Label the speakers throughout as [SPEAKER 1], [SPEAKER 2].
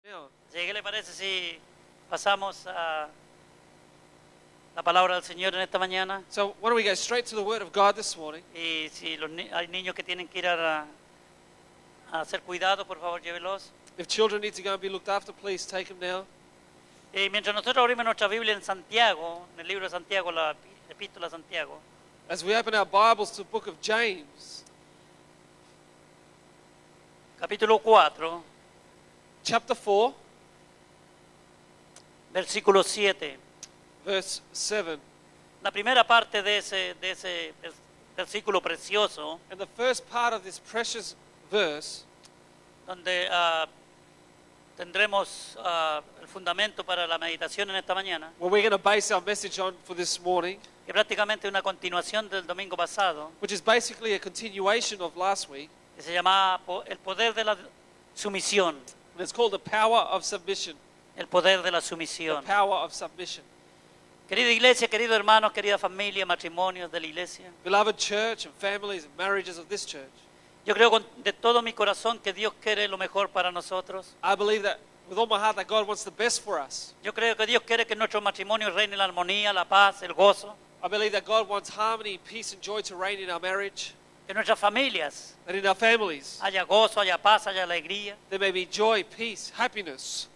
[SPEAKER 1] Now,
[SPEAKER 2] Así que, ¿qué le parece si pasamos a la palabra del Señor en esta mañana?
[SPEAKER 1] so why don't we go straight to the Word of God this morning?
[SPEAKER 2] Y si hay niños que tienen que ir a hacer cuidado, por favor, llévelos.
[SPEAKER 1] If children need to go and be looked after, please take them now.
[SPEAKER 2] Y mientras nosotros abrimos nuestra Biblia en Santiago, en el libro de Santiago, la epístola de Santiago,
[SPEAKER 1] As we open our Bibles to the book of James,
[SPEAKER 2] capítulo 4,
[SPEAKER 1] chapter 4,
[SPEAKER 2] versículo 7.
[SPEAKER 1] verse 7.
[SPEAKER 2] La primera parte de ese versículo precioso,
[SPEAKER 1] And the first part of this precious verse,
[SPEAKER 2] donde tendremos el fundamento para la meditación en esta mañana,
[SPEAKER 1] what we're going to base our message on for this morning,
[SPEAKER 2] que prácticamente es una continuación del domingo pasado,
[SPEAKER 1] which is basically a continuation of last week,
[SPEAKER 2] que se llama el poder de la sumisión.
[SPEAKER 1] and it's called the power of submission.
[SPEAKER 2] El poder de la
[SPEAKER 1] The
[SPEAKER 2] sumisión.
[SPEAKER 1] power of submission.
[SPEAKER 2] Querida iglesia, queridos hermanos, querida familia, matrimonios de la iglesia,
[SPEAKER 1] Beloved church and families and marriages of this church,
[SPEAKER 2] yo creo de todo mi corazón que Dios quiere lo mejor para nosotros.
[SPEAKER 1] I believe that with all my heart that God wants the best for us.
[SPEAKER 2] Yo creo que Dios quiere que en nuestros matrimonios reine la armonía, la paz, el gozo,
[SPEAKER 1] I believe that God wants harmony, peace and joy to reign in our marriage,
[SPEAKER 2] que en nuestras familias
[SPEAKER 1] that in our families
[SPEAKER 2] haya gozo, haya paz, haya alegría.
[SPEAKER 1] there may be joy, peace, happiness.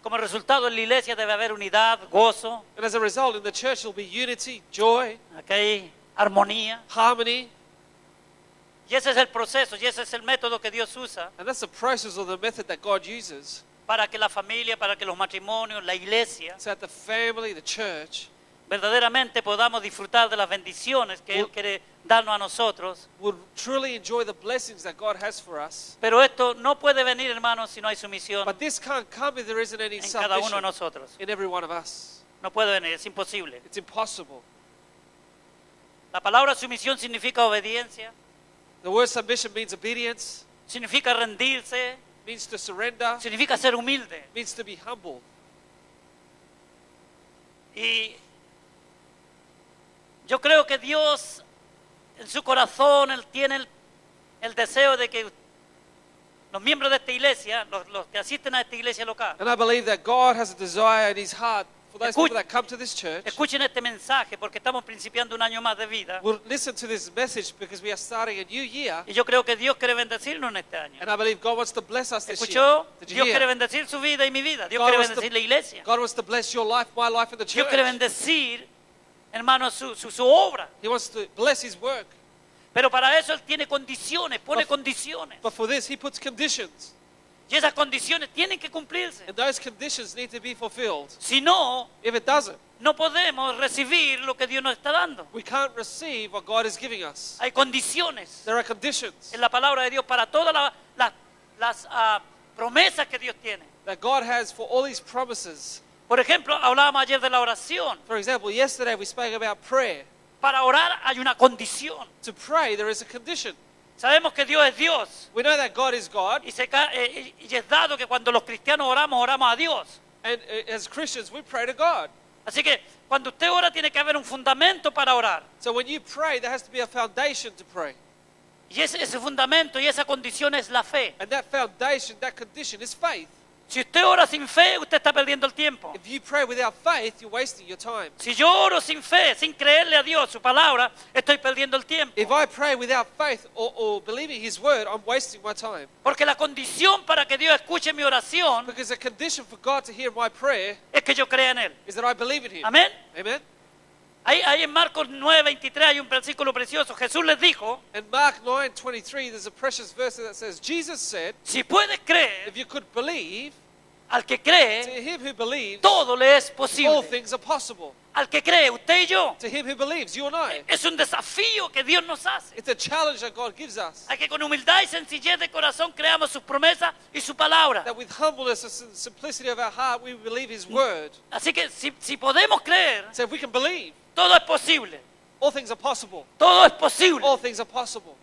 [SPEAKER 2] Como resultado en la iglesia debe haber unidad, gozo,
[SPEAKER 1] And as a result, in the church there will be unity, joy,
[SPEAKER 2] aquí hay armonía.
[SPEAKER 1] harmony,
[SPEAKER 2] Y ese es el proceso y ese es el método que Dios usa
[SPEAKER 1] and that's the process or the method that God uses
[SPEAKER 2] para que la familia, para que los matrimonios, la iglesia,
[SPEAKER 1] so that the family, the church,
[SPEAKER 2] verdaderamente podamos disfrutar de las bendiciones que Él quiere darnos a nosotros.
[SPEAKER 1] will truly enjoy the blessings that God has for us.
[SPEAKER 2] Pero esto no puede venir, hermanos, si no hay sumisión
[SPEAKER 1] But this can't come if there isn't any
[SPEAKER 2] en cada uno de
[SPEAKER 1] submission
[SPEAKER 2] nosotros.
[SPEAKER 1] in every one of us.
[SPEAKER 2] No puede venir, es imposible.
[SPEAKER 1] It's impossible.
[SPEAKER 2] La palabra sumisión significa obediencia,
[SPEAKER 1] The word submission means obedience,
[SPEAKER 2] significa rendirse,
[SPEAKER 1] means to surrender,
[SPEAKER 2] significa ser humilde.
[SPEAKER 1] means to be humble.
[SPEAKER 2] Y yo creo que Dios en su corazón, Él tiene el deseo de que los miembros de esta iglesia, los que asisten a esta iglesia local,
[SPEAKER 1] And I believe that God has a desire in His heart for those
[SPEAKER 2] Escuch-
[SPEAKER 1] people that come to this church
[SPEAKER 2] escuchen este mensaje porque estamos principiando un año más de vida.
[SPEAKER 1] will listen to this message because we are starting a new year.
[SPEAKER 2] Y yo creo que Dios quiere bendecirnos en este año.
[SPEAKER 1] And I believe God wants to bless us this year.
[SPEAKER 2] ¿Escuchó?
[SPEAKER 1] Did you
[SPEAKER 2] Dios quiere
[SPEAKER 1] hear?
[SPEAKER 2] bendecir su vida y mi vida. Dios
[SPEAKER 1] God
[SPEAKER 2] quiere
[SPEAKER 1] wants to-
[SPEAKER 2] bendecir la iglesia.
[SPEAKER 1] God wants to bless your life, my life, and the
[SPEAKER 2] Dios quiere
[SPEAKER 1] church.
[SPEAKER 2] bendecir, hermanos, su obra.
[SPEAKER 1] He wants to bless His work.
[SPEAKER 2] Pero para eso Él tiene condiciones, pone
[SPEAKER 1] But-
[SPEAKER 2] condiciones.
[SPEAKER 1] But for this, He puts conditions.
[SPEAKER 2] Y esas condiciones tienen que cumplirse.
[SPEAKER 1] And those conditions need to be fulfilled.
[SPEAKER 2] Si no,
[SPEAKER 1] If it doesn't,
[SPEAKER 2] no podemos recibir lo que Dios nos está dando.
[SPEAKER 1] we can't receive what God is giving us.
[SPEAKER 2] Hay condiciones
[SPEAKER 1] There are conditions
[SPEAKER 2] en la palabra de Dios para todas las promesas que Dios tiene.
[SPEAKER 1] that God has for all His promises.
[SPEAKER 2] Por ejemplo, hablábamos ayer de la oración.
[SPEAKER 1] For example, yesterday we spoke about prayer.
[SPEAKER 2] Para orar hay una condición.
[SPEAKER 1] To pray, there is a condition.
[SPEAKER 2] Sabemos que Dios es Dios.
[SPEAKER 1] We know that God is God,
[SPEAKER 2] Y es dado que cuando los cristianos oramos, oramos a Dios.
[SPEAKER 1] and as Christians, we pray to God.
[SPEAKER 2] Así que cuando usted ora tiene que haber un fundamento para orar.
[SPEAKER 1] So when you pray, there has to be a foundation to pray.
[SPEAKER 2] Y ese fundamento y esa condición es la fe.
[SPEAKER 1] And that foundation, that condition is faith.
[SPEAKER 2] Si usted ora sin fe, usted está perdiendo el tiempo.
[SPEAKER 1] If you pray without faith, you're wasting your time.
[SPEAKER 2] Si yo oro sin fe, sin creerle a Dios, su palabra, estoy perdiendo el tiempo.
[SPEAKER 1] If I pray without faith or believing His word, I'm wasting my time.
[SPEAKER 2] Porque la condición para que Dios escuche mi oración
[SPEAKER 1] Because the condition for God to hear my prayer
[SPEAKER 2] es que yo crea en Él.
[SPEAKER 1] is that I believe in Him.
[SPEAKER 2] Amén.
[SPEAKER 1] Amen?
[SPEAKER 2] Ahí en Marcos 9:23 hay un versículo precioso. Jesús les dijo,
[SPEAKER 1] In Mark 9:23, there's a precious verse that says, Jesus said,
[SPEAKER 2] si puedes creer,
[SPEAKER 1] if you could believe,
[SPEAKER 2] al que
[SPEAKER 1] to
[SPEAKER 2] cree,
[SPEAKER 1] him who believes,
[SPEAKER 2] todo le es
[SPEAKER 1] all
[SPEAKER 2] posible.
[SPEAKER 1] things are possible.
[SPEAKER 2] Al que cree, usted y yo.
[SPEAKER 1] To him who believes, you and I.
[SPEAKER 2] Es un desafío que Dios nos hace.
[SPEAKER 1] It's a challenge that God gives us.
[SPEAKER 2] Hay que con humildad y sencillez de corazón creamos sus promesas y su palabra.
[SPEAKER 1] That with humbleness and simplicity of our heart, we believe His word.
[SPEAKER 2] Así que si podemos creer,
[SPEAKER 1] So if we can believe,
[SPEAKER 2] todo es posible.
[SPEAKER 1] all things are possible.
[SPEAKER 2] Todo es posible.
[SPEAKER 1] All things are possible.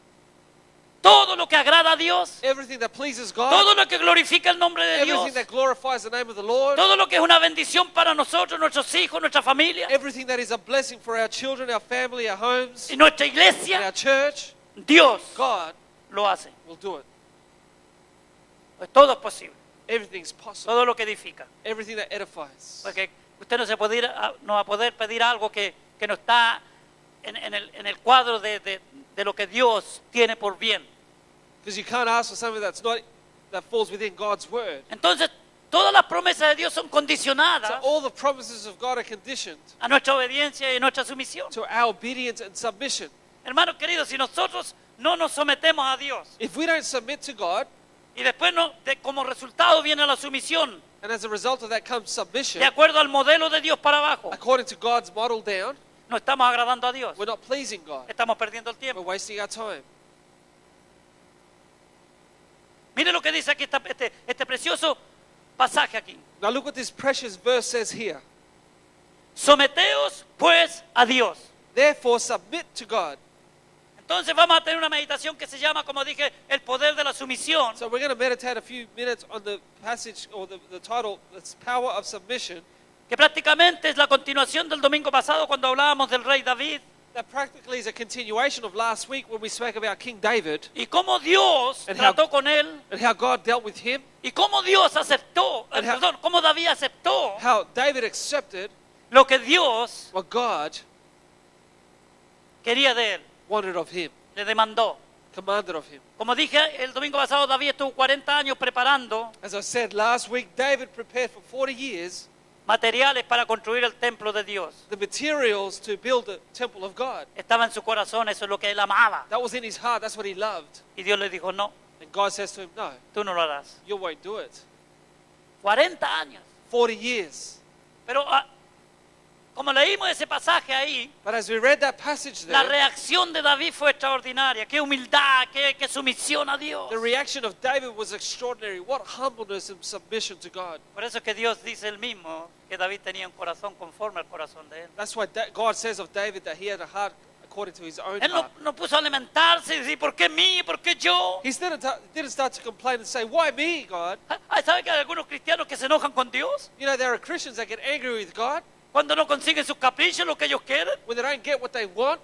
[SPEAKER 2] Todo lo que agrada a Dios,
[SPEAKER 1] Everything that pleases God,
[SPEAKER 2] todo lo que glorifica el nombre de Dios,
[SPEAKER 1] everything that glorifies the name of the Lord,
[SPEAKER 2] todo lo que es una bendición para nosotros, nuestros hijos, nuestra familia
[SPEAKER 1] everything that is a blessing for our children, our family, our homes,
[SPEAKER 2] y nuestra
[SPEAKER 1] and
[SPEAKER 2] iglesia,
[SPEAKER 1] our church,
[SPEAKER 2] Dios
[SPEAKER 1] God
[SPEAKER 2] lo hace.
[SPEAKER 1] will do it.
[SPEAKER 2] Pues todo es posible.
[SPEAKER 1] Everything's possible.
[SPEAKER 2] todo lo que edifica.
[SPEAKER 1] Everything that edifies.
[SPEAKER 2] Porque usted no va a poder pedir algo que no está en el cuadro de lo que Dios tiene por bien.
[SPEAKER 1] Because you can't ask for something that falls within God's word.
[SPEAKER 2] Entonces, todas las promesas de Dios son
[SPEAKER 1] So
[SPEAKER 2] condicionadas
[SPEAKER 1] all the promises of God are conditioned
[SPEAKER 2] a nuestra obediencia y nuestra sumisión.
[SPEAKER 1] to our obedience and submission.
[SPEAKER 2] Hermanos queridos, si nosotros no nos sometemos a Dios
[SPEAKER 1] If we don't submit to God,
[SPEAKER 2] y después como resultado viene la sumisión,
[SPEAKER 1] and as a result of that comes submission,
[SPEAKER 2] de acuerdo al modelo de Dios para abajo,
[SPEAKER 1] according to God's model down,
[SPEAKER 2] no estamos agradando a Dios,
[SPEAKER 1] we're not pleasing God.
[SPEAKER 2] estamos perdiendo el
[SPEAKER 1] We're
[SPEAKER 2] tiempo.
[SPEAKER 1] wasting our time.
[SPEAKER 2] Mire lo que dice aquí este precioso pasaje aquí.
[SPEAKER 1] Now look what this precious verse says here.
[SPEAKER 2] Someteos pues a Dios.
[SPEAKER 1] Therefore submit to God.
[SPEAKER 2] Entonces vamos a tener una meditación que se llama, como dije, el poder de la sumisión.
[SPEAKER 1] So we're going to meditate a few minutes on the passage or the title, the power of submission.
[SPEAKER 2] Que prácticamente es la continuación del domingo pasado cuando hablábamos del rey David
[SPEAKER 1] That practically is a continuation of last week when we spoke about King David
[SPEAKER 2] y cómo Dios
[SPEAKER 1] And how-
[SPEAKER 2] trató con él
[SPEAKER 1] and how God dealt with him,
[SPEAKER 2] y cómo Dios aceptó,
[SPEAKER 1] And how-
[SPEAKER 2] perdón, cómo David aceptó
[SPEAKER 1] how David accepted
[SPEAKER 2] lo que Dios
[SPEAKER 1] what God
[SPEAKER 2] quería de él,
[SPEAKER 1] wanted of him,
[SPEAKER 2] le demandó.
[SPEAKER 1] commanded of him.
[SPEAKER 2] Como dije el domingo pasado, David estuvo 40 años preparando
[SPEAKER 1] As I said last week, David prepared for 40 years
[SPEAKER 2] materiales para construir el templo de Dios.
[SPEAKER 1] the materials to build the temple of God.
[SPEAKER 2] Estaba en su corazón, eso es lo que él amaba.
[SPEAKER 1] That was in his heart, that's what he loved.
[SPEAKER 2] Y Dios le dijo, no,
[SPEAKER 1] And God says to him, no,
[SPEAKER 2] tú no lo harás.
[SPEAKER 1] you won't do it.
[SPEAKER 2] 40 años.
[SPEAKER 1] 40 years.
[SPEAKER 2] Pero como leímos ese pasaje ahí,
[SPEAKER 1] But as we read that passage
[SPEAKER 2] la
[SPEAKER 1] there,
[SPEAKER 2] reacción de David fue extraordinaria. Qué humildad, qué sumisión a Dios.
[SPEAKER 1] the reaction of David was extraordinary. What humbleness and submission to God.
[SPEAKER 2] Por eso es que Dios dice él mismo que David tenía un corazón conforme al corazón de él.
[SPEAKER 1] That's why God says of David that he had a heart according to his own
[SPEAKER 2] Él
[SPEAKER 1] heart.
[SPEAKER 2] no puso a lamentarse y decir, ¿por qué mí? ¿Por qué yo?
[SPEAKER 1] He didn't start to complain and say, why me, God?
[SPEAKER 2] ¿Sabe que hay algunos cristianos que se enojan con Dios?
[SPEAKER 1] You know, there are Christians that get angry with God
[SPEAKER 2] Cuando no consiguen sus caprichos, lo que ellos quieren.
[SPEAKER 1] when they don't get what they want.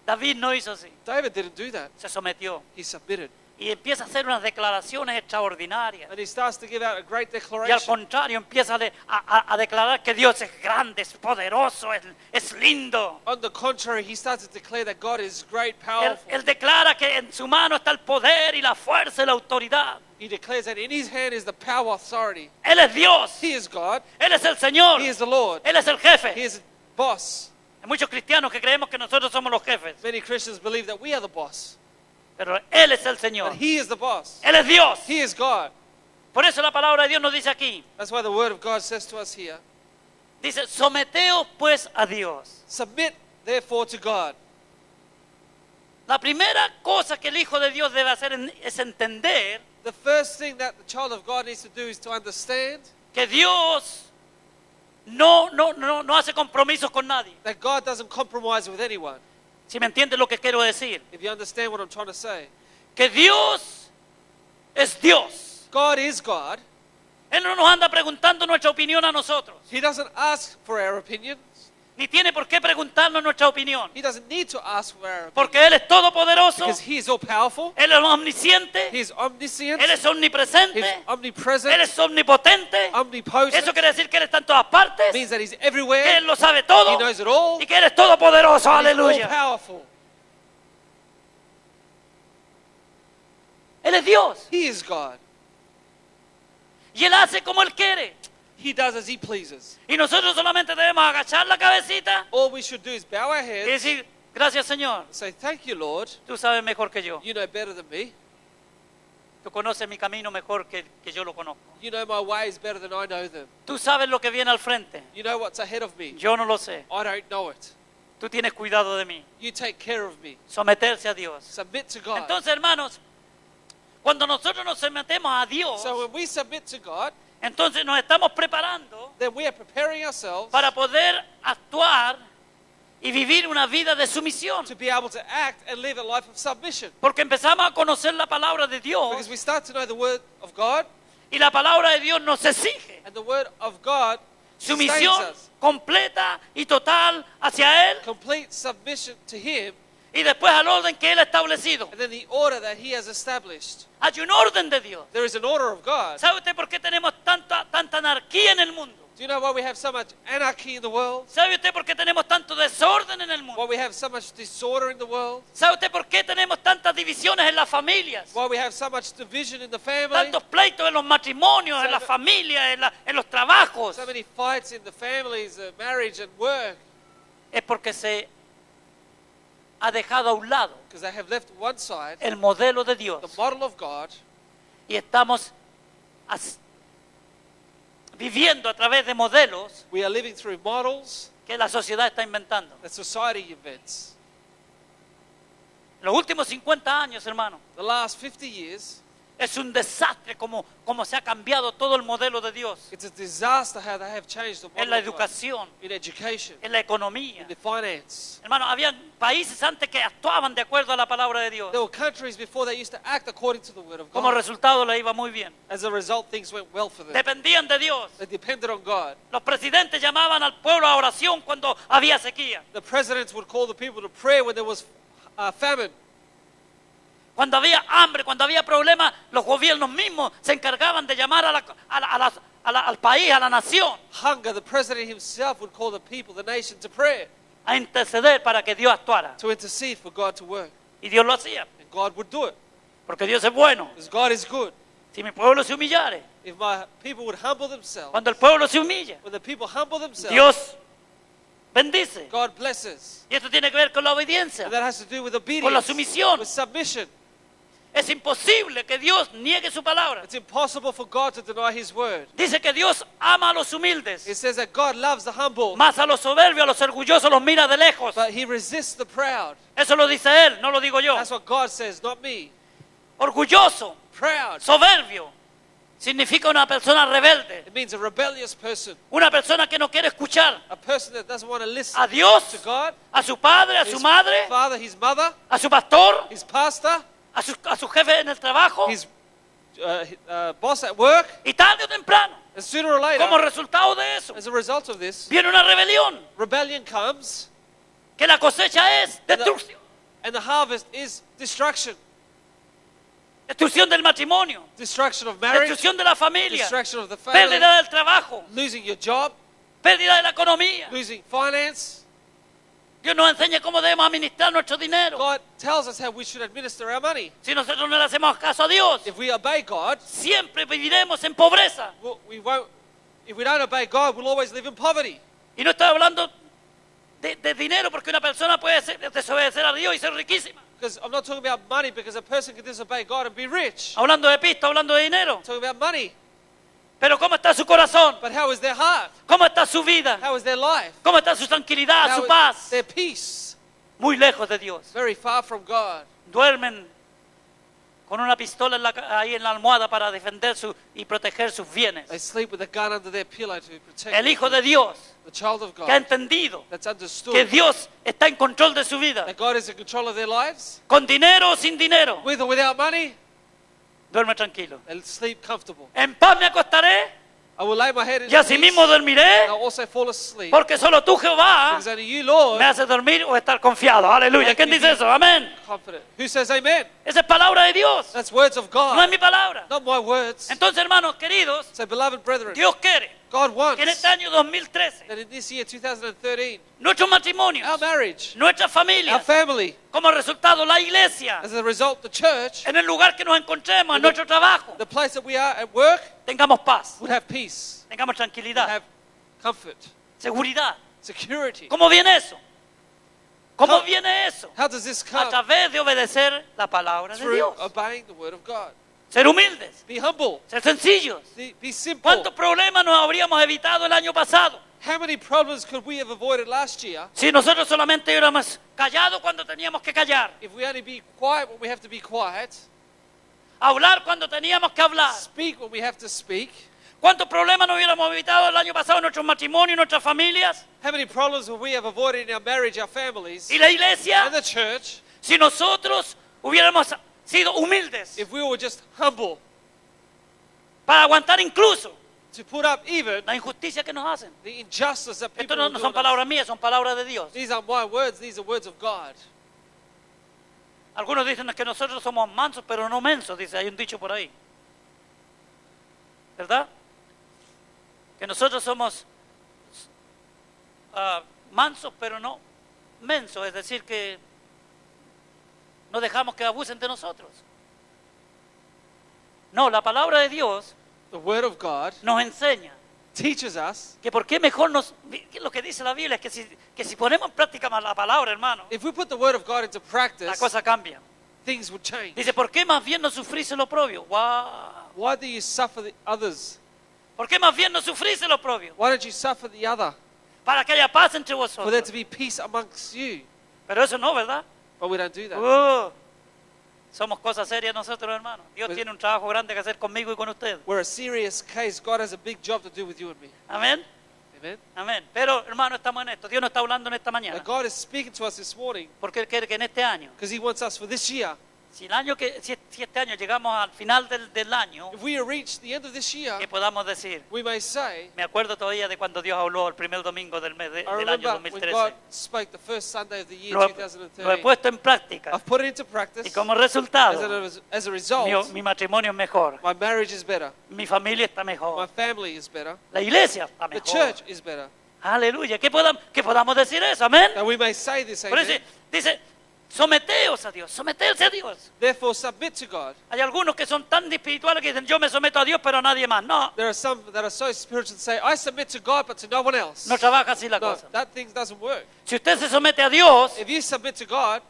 [SPEAKER 2] David no hizo así.
[SPEAKER 1] David didn't do that.
[SPEAKER 2] Se sometió.
[SPEAKER 1] He submitted.
[SPEAKER 2] Y empieza a hacer unas declaraciones extraordinarias.
[SPEAKER 1] And he starts to give out a great
[SPEAKER 2] Y al
[SPEAKER 1] declaration.
[SPEAKER 2] contrario, empieza a declarar que Dios es grande, es poderoso, es lindo.
[SPEAKER 1] On the contrary, he starts to declare that God is great,
[SPEAKER 2] Él,
[SPEAKER 1] powerful.
[SPEAKER 2] él declara que en su mano está el poder y la fuerza y la autoridad.
[SPEAKER 1] He declares that in his hand is the power, authority.
[SPEAKER 2] Él es Dios.
[SPEAKER 1] He is God.
[SPEAKER 2] Él es el Señor.
[SPEAKER 1] He is the Lord.
[SPEAKER 2] Él es el
[SPEAKER 1] He
[SPEAKER 2] jefe.
[SPEAKER 1] is the boss.
[SPEAKER 2] Hay muchos cristianos que creemos que nosotros somos los jefes,
[SPEAKER 1] Many Christians believe that we are the boss.
[SPEAKER 2] pero Él es el Señor.
[SPEAKER 1] But he is the boss.
[SPEAKER 2] Él es Dios.
[SPEAKER 1] He is God.
[SPEAKER 2] Por eso la palabra de Dios nos dice aquí,
[SPEAKER 1] That's why the word of God says to us here,
[SPEAKER 2] dice, someteos pues a Dios.
[SPEAKER 1] submit therefore to God.
[SPEAKER 2] La primera cosa que el Hijo de Dios debe hacer es entender
[SPEAKER 1] The first thing that the child of God needs to do is to understand
[SPEAKER 2] que Dios no hace compromisos con nadie.
[SPEAKER 1] that God doesn't compromise with anyone.
[SPEAKER 2] Si me entiendes lo que quiero decir.
[SPEAKER 1] If you understand what I'm trying to say.
[SPEAKER 2] Que Dios es Dios.
[SPEAKER 1] God is God.
[SPEAKER 2] Él no nos anda preguntando nuestra opinión a nosotros.
[SPEAKER 1] He doesn't ask for our opinions.
[SPEAKER 2] Ni tiene por qué preguntarnos nuestra opinión.
[SPEAKER 1] He doesn't need to ask for our opinions.
[SPEAKER 2] Porque Él es todopoderoso.
[SPEAKER 1] Because he is all powerful.
[SPEAKER 2] Él es omnisciente.
[SPEAKER 1] He is omniscient.
[SPEAKER 2] Él es
[SPEAKER 1] He's
[SPEAKER 2] omnipresente. Él
[SPEAKER 1] omnipresent.
[SPEAKER 2] es omnipotente.
[SPEAKER 1] Omnipotent.
[SPEAKER 2] Eso quiere decir que Él está en todas partes.
[SPEAKER 1] Means that he's
[SPEAKER 2] Que
[SPEAKER 1] everywhere.
[SPEAKER 2] Él lo sabe todo.
[SPEAKER 1] He knows it all.
[SPEAKER 2] Y que Él es todopoderoso.
[SPEAKER 1] And he's all
[SPEAKER 2] Aleluya.
[SPEAKER 1] powerful.
[SPEAKER 2] Él es Dios.
[SPEAKER 1] He is God.
[SPEAKER 2] Y Él hace como Él quiere.
[SPEAKER 1] He does as he pleases.
[SPEAKER 2] Y nosotros solamente debemos agachar la cabecita
[SPEAKER 1] All we should do is bow our
[SPEAKER 2] y
[SPEAKER 1] heads
[SPEAKER 2] decir, gracias Señor.
[SPEAKER 1] and say, thank you, Lord.
[SPEAKER 2] Tú sabes mejor que yo.
[SPEAKER 1] You know better than me.
[SPEAKER 2] Tú conoces mi camino mejor que yo lo conozco.
[SPEAKER 1] You know my ways better than I know them.
[SPEAKER 2] Tú sabes lo que viene al frente.
[SPEAKER 1] You know what's ahead of me.
[SPEAKER 2] Yo no lo sé.
[SPEAKER 1] I don't know it.
[SPEAKER 2] Tú tienes cuidado de mí.
[SPEAKER 1] You take care of me.
[SPEAKER 2] Someterse a Dios.
[SPEAKER 1] Submit to God.
[SPEAKER 2] Entonces, hermanos, cuando nosotros nos sometemos a Dios,
[SPEAKER 1] So when we submit to God,
[SPEAKER 2] entonces nos estamos preparando
[SPEAKER 1] then we are preparing ourselves
[SPEAKER 2] para poder actuar y vivir una vida de sumisión.
[SPEAKER 1] to be able to act and live a life of submission.
[SPEAKER 2] Porque empezamos a conocer la palabra de
[SPEAKER 1] Because
[SPEAKER 2] Dios
[SPEAKER 1] we start to know the word of God,
[SPEAKER 2] y la palabra de Dios nos exige
[SPEAKER 1] and the word of God sustains
[SPEAKER 2] sumisión
[SPEAKER 1] us.
[SPEAKER 2] completa y total hacia Él.
[SPEAKER 1] Complete submission to Him.
[SPEAKER 2] y después al orden que Él ha establecido.
[SPEAKER 1] and then the order that He has established.
[SPEAKER 2] Hay un orden de Dios.
[SPEAKER 1] There is an order of God.
[SPEAKER 2] ¿Sabe usted por qué tenemos tanta anarquía en el mundo?
[SPEAKER 1] Do you know why we have so much anarchy in the world?
[SPEAKER 2] ¿Sabe usted por qué tenemos tanto desorden en el
[SPEAKER 1] Why
[SPEAKER 2] mundo?
[SPEAKER 1] we have so much disorder in the world?
[SPEAKER 2] ¿Sabe usted por qué tenemos tantas divisiones en las familias?
[SPEAKER 1] Why we have so much division in the family?
[SPEAKER 2] Tantos pleitos en los matrimonios, en las familias, en los trabajos.
[SPEAKER 1] So many fights in the families, marriage and work,
[SPEAKER 2] Es porque se ha dejado a un lado
[SPEAKER 1] because they have left one side
[SPEAKER 2] el modelo de
[SPEAKER 1] the
[SPEAKER 2] Dios
[SPEAKER 1] model of God,
[SPEAKER 2] y estamos viviendo a través de modelos
[SPEAKER 1] we are living through models
[SPEAKER 2] que la sociedad está inventando.
[SPEAKER 1] that society invents.
[SPEAKER 2] En los últimos 50 años, hermano,
[SPEAKER 1] The last 50 years,
[SPEAKER 2] es un desastre como se ha cambiado todo el modelo de Dios
[SPEAKER 1] it's a disaster how they have changed the
[SPEAKER 2] en
[SPEAKER 1] model
[SPEAKER 2] la
[SPEAKER 1] of God.
[SPEAKER 2] educación,
[SPEAKER 1] In education,
[SPEAKER 2] en la economía.
[SPEAKER 1] in the finance.
[SPEAKER 2] Hermano, había países antes que actuaban de acuerdo a la palabra de Dios.
[SPEAKER 1] There were countries before they used to act according to the word of
[SPEAKER 2] Como
[SPEAKER 1] God.
[SPEAKER 2] resultado le iba muy bien.
[SPEAKER 1] As a result, things went well for them.
[SPEAKER 2] Dependían de Dios.
[SPEAKER 1] They depended on God.
[SPEAKER 2] Los presidentes llamaban al pueblo a oración cuando había sequía.
[SPEAKER 1] The presidents would call the people to prayer when there was famine.
[SPEAKER 2] Cuando había hambre, cuando había problemas, los gobiernos mismos se encargaban de llamar al país, a la nación,
[SPEAKER 1] Hunger, the president himself would call the people, the nation, to prayer,
[SPEAKER 2] a interceder para que Dios actuara.
[SPEAKER 1] to intercede for God to work.
[SPEAKER 2] Y Dios lo hacía,
[SPEAKER 1] And God would do it,
[SPEAKER 2] porque Dios es bueno.
[SPEAKER 1] because God is good.
[SPEAKER 2] Si mi pueblo se humillare,
[SPEAKER 1] If my people would humble themselves,
[SPEAKER 2] cuando el pueblo se humilla,
[SPEAKER 1] when the people humble themselves,
[SPEAKER 2] Dios bendice.
[SPEAKER 1] God blesses.
[SPEAKER 2] Y esto tiene que ver con la obediencia.
[SPEAKER 1] And that has to do with
[SPEAKER 2] Con la
[SPEAKER 1] obedience,
[SPEAKER 2] sumisión.
[SPEAKER 1] with submission.
[SPEAKER 2] Es imposible que Dios niegue su palabra.
[SPEAKER 1] It's impossible for God to deny His word.
[SPEAKER 2] Dice que Dios ama a los humildes,
[SPEAKER 1] It says that God loves the humble,
[SPEAKER 2] más a los soberbios, a los orgullosos los mira de lejos.
[SPEAKER 1] but He resists the proud.
[SPEAKER 2] Eso lo dice Él, no lo digo yo.
[SPEAKER 1] That's what God says, not me.
[SPEAKER 2] Orgulloso,
[SPEAKER 1] Proud.
[SPEAKER 2] soberbio, significa una persona rebelde,
[SPEAKER 1] It means a rebellious person,
[SPEAKER 2] una persona que no quiere escuchar
[SPEAKER 1] a person that doesn't want to listen
[SPEAKER 2] a Dios,
[SPEAKER 1] to God,
[SPEAKER 2] a su padre, a su
[SPEAKER 1] his
[SPEAKER 2] madre,
[SPEAKER 1] father, his mother,
[SPEAKER 2] a su pastor,
[SPEAKER 1] his pastor,
[SPEAKER 2] a su jefe en el trabajo,
[SPEAKER 1] his boss at work,
[SPEAKER 2] y tarde o temprano,
[SPEAKER 1] and sooner or later,
[SPEAKER 2] como resultado de eso,
[SPEAKER 1] as a result of this,
[SPEAKER 2] viene una rebelión,
[SPEAKER 1] rebellion comes,
[SPEAKER 2] que la cosecha es destrucción,
[SPEAKER 1] and the harvest is destruction.
[SPEAKER 2] destrucción del matrimonio,
[SPEAKER 1] Destruction of marriage,
[SPEAKER 2] destrucción de la familia,
[SPEAKER 1] destruction of the family,
[SPEAKER 2] pérdida del trabajo,
[SPEAKER 1] losing your job,
[SPEAKER 2] pérdida de la economía.
[SPEAKER 1] losing finance.
[SPEAKER 2] Dios nos enseña cómo debemos administrar nuestro dinero.
[SPEAKER 1] God tells us how we should administer our money.
[SPEAKER 2] Si nosotros no le hacemos caso a Dios,
[SPEAKER 1] If we obey God,
[SPEAKER 2] siempre viviremos en pobreza.
[SPEAKER 1] we won't. If we don't obey God, we'll always live in poverty.
[SPEAKER 2] Y no estoy hablando de dinero, porque una persona puede desobedecer a Dios y ser riquísima.
[SPEAKER 1] Because I'm not talking about money, because a person can disobey God and be rich.
[SPEAKER 2] Hablando de pisto, hablando de dinero.
[SPEAKER 1] I'm talking about money.
[SPEAKER 2] Pero ¿cómo está su corazón?
[SPEAKER 1] But how is their heart?
[SPEAKER 2] ¿Cómo está su vida?
[SPEAKER 1] How is their life?
[SPEAKER 2] ¿Cómo está su tranquilidad,
[SPEAKER 1] How
[SPEAKER 2] su
[SPEAKER 1] is
[SPEAKER 2] paz?
[SPEAKER 1] their peace?
[SPEAKER 2] Muy lejos de Dios.
[SPEAKER 1] Very far from God.
[SPEAKER 2] Duermen con una pistola ahí en la almohada para defender y proteger sus bienes.
[SPEAKER 1] They sleep with a gun under their pillow to protect
[SPEAKER 2] El Hijo de Dios,
[SPEAKER 1] the child of
[SPEAKER 2] que ha
[SPEAKER 1] God
[SPEAKER 2] entendido
[SPEAKER 1] that's understood
[SPEAKER 2] que Dios está en control de su vida,
[SPEAKER 1] that God is in control of their lives,
[SPEAKER 2] con dinero o sin dinero,
[SPEAKER 1] with or without money,
[SPEAKER 2] duerme tranquilo.
[SPEAKER 1] they'll sleep comfortable.
[SPEAKER 2] En paz me acostaré
[SPEAKER 1] I will lay my head in
[SPEAKER 2] y asimismo dormiré,
[SPEAKER 1] and I'll also fall asleep,
[SPEAKER 2] porque solo tú, Jehová,
[SPEAKER 1] because only you, Lord,
[SPEAKER 2] me haces dormir o estar confiado. Aleluya. ¿Quién dice eso? Amén.
[SPEAKER 1] confident. Who says amen?
[SPEAKER 2] Esa es palabra de Dios,
[SPEAKER 1] That's words of
[SPEAKER 2] no es
[SPEAKER 1] God,
[SPEAKER 2] mi palabra.
[SPEAKER 1] not my words.
[SPEAKER 2] Entonces, hermanos queridos,
[SPEAKER 1] So, beloved brethren,
[SPEAKER 2] Dios quiere
[SPEAKER 1] God wants
[SPEAKER 2] que en este año 2013
[SPEAKER 1] that in this year, 2013,
[SPEAKER 2] nuestros matrimonios,
[SPEAKER 1] our marriage,
[SPEAKER 2] nuestras
[SPEAKER 1] our
[SPEAKER 2] familias,
[SPEAKER 1] family,
[SPEAKER 2] como resultado la iglesia,
[SPEAKER 1] as a result, the church,
[SPEAKER 2] en el lugar que nos encontremos, en nuestro trabajo,
[SPEAKER 1] the place that we are at work,
[SPEAKER 2] tengamos paz,
[SPEAKER 1] would have peace,
[SPEAKER 2] tengamos
[SPEAKER 1] would
[SPEAKER 2] tranquilidad,
[SPEAKER 1] have comfort,
[SPEAKER 2] seguridad.
[SPEAKER 1] security.
[SPEAKER 2] ¿Cómo viene eso? ¿Cómo
[SPEAKER 1] How-
[SPEAKER 2] viene eso?
[SPEAKER 1] How does this
[SPEAKER 2] A
[SPEAKER 1] come?
[SPEAKER 2] través de obedecer la palabra de
[SPEAKER 1] Through
[SPEAKER 2] Dios.
[SPEAKER 1] obeying the word of God.
[SPEAKER 2] Ser humildes,
[SPEAKER 1] Be humble.
[SPEAKER 2] ser sencillos.
[SPEAKER 1] Be simple.
[SPEAKER 2] ¿Cuántos problemas nos habríamos evitado el año pasado
[SPEAKER 1] How many problems could we have avoided last year
[SPEAKER 2] si nosotros solamente hubiéramos callado cuando teníamos que callar,
[SPEAKER 1] if we only be quiet when we have to be quiet,
[SPEAKER 2] hablar cuando teníamos que hablar?
[SPEAKER 1] speak when we have to speak?
[SPEAKER 2] ¿Cuántos problemas nos hubiéramos evitado el año pasado en nuestros matrimonios, en nuestras familias?
[SPEAKER 1] How many problems would we have avoided in our marriage, our families,
[SPEAKER 2] Y la iglesia,
[SPEAKER 1] and the church
[SPEAKER 2] si nosotros hubiéramos sido humildes
[SPEAKER 1] if we were just humble
[SPEAKER 2] para aguantar incluso
[SPEAKER 1] to put up even
[SPEAKER 2] la injusticia que nos hacen.
[SPEAKER 1] the injustice that
[SPEAKER 2] Esto
[SPEAKER 1] people
[SPEAKER 2] no
[SPEAKER 1] will do
[SPEAKER 2] son
[SPEAKER 1] on us?
[SPEAKER 2] palabras mías, son palabras de Dios.
[SPEAKER 1] These aren't my words, these are words of God.
[SPEAKER 2] Algunos dicen que nosotros somos mansos, pero no mensos, dice, hay un dicho por ahí. ¿Verdad? Que nosotros somos mansos, pero no mensos, es decir, que no dejamos que abusen de nosotros. No, la palabra de Dios
[SPEAKER 1] The Word of God
[SPEAKER 2] nos enseña
[SPEAKER 1] teaches us
[SPEAKER 2] que por qué mejor lo que dice la Biblia es que si ponemos en práctica más la palabra, hermano,
[SPEAKER 1] if we put the Word of God into
[SPEAKER 2] la
[SPEAKER 1] practice,
[SPEAKER 2] cosa cambia.
[SPEAKER 1] things would change.
[SPEAKER 2] Dice, ¿por qué más bien no sufrís el oprobio? ¡Wow!
[SPEAKER 1] Why do you suffer the others?
[SPEAKER 2] ¿Por qué más bien no sufrís el oprobio?
[SPEAKER 1] Why don't you suffer the other?
[SPEAKER 2] Para que haya paz entre
[SPEAKER 1] For there
[SPEAKER 2] vosotros.
[SPEAKER 1] to be peace amongst you.
[SPEAKER 2] Pero eso no, ¿verdad?
[SPEAKER 1] But we don't do that.
[SPEAKER 2] Somos cosas serias nosotros, hermanos. Dios
[SPEAKER 1] Pues-
[SPEAKER 2] tiene un trabajo grande que hacer conmigo y con usted.
[SPEAKER 1] We're a serious case. God has a big job to do with you and me.
[SPEAKER 2] Amén.
[SPEAKER 1] Amen.
[SPEAKER 2] Amén. Pero, hermano, estamos en esto. Dios nos está hablando en esta
[SPEAKER 1] But
[SPEAKER 2] mañana.
[SPEAKER 1] God is speaking to us this morning
[SPEAKER 2] Porque Él quiere que en este año,
[SPEAKER 1] because He wants us for this year.
[SPEAKER 2] si este año llegamos al final del año,
[SPEAKER 1] If we reach the end of this year,
[SPEAKER 2] que podamos decir,
[SPEAKER 1] we may say,
[SPEAKER 2] me acuerdo todavía de cuando Dios habló el primer domingo del mes
[SPEAKER 1] I
[SPEAKER 2] del año
[SPEAKER 1] remember when
[SPEAKER 2] 2013.
[SPEAKER 1] God spoke the first Sunday of the year
[SPEAKER 2] Lo he
[SPEAKER 1] 2013.
[SPEAKER 2] puesto en práctica.
[SPEAKER 1] I've put it into
[SPEAKER 2] Y
[SPEAKER 1] practice.
[SPEAKER 2] como resultado,
[SPEAKER 1] As a result,
[SPEAKER 2] mi matrimonio es mejor.
[SPEAKER 1] my marriage is better.
[SPEAKER 2] Mi familia está
[SPEAKER 1] My
[SPEAKER 2] mejor.
[SPEAKER 1] family is better.
[SPEAKER 2] La iglesia está
[SPEAKER 1] The
[SPEAKER 2] mejor.
[SPEAKER 1] church is better.
[SPEAKER 2] Aleluya. Que podamos decir eso. Amén.
[SPEAKER 1] And we may say this,
[SPEAKER 2] Por eso
[SPEAKER 1] amen.
[SPEAKER 2] dice, someteos a Dios, someterse a Dios.
[SPEAKER 1] Therefore, submit to God.
[SPEAKER 2] Hay algunos que son tan espirituales que dicen, yo me someto a Dios, pero a nadie más. No,
[SPEAKER 1] There are some that are so spiritual and say, I submit to God, but to no one else.
[SPEAKER 2] no trabaja así la
[SPEAKER 1] No,
[SPEAKER 2] cosa.
[SPEAKER 1] that thing doesn't work.
[SPEAKER 2] Si usted se somete a Dios,
[SPEAKER 1] If you submit to God,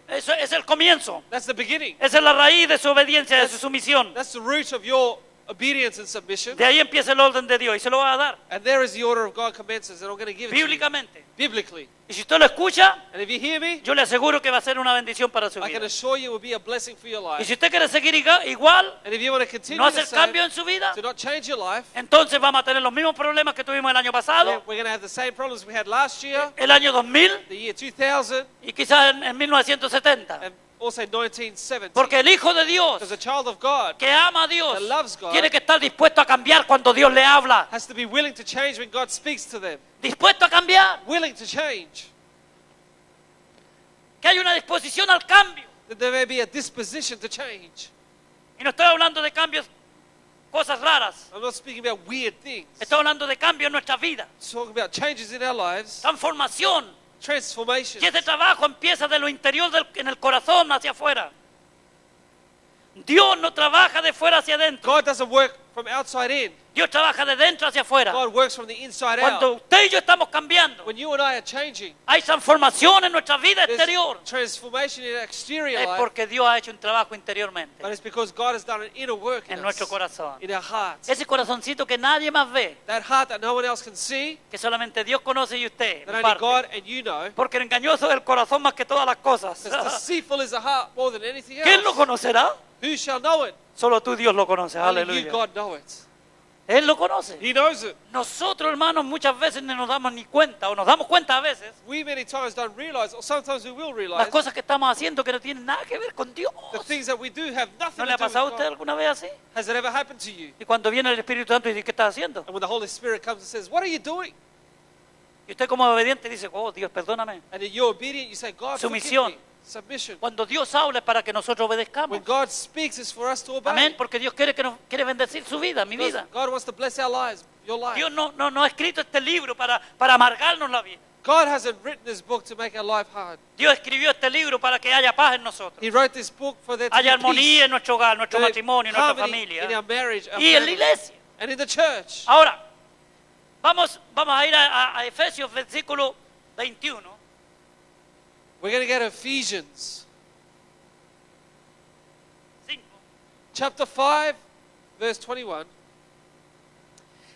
[SPEAKER 2] eso es el comienzo.
[SPEAKER 1] that's the beginning.
[SPEAKER 2] Esa es la raíz de su obediencia, de su sumisión.
[SPEAKER 1] That's the root of your obedience and submission.
[SPEAKER 2] De ahí empieza el orden de Dios y se lo va a dar
[SPEAKER 1] And there is the order of God commences, and I'm going to give it to you.
[SPEAKER 2] bíblicamente.
[SPEAKER 1] Biblically.
[SPEAKER 2] Y si usted lo escucha,
[SPEAKER 1] And if you hear me,
[SPEAKER 2] yo le aseguro que va a ser una bendición para su
[SPEAKER 1] I can
[SPEAKER 2] vida.
[SPEAKER 1] assure you it will be a blessing for your
[SPEAKER 2] Y
[SPEAKER 1] life.
[SPEAKER 2] si usted quiere seguir igual,
[SPEAKER 1] And if you want to continue
[SPEAKER 2] no
[SPEAKER 1] the
[SPEAKER 2] hacer
[SPEAKER 1] same,
[SPEAKER 2] cambio en su vida,
[SPEAKER 1] to not change your life,
[SPEAKER 2] entonces vamos a tener los mismos problemas que tuvimos el año
[SPEAKER 1] then
[SPEAKER 2] pasado,
[SPEAKER 1] we're going to have the same problems we had last year,
[SPEAKER 2] el año 2000
[SPEAKER 1] the year 2000,
[SPEAKER 2] y quizás en 1970.
[SPEAKER 1] and also 1970.
[SPEAKER 2] Porque el Hijo de Dios,
[SPEAKER 1] Because a child of God
[SPEAKER 2] que ama a Dios,
[SPEAKER 1] that loves God
[SPEAKER 2] tiene que estar dispuesto a cambiar cuando Dios le habla.
[SPEAKER 1] has to be willing to change when God speaks to them.
[SPEAKER 2] Dispuesto a cambiar.
[SPEAKER 1] Willing to change.
[SPEAKER 2] Que hay una disposición al cambio.
[SPEAKER 1] That there may be a disposition to change.
[SPEAKER 2] Y no estoy hablando de cambios, cosas raras.
[SPEAKER 1] I'm not speaking about weird things.
[SPEAKER 2] Estoy hablando de cambios en nuestra vida.
[SPEAKER 1] I'm talking about changes in our lives,
[SPEAKER 2] Transformación.
[SPEAKER 1] transformation.
[SPEAKER 2] Y ese trabajo empieza de lo interior en el corazón hacia afuera. Dios no trabaja de fuera hacia adentro.
[SPEAKER 1] God doesn't work from outside in.
[SPEAKER 2] Dios trabaja de dentro hacia afuera.
[SPEAKER 1] God works from the inside
[SPEAKER 2] Cuando
[SPEAKER 1] out.
[SPEAKER 2] usted y yo estamos cambiando,
[SPEAKER 1] When you and I are changing,
[SPEAKER 2] hay transformación en nuestra vida
[SPEAKER 1] there's
[SPEAKER 2] exterior.
[SPEAKER 1] transformation in our exterior
[SPEAKER 2] Es
[SPEAKER 1] life,
[SPEAKER 2] porque Dios ha hecho un trabajo interiormente
[SPEAKER 1] but it's because God has done an inner work in
[SPEAKER 2] en nuestro
[SPEAKER 1] us,
[SPEAKER 2] corazón.
[SPEAKER 1] in our hearts.
[SPEAKER 2] Ese corazoncito que nadie más ve,
[SPEAKER 1] That heart that no one else can see,
[SPEAKER 2] que solamente Dios conoce y usted.
[SPEAKER 1] that
[SPEAKER 2] en
[SPEAKER 1] only
[SPEAKER 2] parte.
[SPEAKER 1] God and you know.
[SPEAKER 2] Porque el engañoso es el corazón más que todas las cosas.
[SPEAKER 1] Because deceitful is the heart more than anything
[SPEAKER 2] ¿Quién lo
[SPEAKER 1] else.
[SPEAKER 2] conocerá?
[SPEAKER 1] Who shall know it?
[SPEAKER 2] Solo tú, Dios, lo conoces.
[SPEAKER 1] Only you,
[SPEAKER 2] Aleluya.
[SPEAKER 1] God, know it.
[SPEAKER 2] Él lo conoce.
[SPEAKER 1] He knows it.
[SPEAKER 2] Nosotros, hermanos, muchas veces no nos damos ni cuenta, o nos damos cuenta a veces,
[SPEAKER 1] We many times don't realize, or sometimes we will
[SPEAKER 2] las
[SPEAKER 1] realize,
[SPEAKER 2] cosas que estamos haciendo que no tienen nada que ver con Dios.
[SPEAKER 1] the things that we do have nothing
[SPEAKER 2] ¿No
[SPEAKER 1] to
[SPEAKER 2] le ha
[SPEAKER 1] do with
[SPEAKER 2] pasado a usted
[SPEAKER 1] God.
[SPEAKER 2] alguna vez así?
[SPEAKER 1] Has it ever happened to you?
[SPEAKER 2] Y cuando viene el Espíritu Santo y dice, ¿qué estás haciendo?
[SPEAKER 1] And when the Holy Spirit comes and says, what are you doing?
[SPEAKER 2] Y usted como obediente dice, oh Dios, perdóname.
[SPEAKER 1] And if you're obedient, you say, God, forgive
[SPEAKER 2] Sumisión.
[SPEAKER 1] me. Submission.
[SPEAKER 2] Cuando Dios habla es para que nosotros obedezcamos.
[SPEAKER 1] When God speaks, it's for us to obey.
[SPEAKER 2] Amén, porque Dios quiere bendecir su vida, mi vida.
[SPEAKER 1] Because God wants to bless our lives, your life.
[SPEAKER 2] Dios no ha escrito este libro para amargarnos la vida.
[SPEAKER 1] God hasn't written this book to make our life hard.
[SPEAKER 2] Dios escribió este libro para que haya paz en nosotros.
[SPEAKER 1] He wrote this book for there to
[SPEAKER 2] Haya
[SPEAKER 1] be
[SPEAKER 2] armonía
[SPEAKER 1] peace,
[SPEAKER 2] en nuestro hogar, nuestro
[SPEAKER 1] there
[SPEAKER 2] matrimonio,
[SPEAKER 1] be
[SPEAKER 2] nuestra
[SPEAKER 1] harmony in
[SPEAKER 2] familia
[SPEAKER 1] our marriage, our
[SPEAKER 2] y en la
[SPEAKER 1] family,
[SPEAKER 2] iglesia.
[SPEAKER 1] and in the church.
[SPEAKER 2] Ahora, vamos a ir a Efesios versículo 21.
[SPEAKER 1] We're going to get Ephesians
[SPEAKER 2] 5.
[SPEAKER 1] chapter 5, verse 21.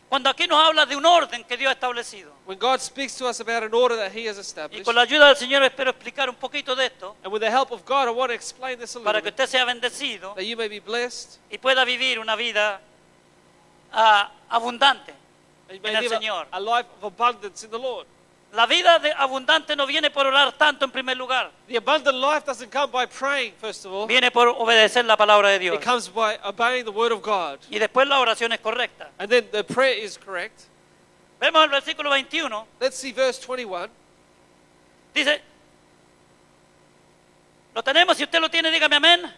[SPEAKER 2] Cuando aquí nos habla de un orden que Dios ha establecido.
[SPEAKER 1] When God speaks to us about an order that He has
[SPEAKER 2] Y
[SPEAKER 1] established,
[SPEAKER 2] con la ayuda del Señor espero explicar un poquito de esto
[SPEAKER 1] and with the help of God, I want to explain this a little
[SPEAKER 2] para que
[SPEAKER 1] bit,
[SPEAKER 2] usted sea bendecido
[SPEAKER 1] that you may be blessed,
[SPEAKER 2] y pueda vivir una vida abundante.
[SPEAKER 1] and you
[SPEAKER 2] En
[SPEAKER 1] may
[SPEAKER 2] el
[SPEAKER 1] live
[SPEAKER 2] Señor.
[SPEAKER 1] a life of abundance in the Lord.
[SPEAKER 2] La vida abundante no viene por orar tanto en primer lugar,
[SPEAKER 1] The abundant life doesn't come by praying, first of all.
[SPEAKER 2] viene por obedecer la palabra de Dios.
[SPEAKER 1] It comes by obeying the word of God.
[SPEAKER 2] Y después la oración es correcta.
[SPEAKER 1] And then the prayer is correct.
[SPEAKER 2] Vemos el versículo 21,
[SPEAKER 1] Let's see verse 21.
[SPEAKER 2] dice, ¿Lo tenemos? Si usted lo tiene, dígame amén.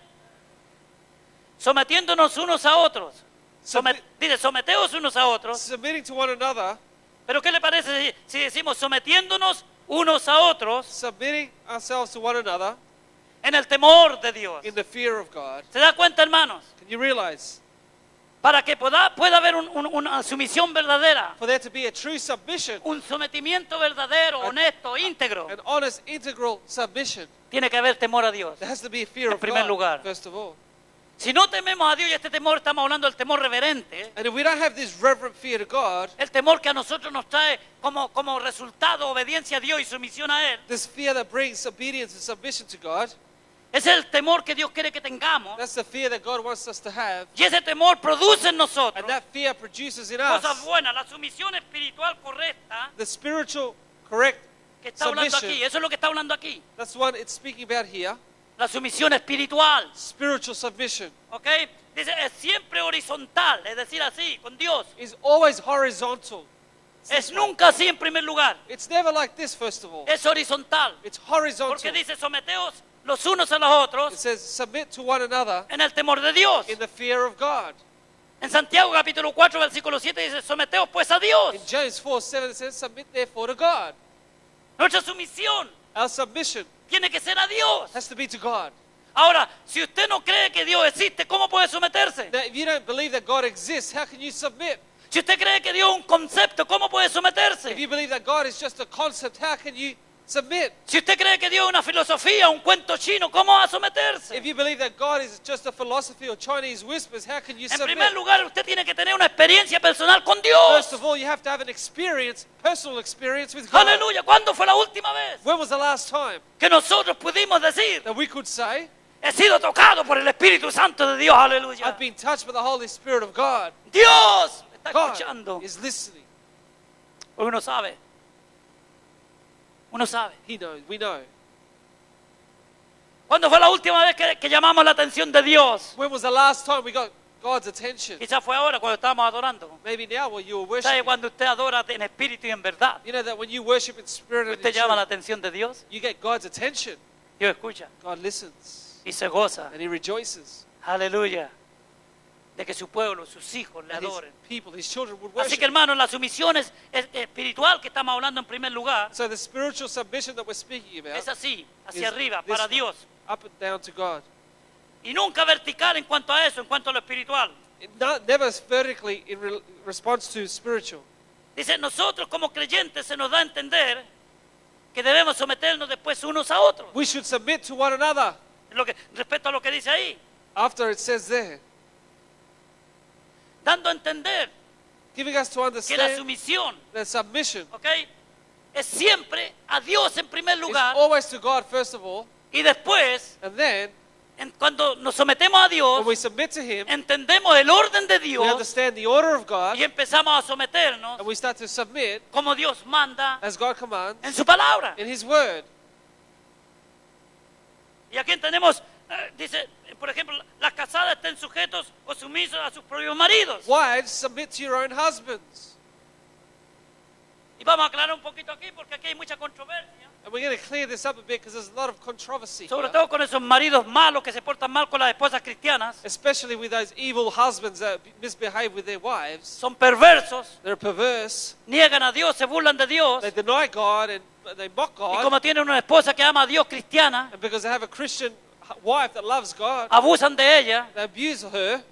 [SPEAKER 2] Sometiéndonos unos a otros. Dice, someteos unos a otros.
[SPEAKER 1] Submitting to one another.
[SPEAKER 2] Pero ¿qué le parece si decimos sometiéndonos unos a otros
[SPEAKER 1] Submitting ourselves to one another
[SPEAKER 2] en el temor de Dios?
[SPEAKER 1] in the fear of God.
[SPEAKER 2] ¿Se da cuenta, hermanos?
[SPEAKER 1] Can you realize?
[SPEAKER 2] Para que pueda haber una sumisión verdadera,
[SPEAKER 1] For there to be a true submission,
[SPEAKER 2] un sometimiento verdadero, honesto, íntegro,
[SPEAKER 1] an honest, integral submission,
[SPEAKER 2] tiene que haber temor a Dios.
[SPEAKER 1] there has to be a fear
[SPEAKER 2] En
[SPEAKER 1] of
[SPEAKER 2] primer
[SPEAKER 1] God,
[SPEAKER 2] lugar.
[SPEAKER 1] first of all.
[SPEAKER 2] Si no tememos a Dios, y este temor, estamos hablando del temor reverente,
[SPEAKER 1] And if we don't have this reverent fear to God,
[SPEAKER 2] el temor que a nosotros nos trae como resultado obediencia a Dios y sumisión a Él,
[SPEAKER 1] this fear that brings obedience and submission to God,
[SPEAKER 2] es el temor que Dios quiere que tengamos.
[SPEAKER 1] that's the fear that God wants us to have.
[SPEAKER 2] Y ese temor produce en nosotros
[SPEAKER 1] And that fear produces in
[SPEAKER 2] cosas
[SPEAKER 1] us
[SPEAKER 2] buenas. La sumisión espiritual correcta
[SPEAKER 1] the spiritual, correct
[SPEAKER 2] que está hablando aquí,
[SPEAKER 1] submission.
[SPEAKER 2] eso es lo que está hablando aquí.
[SPEAKER 1] That's what it's speaking about here.
[SPEAKER 2] La sumisión espiritual,
[SPEAKER 1] Spiritual submission
[SPEAKER 2] ¿ok? Dice, es siempre horizontal, es decir, así, con Dios.
[SPEAKER 1] is always horizontal.
[SPEAKER 2] Es nunca así en primer lugar.
[SPEAKER 1] It's never like this, first of all.
[SPEAKER 2] Es horizontal.
[SPEAKER 1] It's
[SPEAKER 2] Porque
[SPEAKER 1] horizontal.
[SPEAKER 2] dice, someteos los unos a los
[SPEAKER 1] It
[SPEAKER 2] otros
[SPEAKER 1] says, submit to one another
[SPEAKER 2] en el temor de Dios.
[SPEAKER 1] in the fear of God.
[SPEAKER 2] En Santiago capítulo 4, versículo 7 dice, someteos pues a Dios.
[SPEAKER 1] In James 4:7 it says, submit therefore to God.
[SPEAKER 2] Nuestra sumisión
[SPEAKER 1] Our submission
[SPEAKER 2] tiene que ser a Dios.
[SPEAKER 1] has to be to God.
[SPEAKER 2] Ahora, si usted no cree que Dios existe, ¿cómo puede someterse?
[SPEAKER 1] Now, if you don't believe that God exists, how can you submit?
[SPEAKER 2] Si usted cree que Dios es un concepto, ¿cómo puede
[SPEAKER 1] If
[SPEAKER 2] someterse?
[SPEAKER 1] you believe that God is just a concept, how can you submit?
[SPEAKER 2] Si usted cree que Dios es una filosofía, un cuento chino, ¿cómo va a
[SPEAKER 1] If
[SPEAKER 2] someterse?
[SPEAKER 1] you believe that God is just a philosophy or Chinese whispers, how can you
[SPEAKER 2] En primer
[SPEAKER 1] submit?
[SPEAKER 2] lugar, usted tiene que tener una experiencia personal con
[SPEAKER 1] First
[SPEAKER 2] Dios.
[SPEAKER 1] of all, you have to have an experience, personal experience with God.
[SPEAKER 2] Aleluya. ¿Cuándo fue la última vez
[SPEAKER 1] When was the last time
[SPEAKER 2] que nosotros pudimos decir,
[SPEAKER 1] that we could say,
[SPEAKER 2] he sido tocado por el Espíritu Santo de Dios? Aleluya.
[SPEAKER 1] I've been touched by the Holy Spirit of God?
[SPEAKER 2] Dios me está
[SPEAKER 1] God
[SPEAKER 2] escuchando.
[SPEAKER 1] is listening.
[SPEAKER 2] Porque uno sabe. Uno sabe.
[SPEAKER 1] He knows. We know.
[SPEAKER 2] ¿Cuándo fue la última vez que llamamos la atención de Dios?
[SPEAKER 1] When was the last time we got God's attention?
[SPEAKER 2] Quizás fue ahora cuando estábamos adorando.
[SPEAKER 1] Maybe now while you were
[SPEAKER 2] ¿Sabe
[SPEAKER 1] worshiping.
[SPEAKER 2] cuando usted adora en espíritu y en verdad?
[SPEAKER 1] You know that when you worship in spirit and in
[SPEAKER 2] Usted llama la
[SPEAKER 1] truth,
[SPEAKER 2] atención de Dios.
[SPEAKER 1] you get God's attention.
[SPEAKER 2] Dios escucha
[SPEAKER 1] God listens
[SPEAKER 2] y se goza.
[SPEAKER 1] and He rejoices.
[SPEAKER 2] Aleluya. De que su pueblo, sus hijos le
[SPEAKER 1] And His
[SPEAKER 2] adoren.
[SPEAKER 1] people, His children would
[SPEAKER 2] Así que
[SPEAKER 1] worship.
[SPEAKER 2] hermanos, la sumisión es espiritual que estamos hablando en primer lugar.
[SPEAKER 1] So the spiritual submission that we're speaking about
[SPEAKER 2] Es así,
[SPEAKER 1] is
[SPEAKER 2] hacia arriba,
[SPEAKER 1] this
[SPEAKER 2] para
[SPEAKER 1] one,
[SPEAKER 2] Dios.
[SPEAKER 1] up and down to God.
[SPEAKER 2] Y nunca vertical en cuanto a eso, en cuanto a lo espiritual.
[SPEAKER 1] Never vertically in response to spiritual.
[SPEAKER 2] Dice, nosotros como creyentes se nos da a entender que debemos someternos después unos a otros.
[SPEAKER 1] We should submit to one another.
[SPEAKER 2] Respecto a lo que dice ahí,
[SPEAKER 1] After it says there,
[SPEAKER 2] dando a entender
[SPEAKER 1] giving us to
[SPEAKER 2] que la
[SPEAKER 1] understand
[SPEAKER 2] sumisión,
[SPEAKER 1] that submission
[SPEAKER 2] ¿ok? Es siempre a Dios en primer
[SPEAKER 1] is
[SPEAKER 2] lugar
[SPEAKER 1] always to God first of all,
[SPEAKER 2] y después,
[SPEAKER 1] and then
[SPEAKER 2] cuando nos sometemos a Dios,
[SPEAKER 1] when we submit to Him,
[SPEAKER 2] entendemos el orden de
[SPEAKER 1] we
[SPEAKER 2] Dios
[SPEAKER 1] understand the order of God,
[SPEAKER 2] y empezamos a someternos
[SPEAKER 1] and we start to submit
[SPEAKER 2] como Dios manda
[SPEAKER 1] as God commands
[SPEAKER 2] en su palabra.
[SPEAKER 1] in His Word.
[SPEAKER 2] Y aquí tenemos, dice, por ejemplo, las casadas estén sujetos o sumisos a sus propios maridos.
[SPEAKER 1] Wives, submit to your own husbands.
[SPEAKER 2] Y vamos a aclarar un poquito aquí porque aquí hay mucha controversia.
[SPEAKER 1] And we're going to clear this up a bit because there's a lot of controversy
[SPEAKER 2] Sobre
[SPEAKER 1] here,
[SPEAKER 2] todo con esos maridos malos que se portan mal con las esposas cristianas.
[SPEAKER 1] especially with those evil husbands that misbehave with their wives.
[SPEAKER 2] Son perversos,
[SPEAKER 1] They're perverse.
[SPEAKER 2] niegan a Dios, se burlan de Dios.
[SPEAKER 1] They deny God and they mock
[SPEAKER 2] Y
[SPEAKER 1] God.
[SPEAKER 2] como tienen una esposa que ama a Dios cristiana,
[SPEAKER 1] And because they have a Christian wife that loves God,
[SPEAKER 2] abusan de ella,
[SPEAKER 1] they abuse her,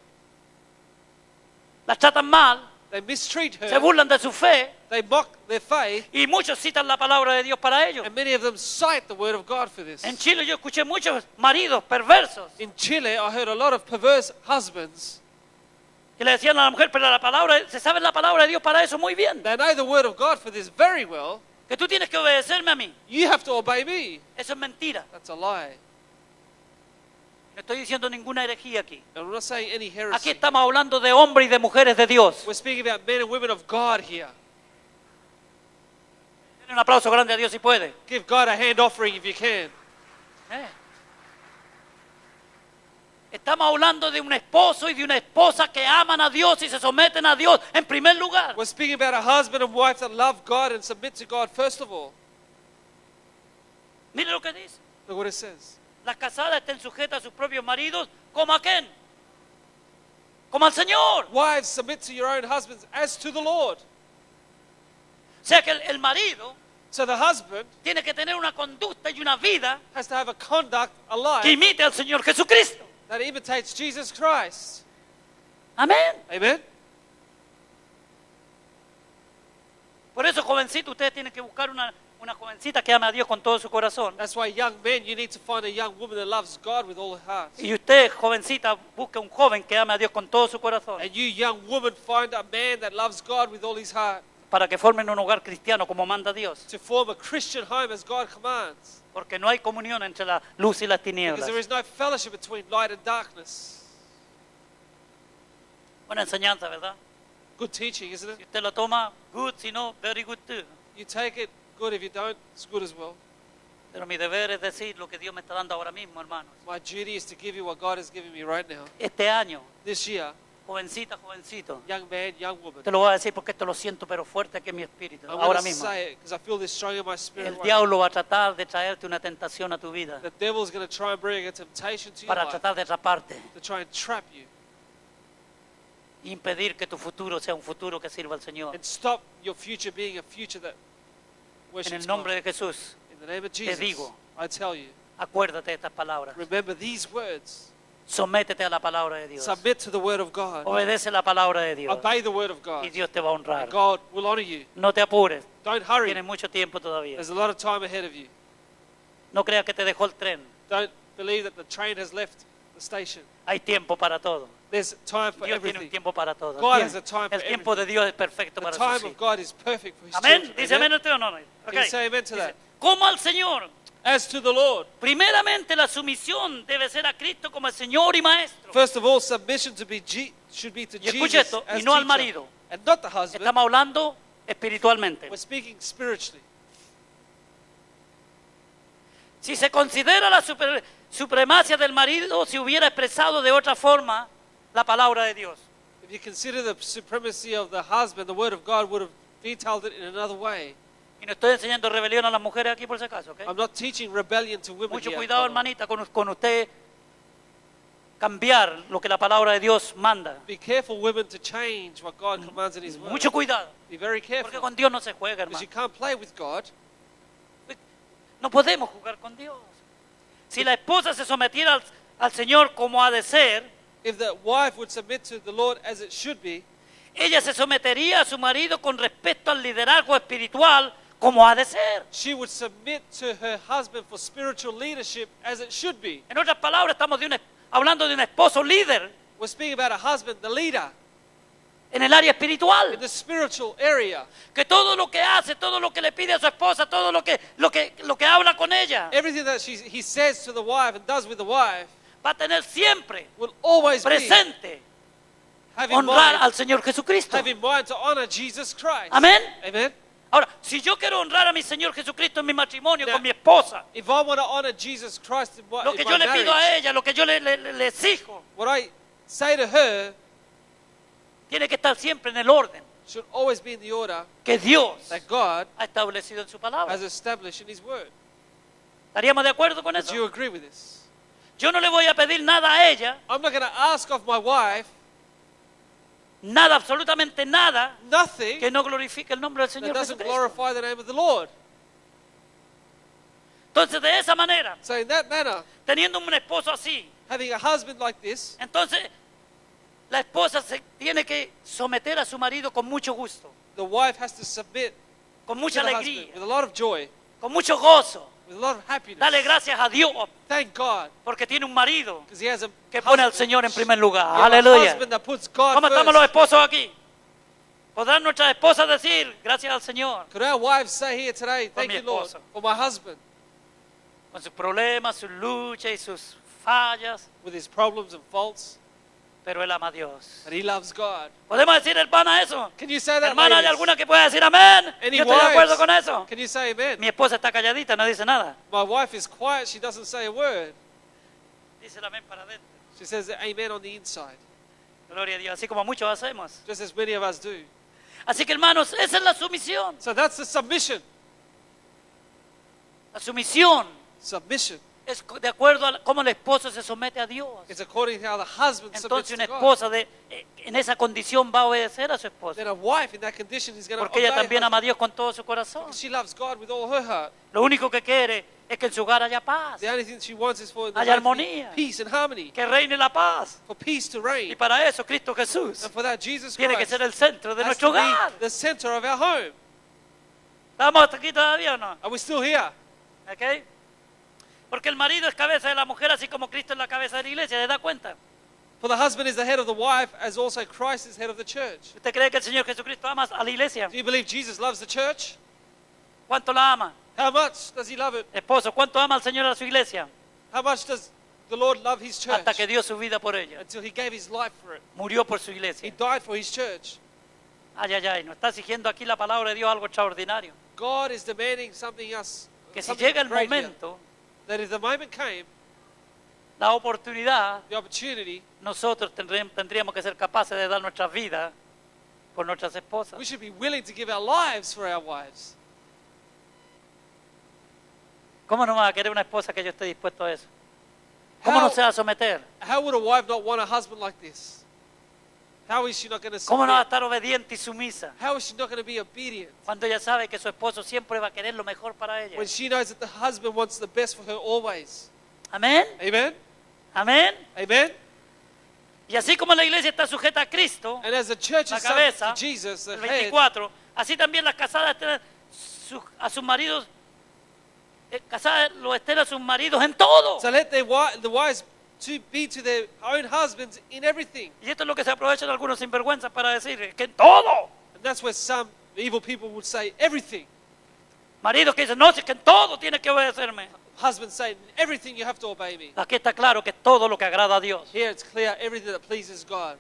[SPEAKER 2] la tratan mal,
[SPEAKER 1] they mistreat
[SPEAKER 2] se
[SPEAKER 1] her,
[SPEAKER 2] burlan de su fe.
[SPEAKER 1] they mock their faith,
[SPEAKER 2] Y muchos citan la palabra de Dios para ellos.
[SPEAKER 1] and many of them cite the word of God for this.
[SPEAKER 2] En Chile yo escuché muchos maridos perversos
[SPEAKER 1] In Chile, I heard a lot of perverse husbands.
[SPEAKER 2] que le decían a la mujer, pero la palabra, se sabe la palabra de Dios para eso muy bien.
[SPEAKER 1] They know the word of God for this very well.
[SPEAKER 2] Que tú tienes que obedecerme a mí.
[SPEAKER 1] You have to obey me.
[SPEAKER 2] Eso es mentira.
[SPEAKER 1] That's a lie.
[SPEAKER 2] No estoy diciendo ninguna herejía aquí.
[SPEAKER 1] And I'm not saying any
[SPEAKER 2] Aquí
[SPEAKER 1] heresy.
[SPEAKER 2] estamos hablando de hombres y de mujeres de Dios.
[SPEAKER 1] We're speaking about men and women of God here.
[SPEAKER 2] Denle un aplauso grande a Dios si puede.
[SPEAKER 1] Give God a hand offering if you can.
[SPEAKER 2] Estamos hablando de un esposo y de una esposa que aman a Dios y se someten a Dios en primer lugar.
[SPEAKER 1] We're speaking about a husband and wife that love God and submit to God first of all.
[SPEAKER 2] Mire lo que dice.
[SPEAKER 1] Look what it says.
[SPEAKER 2] las casadas estén sujetas a sus propios maridos, ¿como a quién? Como al Señor.
[SPEAKER 1] Wives, submit to your own husbands as to the Lord.
[SPEAKER 2] O sea que el marido
[SPEAKER 1] So the husband
[SPEAKER 2] tiene que tener una conducta y una vida
[SPEAKER 1] has to have a conduct, a
[SPEAKER 2] que
[SPEAKER 1] life
[SPEAKER 2] imite al Señor Jesucristo.
[SPEAKER 1] that imitates Jesus Christ.
[SPEAKER 2] Amén.
[SPEAKER 1] Amen?
[SPEAKER 2] Por eso, jovencito, ustedes tienen que buscar una jovencita que ame a Dios con todo su corazón.
[SPEAKER 1] That's why young men, you need to find a young woman that loves God with all her heart.
[SPEAKER 2] Y usted, jovencita, busque un joven que ame a Dios con todo su corazón.
[SPEAKER 1] And you, young woman, find a man that loves God with all his heart.
[SPEAKER 2] Para que formen un hogar cristiano como manda Dios.
[SPEAKER 1] To form a Christian home as God commands.
[SPEAKER 2] Porque no hay comunión entre la luz y las
[SPEAKER 1] Because
[SPEAKER 2] tinieblas.
[SPEAKER 1] there is no fellowship between light and darkness.
[SPEAKER 2] Buena enseñanza, ¿verdad?
[SPEAKER 1] Good teaching, isn't
[SPEAKER 2] Si
[SPEAKER 1] it?
[SPEAKER 2] usted lo toma, good, si no, very good too.
[SPEAKER 1] You take it, good. If you don't, it's good as well.
[SPEAKER 2] Pero mi deber es decir lo que Dios me está dando ahora mismo, hermanos.
[SPEAKER 1] My duty is to give you what God is giving me right now.
[SPEAKER 2] Este año,
[SPEAKER 1] This year,
[SPEAKER 2] jovencita, jovencito,
[SPEAKER 1] young man, young woman.
[SPEAKER 2] te lo voy a decir porque esto lo siento pero fuerte aquí en mi espíritu,
[SPEAKER 1] I'm
[SPEAKER 2] ahora
[SPEAKER 1] going to
[SPEAKER 2] mismo.
[SPEAKER 1] say it because I feel this strong in my spirit.
[SPEAKER 2] El
[SPEAKER 1] Right now.
[SPEAKER 2] diablo va a tratar de traerte una tentación a tu vida
[SPEAKER 1] The devil's going to try and bring a temptation to your
[SPEAKER 2] para
[SPEAKER 1] life
[SPEAKER 2] tratar de atraparte
[SPEAKER 1] to try and trap you
[SPEAKER 2] e impedir que tu futuro sea un futuro que sirva al Señor.
[SPEAKER 1] and stop your future being a future that
[SPEAKER 2] En
[SPEAKER 1] worships
[SPEAKER 2] el nombre
[SPEAKER 1] God.
[SPEAKER 2] de Jesús,
[SPEAKER 1] In the name of Jesus,
[SPEAKER 2] digo.
[SPEAKER 1] I tell you,
[SPEAKER 2] acuérdate de estas palabras.
[SPEAKER 1] remember these words.
[SPEAKER 2] Sométete a la palabra de Dios.
[SPEAKER 1] Submit to the word of God.
[SPEAKER 2] Obedece la palabra de Dios
[SPEAKER 1] Obey the word of God.
[SPEAKER 2] y Dios te va a honrar.
[SPEAKER 1] And God will honor you.
[SPEAKER 2] No te apures,
[SPEAKER 1] Don't hurry.
[SPEAKER 2] tienes mucho tiempo todavía.
[SPEAKER 1] There's a lot of time ahead of you.
[SPEAKER 2] No creas que te dejó el tren.
[SPEAKER 1] Don't believe that the train has left the station.
[SPEAKER 2] Hay tiempo para todo.
[SPEAKER 1] There's time for
[SPEAKER 2] Dios tiene un
[SPEAKER 1] everything.
[SPEAKER 2] tiempo para todo.
[SPEAKER 1] God
[SPEAKER 2] El
[SPEAKER 1] has a time for
[SPEAKER 2] el tiempo de Dios es perfecto
[SPEAKER 1] The
[SPEAKER 2] para
[SPEAKER 1] time
[SPEAKER 2] sus
[SPEAKER 1] of
[SPEAKER 2] hijos.
[SPEAKER 1] God is perfect for His
[SPEAKER 2] Amén.
[SPEAKER 1] children.
[SPEAKER 2] Dice
[SPEAKER 1] Amen?
[SPEAKER 2] amén usted o no.
[SPEAKER 1] Can
[SPEAKER 2] Ok.
[SPEAKER 1] you say amen to
[SPEAKER 2] Dice,
[SPEAKER 1] that?
[SPEAKER 2] como al Señor.
[SPEAKER 1] As to the Lord,
[SPEAKER 2] Primeramente la sumisión debe ser a Cristo como el Señor y Maestro.
[SPEAKER 1] first of all, submission should be to
[SPEAKER 2] Y escuche
[SPEAKER 1] Jesus
[SPEAKER 2] esto,
[SPEAKER 1] as
[SPEAKER 2] y no al
[SPEAKER 1] teacher,
[SPEAKER 2] marido.
[SPEAKER 1] and not the husband.
[SPEAKER 2] Estamos hablando espiritualmente.
[SPEAKER 1] We're speaking spiritually.
[SPEAKER 2] Si se considera la supremacia del marido, se hubiera expresado de otra forma la palabra de Dios.
[SPEAKER 1] If you consider the supremacy of the husband, the word of God would have detailed it in another way.
[SPEAKER 2] Y no estoy enseñando rebelión a las mujeres aquí por si acaso, ¿ok?
[SPEAKER 1] I'm not teaching rebellion to women
[SPEAKER 2] Mucho
[SPEAKER 1] here.
[SPEAKER 2] cuidado, hermanita, con usted cambiar lo que la palabra de Dios manda.
[SPEAKER 1] Be careful, women, to change what God commands in His word.
[SPEAKER 2] Mucho cuidado,
[SPEAKER 1] Be very
[SPEAKER 2] porque
[SPEAKER 1] careful,
[SPEAKER 2] con Dios no se juega,
[SPEAKER 1] because you
[SPEAKER 2] hermano.
[SPEAKER 1] can't play with God.
[SPEAKER 2] No podemos jugar con Dios. Si la esposa se sometiera al Señor como ha de ser,
[SPEAKER 1] If the wife would submit to the Lord as it should be,
[SPEAKER 2] ella se sometería a su marido con respecto al liderazgo espiritual como ha de ser.
[SPEAKER 1] she would submit to her husband for spiritual leadership as it should be.
[SPEAKER 2] En otras palabras, estamos hablando de un esposo líder
[SPEAKER 1] We're speaking about a husband, the leader,
[SPEAKER 2] en el área
[SPEAKER 1] in
[SPEAKER 2] espiritual,
[SPEAKER 1] the spiritual area.
[SPEAKER 2] que todo lo que hace, todo lo que le pide a su esposa, todo lo que habla con ella,
[SPEAKER 1] Everything that he says to the wife and does with the wife
[SPEAKER 2] va a tener siempre
[SPEAKER 1] will always be
[SPEAKER 2] presente
[SPEAKER 1] have in
[SPEAKER 2] honrar
[SPEAKER 1] mind,
[SPEAKER 2] al Señor Jesucristo.
[SPEAKER 1] have in mind to honor Jesus Christ.
[SPEAKER 2] Amén.
[SPEAKER 1] Amen.
[SPEAKER 2] Ahora, si yo quiero honrar a mi Señor Jesucristo en mi matrimonio
[SPEAKER 1] Now,
[SPEAKER 2] con mi esposa,
[SPEAKER 1] If I want to honor Jesus Christ in my,
[SPEAKER 2] lo que
[SPEAKER 1] in
[SPEAKER 2] yo
[SPEAKER 1] my
[SPEAKER 2] le pido a
[SPEAKER 1] marriage,
[SPEAKER 2] ella, lo que yo le exijo,
[SPEAKER 1] what I say to her
[SPEAKER 2] tiene que estar siempre en el orden
[SPEAKER 1] should always be in the order
[SPEAKER 2] que Dios
[SPEAKER 1] that God
[SPEAKER 2] ha establecido en su palabra.
[SPEAKER 1] has established in His Word.
[SPEAKER 2] ¿Estaríamos de acuerdo con
[SPEAKER 1] Do you
[SPEAKER 2] eso?
[SPEAKER 1] agree with this?
[SPEAKER 2] Yo no le voy a pedir nada a ella,
[SPEAKER 1] I'm not going to ask of my wife
[SPEAKER 2] nada, absolutamente nada,
[SPEAKER 1] nothing
[SPEAKER 2] que no glorifique el nombre del
[SPEAKER 1] that
[SPEAKER 2] Señor
[SPEAKER 1] doesn't
[SPEAKER 2] Jesucristo.
[SPEAKER 1] glorify the name of the Lord.
[SPEAKER 2] Entonces, de esa manera,
[SPEAKER 1] So in that manner,
[SPEAKER 2] teniendo un esposo así,
[SPEAKER 1] having a husband like this,
[SPEAKER 2] entonces la esposa se tiene que someter a su marido con mucho gusto,
[SPEAKER 1] the wife has to submit
[SPEAKER 2] con
[SPEAKER 1] to
[SPEAKER 2] mucha
[SPEAKER 1] the
[SPEAKER 2] alegría,
[SPEAKER 1] husband with a lot of joy,
[SPEAKER 2] con mucho gozo.
[SPEAKER 1] with a lot of happiness.
[SPEAKER 2] Dale gracias a Dios
[SPEAKER 1] Thank God,
[SPEAKER 2] porque tiene un marido
[SPEAKER 1] because He has a
[SPEAKER 2] que pone al
[SPEAKER 1] husband,
[SPEAKER 2] Señor en primer lugar.
[SPEAKER 1] you have a
[SPEAKER 2] Aleluya.
[SPEAKER 1] husband that puts God
[SPEAKER 2] ¿Cómo estamos los
[SPEAKER 1] first.
[SPEAKER 2] esposos aquí? ¿Podrán nuestras esposas decir gracias al Señor?
[SPEAKER 1] Could our wives say here today,
[SPEAKER 2] Por
[SPEAKER 1] thank
[SPEAKER 2] mi
[SPEAKER 1] you, Lord,
[SPEAKER 2] esposo.
[SPEAKER 1] for my husband,
[SPEAKER 2] Con sus problemas, sus luchas y sus fallas,
[SPEAKER 1] with his problems and faults,
[SPEAKER 2] pero él ama a Dios.
[SPEAKER 1] and he loves God.
[SPEAKER 2] ¿Podemos decir, hermana, eso?
[SPEAKER 1] Can you say that,
[SPEAKER 2] Hermana, ¿hay
[SPEAKER 1] ladies?
[SPEAKER 2] alguna que pueda decir amén?
[SPEAKER 1] Any
[SPEAKER 2] Yo estoy de acuerdo
[SPEAKER 1] wives?
[SPEAKER 2] con eso.
[SPEAKER 1] Can you say amen?
[SPEAKER 2] Mi esposa está calladita, no dice nada.
[SPEAKER 1] My wife is quiet, she doesn't say a word.
[SPEAKER 2] Dice el amén para adentro.
[SPEAKER 1] She says amen on the inside,
[SPEAKER 2] Gloria a Dios, así como muchos hacemos.
[SPEAKER 1] just as many of us do.
[SPEAKER 2] Así que, hermanos, esa es la sumisión.
[SPEAKER 1] So that's the submission.
[SPEAKER 2] La sumisión
[SPEAKER 1] Submission
[SPEAKER 2] es de acuerdo a cómo el esposo se somete a Dios.
[SPEAKER 1] It's according to how the husband submits
[SPEAKER 2] Entonces una
[SPEAKER 1] to God.
[SPEAKER 2] esposa en esa condición va a obedecer a su esposo.
[SPEAKER 1] Then a wife in that condition is going to
[SPEAKER 2] Porque
[SPEAKER 1] obey
[SPEAKER 2] ella
[SPEAKER 1] her
[SPEAKER 2] también ama a
[SPEAKER 1] husband
[SPEAKER 2] Dios con todo su corazón.
[SPEAKER 1] because she loves God with all her heart.
[SPEAKER 2] Lo único que quiere es que en su hogar haya paz,
[SPEAKER 1] The only thing she wants is for the
[SPEAKER 2] haya
[SPEAKER 1] life to be
[SPEAKER 2] armonía.
[SPEAKER 1] peace and harmony,
[SPEAKER 2] que reine la paz.
[SPEAKER 1] for peace to
[SPEAKER 2] Y
[SPEAKER 1] reign.
[SPEAKER 2] para eso Cristo Jesús
[SPEAKER 1] And for that, Jesus
[SPEAKER 2] tiene que
[SPEAKER 1] Christ
[SPEAKER 2] ser el centro de
[SPEAKER 1] has
[SPEAKER 2] nuestro
[SPEAKER 1] to be
[SPEAKER 2] hogar.
[SPEAKER 1] the center of our home.
[SPEAKER 2] ¿Estamos hasta aquí todavía o no?
[SPEAKER 1] Are we still here?
[SPEAKER 2] ¿Ok? Porque el marido es cabeza de la mujer, así como Cristo es la cabeza de la iglesia. ¿Se da cuenta?
[SPEAKER 1] For the husband is the head of the wife, as also Christ is head of the church.
[SPEAKER 2] ¿Usted cree que el Señor Jesucristo ama a la iglesia?
[SPEAKER 1] Do you believe Jesus loves the church?
[SPEAKER 2] ¿Cuánto la ama?
[SPEAKER 1] How much does he love it?
[SPEAKER 2] Esposo, ¿cuánto ama al Señor a su iglesia?
[SPEAKER 1] How much does the Lord love his church?
[SPEAKER 2] Hasta que dio su vida por ella.
[SPEAKER 1] Until he gave his life for it.
[SPEAKER 2] Murió por su
[SPEAKER 1] He
[SPEAKER 2] iglesia.
[SPEAKER 1] died for his church.
[SPEAKER 2] Ay, ay, ay. Nos está exigiendo aquí la palabra de Dios algo extraordinario.
[SPEAKER 1] God is demanding something else.
[SPEAKER 2] Que si
[SPEAKER 1] something
[SPEAKER 2] llega el
[SPEAKER 1] great here.
[SPEAKER 2] momento,
[SPEAKER 1] That if the moment came,
[SPEAKER 2] la oportunidad,
[SPEAKER 1] the opportunity,
[SPEAKER 2] nosotros tendríamos que ser capaces de dar nuestras vidas por nuestras esposas.
[SPEAKER 1] we should be willing to give our lives for our wives.
[SPEAKER 2] ¿Cómo no va a querer una esposa que yo esté dispuesto a eso? ¿Cómo
[SPEAKER 1] How-
[SPEAKER 2] no se va a someter?
[SPEAKER 1] How would a wife not want a husband like this? How is she not going to
[SPEAKER 2] ¿Cómo no va a
[SPEAKER 1] submit?
[SPEAKER 2] estar obediente y sumisa?
[SPEAKER 1] How is she not going to be obedient
[SPEAKER 2] Cuando ella sabe que su esposo siempre va a querer lo mejor para ella.
[SPEAKER 1] when she knows that the husband wants the best for her always?
[SPEAKER 2] Amén.
[SPEAKER 1] Amen?
[SPEAKER 2] Amén.
[SPEAKER 1] Amen?
[SPEAKER 2] Y así como la iglesia está sujeta a Cristo,
[SPEAKER 1] And as the church
[SPEAKER 2] la
[SPEAKER 1] is subject
[SPEAKER 2] cabeza,
[SPEAKER 1] to Jesus, the
[SPEAKER 2] el
[SPEAKER 1] head,
[SPEAKER 2] 24, así también las casadas estén a sus maridos, casadas lo estén a sus maridos en todo.
[SPEAKER 1] so let the wives to be to their own husbands in everything.
[SPEAKER 2] Y esto es lo que se aprovechan algunos sinvergüenzas para decir, que en todo.
[SPEAKER 1] And that's where some evil people would say everything.
[SPEAKER 2] Maridos que dicen, no, si es que en todo tienes que obedecerme.
[SPEAKER 1] Husbands say, in everything you have to obey me.
[SPEAKER 2] Aquí está claro que todo lo que agrada a Dios.
[SPEAKER 1] Here it's clear, everything that pleases God.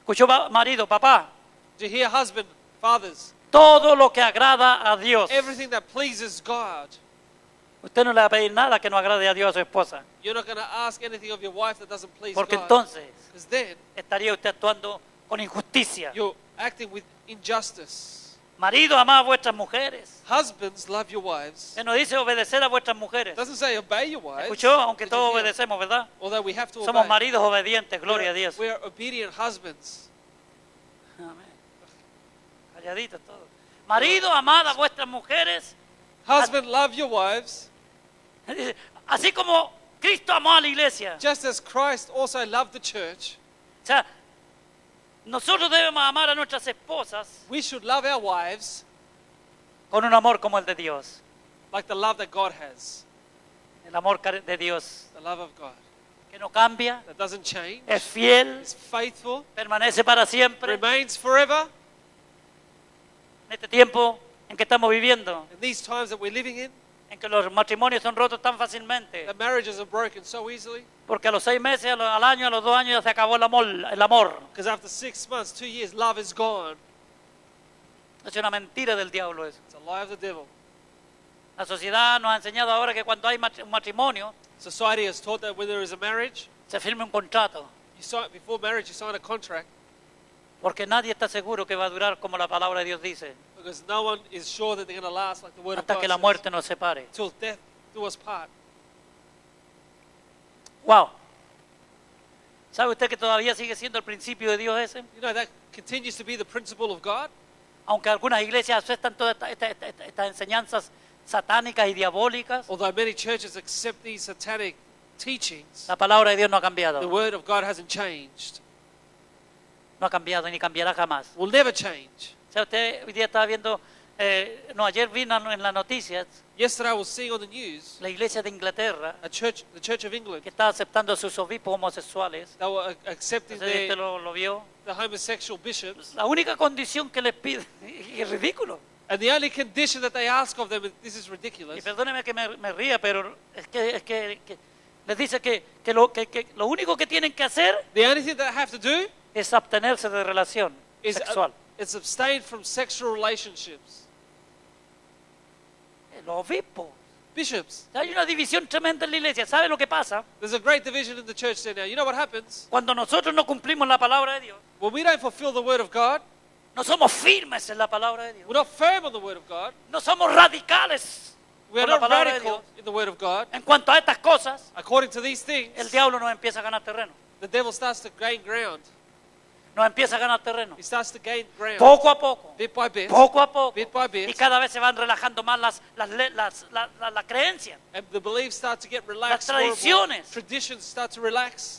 [SPEAKER 2] Escuchó marido, papá,
[SPEAKER 1] Do you hear, husband, fathers?
[SPEAKER 2] todo lo que agrada a Dios.
[SPEAKER 1] Everything that pleases God.
[SPEAKER 2] Usted no le va a pedir nada que no agrade a Dios a su esposa.
[SPEAKER 1] You're not going to ask anything of your wife that doesn't please
[SPEAKER 2] Porque
[SPEAKER 1] God.
[SPEAKER 2] entonces
[SPEAKER 1] Because then
[SPEAKER 2] estaría usted actuando con injusticia.
[SPEAKER 1] you're acting with injustice.
[SPEAKER 2] Marido, amad a vuestras mujeres.
[SPEAKER 1] Husbands, love your wives.
[SPEAKER 2] Que nos dice obedecer a vuestras mujeres.
[SPEAKER 1] It doesn't say obey your wives.
[SPEAKER 2] Escuchó, aunque
[SPEAKER 1] Did you
[SPEAKER 2] todos
[SPEAKER 1] hear?
[SPEAKER 2] obedecemos, ¿verdad?
[SPEAKER 1] Although we have to
[SPEAKER 2] Somos
[SPEAKER 1] obey.
[SPEAKER 2] maridos obedientes, gloria a Dios.
[SPEAKER 1] We're obedient husbands.
[SPEAKER 2] Amén. Calladitos todos. Marido, amad a vuestras mujeres.
[SPEAKER 1] Husband, love your wives.
[SPEAKER 2] Dice, así como Cristo amó a la iglesia.
[SPEAKER 1] Just as Christ also loved the church,
[SPEAKER 2] O sea, nosotros debemos amar a nuestras esposas
[SPEAKER 1] we should love our wives
[SPEAKER 2] con un amor como el de Dios.
[SPEAKER 1] like the love that God has.
[SPEAKER 2] El amor de Dios
[SPEAKER 1] The love of God.
[SPEAKER 2] que no cambia,
[SPEAKER 1] That doesn't change.
[SPEAKER 2] es fiel,
[SPEAKER 1] Is faithful.
[SPEAKER 2] permanece para siempre.
[SPEAKER 1] Remains forever.
[SPEAKER 2] En este tiempo en que estamos viviendo,
[SPEAKER 1] In these times that we're living in,
[SPEAKER 2] en que los matrimonios son rotos tan fácilmente,
[SPEAKER 1] the marriages are broken so easily.
[SPEAKER 2] porque a los 6 meses, al año, a los 2 años ya se acabó el amor. El amor.
[SPEAKER 1] Because after 6 months, 2 years, love is gone.
[SPEAKER 2] Es una mentira del diablo eso.
[SPEAKER 1] It's a lie of the devil.
[SPEAKER 2] La sociedad nos ha enseñado ahora que cuando hay un matrimonio,
[SPEAKER 1] Society has taught that when there is a marriage,
[SPEAKER 2] se firma un contrato,
[SPEAKER 1] before marriage you sign a contract
[SPEAKER 2] porque nadie está seguro que va a durar como la palabra de Dios dice,
[SPEAKER 1] because no one is sure that they're going to last like the word of
[SPEAKER 2] hasta
[SPEAKER 1] God
[SPEAKER 2] que la
[SPEAKER 1] says.
[SPEAKER 2] muerte nos separe.
[SPEAKER 1] Till death do us part.
[SPEAKER 2] Wow. ¿Sabe usted que todavía sigue siendo el principio de Dios ese?
[SPEAKER 1] You know, that continues to be the principle of God.
[SPEAKER 2] Aunque algunas iglesias aceptan todas estas enseñanzas satánicas y diabólicas,
[SPEAKER 1] Although many churches accept these satanic teachings,
[SPEAKER 2] la palabra de Dios no ha
[SPEAKER 1] the
[SPEAKER 2] cambiado.
[SPEAKER 1] word of God hasn't changed.
[SPEAKER 2] No ha cambiado ni cambiará jamás.
[SPEAKER 1] Will never change.
[SPEAKER 2] O sea, usted hoy día estaba viendo, no, ayer vino en las noticias,
[SPEAKER 1] Yesterday I was seeing on the news
[SPEAKER 2] la iglesia de Inglaterra,
[SPEAKER 1] the Church of England,
[SPEAKER 2] que está aceptando a sus obispos homosexuales.
[SPEAKER 1] they were accepting
[SPEAKER 2] No sé si usted
[SPEAKER 1] the
[SPEAKER 2] lo vio.
[SPEAKER 1] homosexual bishops.
[SPEAKER 2] La única condición que les pide, y es ridículo.
[SPEAKER 1] And the only condition that they ask of them, this is
[SPEAKER 2] Y
[SPEAKER 1] ridiculous,
[SPEAKER 2] perdóneme que me ría, pero que les dice que lo único que tienen que hacer
[SPEAKER 1] the only thing that they have to do
[SPEAKER 2] es abstenerse de relación
[SPEAKER 1] is
[SPEAKER 2] sexual.
[SPEAKER 1] it's abstain from sexual relationships.
[SPEAKER 2] Los obispos.
[SPEAKER 1] Bishops,
[SPEAKER 2] Hay una división tremenda en la iglesia. ¿Sabe lo que pasa?
[SPEAKER 1] there's a great division in the church there now. You know what happens?
[SPEAKER 2] Cuando nosotros no cumplimos la palabra de Dios,
[SPEAKER 1] When we don't fulfill the word of God,
[SPEAKER 2] no somos firmes en la palabra de Dios,
[SPEAKER 1] we're not firm on the word of God,
[SPEAKER 2] no somos radicales,
[SPEAKER 1] We are
[SPEAKER 2] por la
[SPEAKER 1] not
[SPEAKER 2] palabra de
[SPEAKER 1] radical
[SPEAKER 2] Dios,
[SPEAKER 1] in the Word of God.
[SPEAKER 2] en cuanto a estas cosas,
[SPEAKER 1] According to these
[SPEAKER 2] el
[SPEAKER 1] things,
[SPEAKER 2] diablo nos empieza a ganar terreno.
[SPEAKER 1] the devil starts to gain ground.
[SPEAKER 2] Nos empieza a ganar terreno.
[SPEAKER 1] He starts to gain ground.
[SPEAKER 2] Poco a poco.
[SPEAKER 1] Bit by bit.
[SPEAKER 2] Poco a poco.
[SPEAKER 1] Bit by bit.
[SPEAKER 2] Y cada vez se van relajando más las creencias.
[SPEAKER 1] And the beliefs start to get relaxed.
[SPEAKER 2] Las
[SPEAKER 1] More and more.
[SPEAKER 2] tradiciones.
[SPEAKER 1] Traditions start to relax.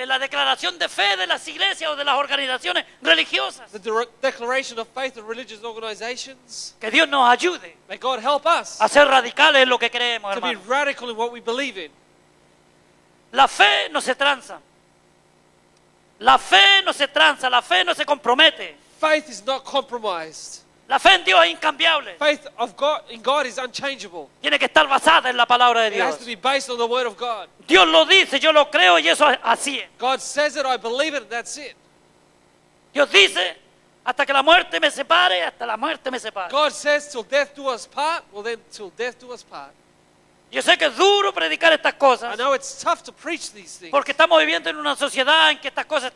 [SPEAKER 2] La declaración de fe de las iglesias o de las organizaciones religiosas.
[SPEAKER 1] The declaration of faith of religious organizations.
[SPEAKER 2] Que Dios nos ayude
[SPEAKER 1] May God help us
[SPEAKER 2] a ser radicales en lo que creemos,
[SPEAKER 1] to be
[SPEAKER 2] hermano.
[SPEAKER 1] radical in what we believe in.
[SPEAKER 2] La fe no se tranza. La fe no se tranza, la fe no se compromete.
[SPEAKER 1] Faith is not compromised.
[SPEAKER 2] La fe en Dios es incambiable.
[SPEAKER 1] Faith of God in God is unchangeable.
[SPEAKER 2] Tiene que estar basada en la palabra de
[SPEAKER 1] It has
[SPEAKER 2] Dios.
[SPEAKER 1] to be based on the Word of God.
[SPEAKER 2] Dios lo dice, yo lo creo y eso así es.
[SPEAKER 1] God says it, I believe it, and that's it.
[SPEAKER 2] Dios dice, hasta que la muerte me separe, hasta la muerte me separe.
[SPEAKER 1] God says, till death do us part, well then, till death do us part.
[SPEAKER 2] Yo sé que es duro predicar estas
[SPEAKER 1] I
[SPEAKER 2] cosas,
[SPEAKER 1] know it's tough to preach these things
[SPEAKER 2] porque estamos viviendo en una sociedad en que estas cosas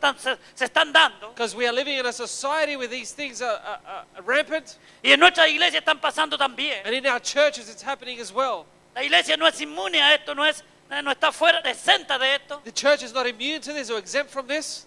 [SPEAKER 2] se están dando.
[SPEAKER 1] because we are living in a society where these things are rampant,
[SPEAKER 2] Y en nuestras iglesias están pasando también.
[SPEAKER 1] and in our churches it's happening as well.
[SPEAKER 2] La iglesia no es inmune a esto, no está fuera, exenta de esto.
[SPEAKER 1] The church is not immune to this or exempt from this,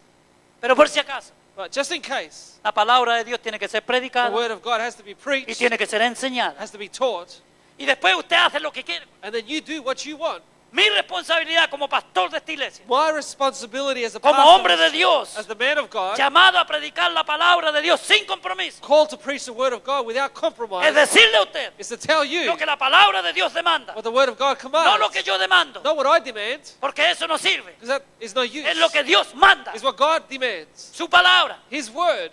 [SPEAKER 2] Pero por si acaso,
[SPEAKER 1] but just in case,
[SPEAKER 2] la palabra de Dios tiene que ser
[SPEAKER 1] the
[SPEAKER 2] predicada
[SPEAKER 1] Word of God has to be
[SPEAKER 2] y
[SPEAKER 1] preached,
[SPEAKER 2] tiene que ser enseñada.
[SPEAKER 1] has to be taught,
[SPEAKER 2] Y después usted hace lo que quiere.
[SPEAKER 1] and then you do what you want.
[SPEAKER 2] Mi responsabilidad como pastor de esta iglesia,
[SPEAKER 1] My responsibility as a
[SPEAKER 2] como
[SPEAKER 1] pastor,
[SPEAKER 2] hombre de Dios,
[SPEAKER 1] as the man of God,
[SPEAKER 2] llamado a predicar la palabra de Dios sin compromiso,
[SPEAKER 1] called to preach the Word of God without
[SPEAKER 2] es
[SPEAKER 1] compromise,
[SPEAKER 2] decirle a usted
[SPEAKER 1] is to tell you
[SPEAKER 2] lo que la palabra de Dios demanda,
[SPEAKER 1] what the Word of God
[SPEAKER 2] no
[SPEAKER 1] commands,
[SPEAKER 2] lo que yo demando,
[SPEAKER 1] not what I demand,
[SPEAKER 2] porque eso no sirve.
[SPEAKER 1] because that is no use.
[SPEAKER 2] Es lo que Dios manda,
[SPEAKER 1] It's what God demands.
[SPEAKER 2] su palabra.
[SPEAKER 1] His Word.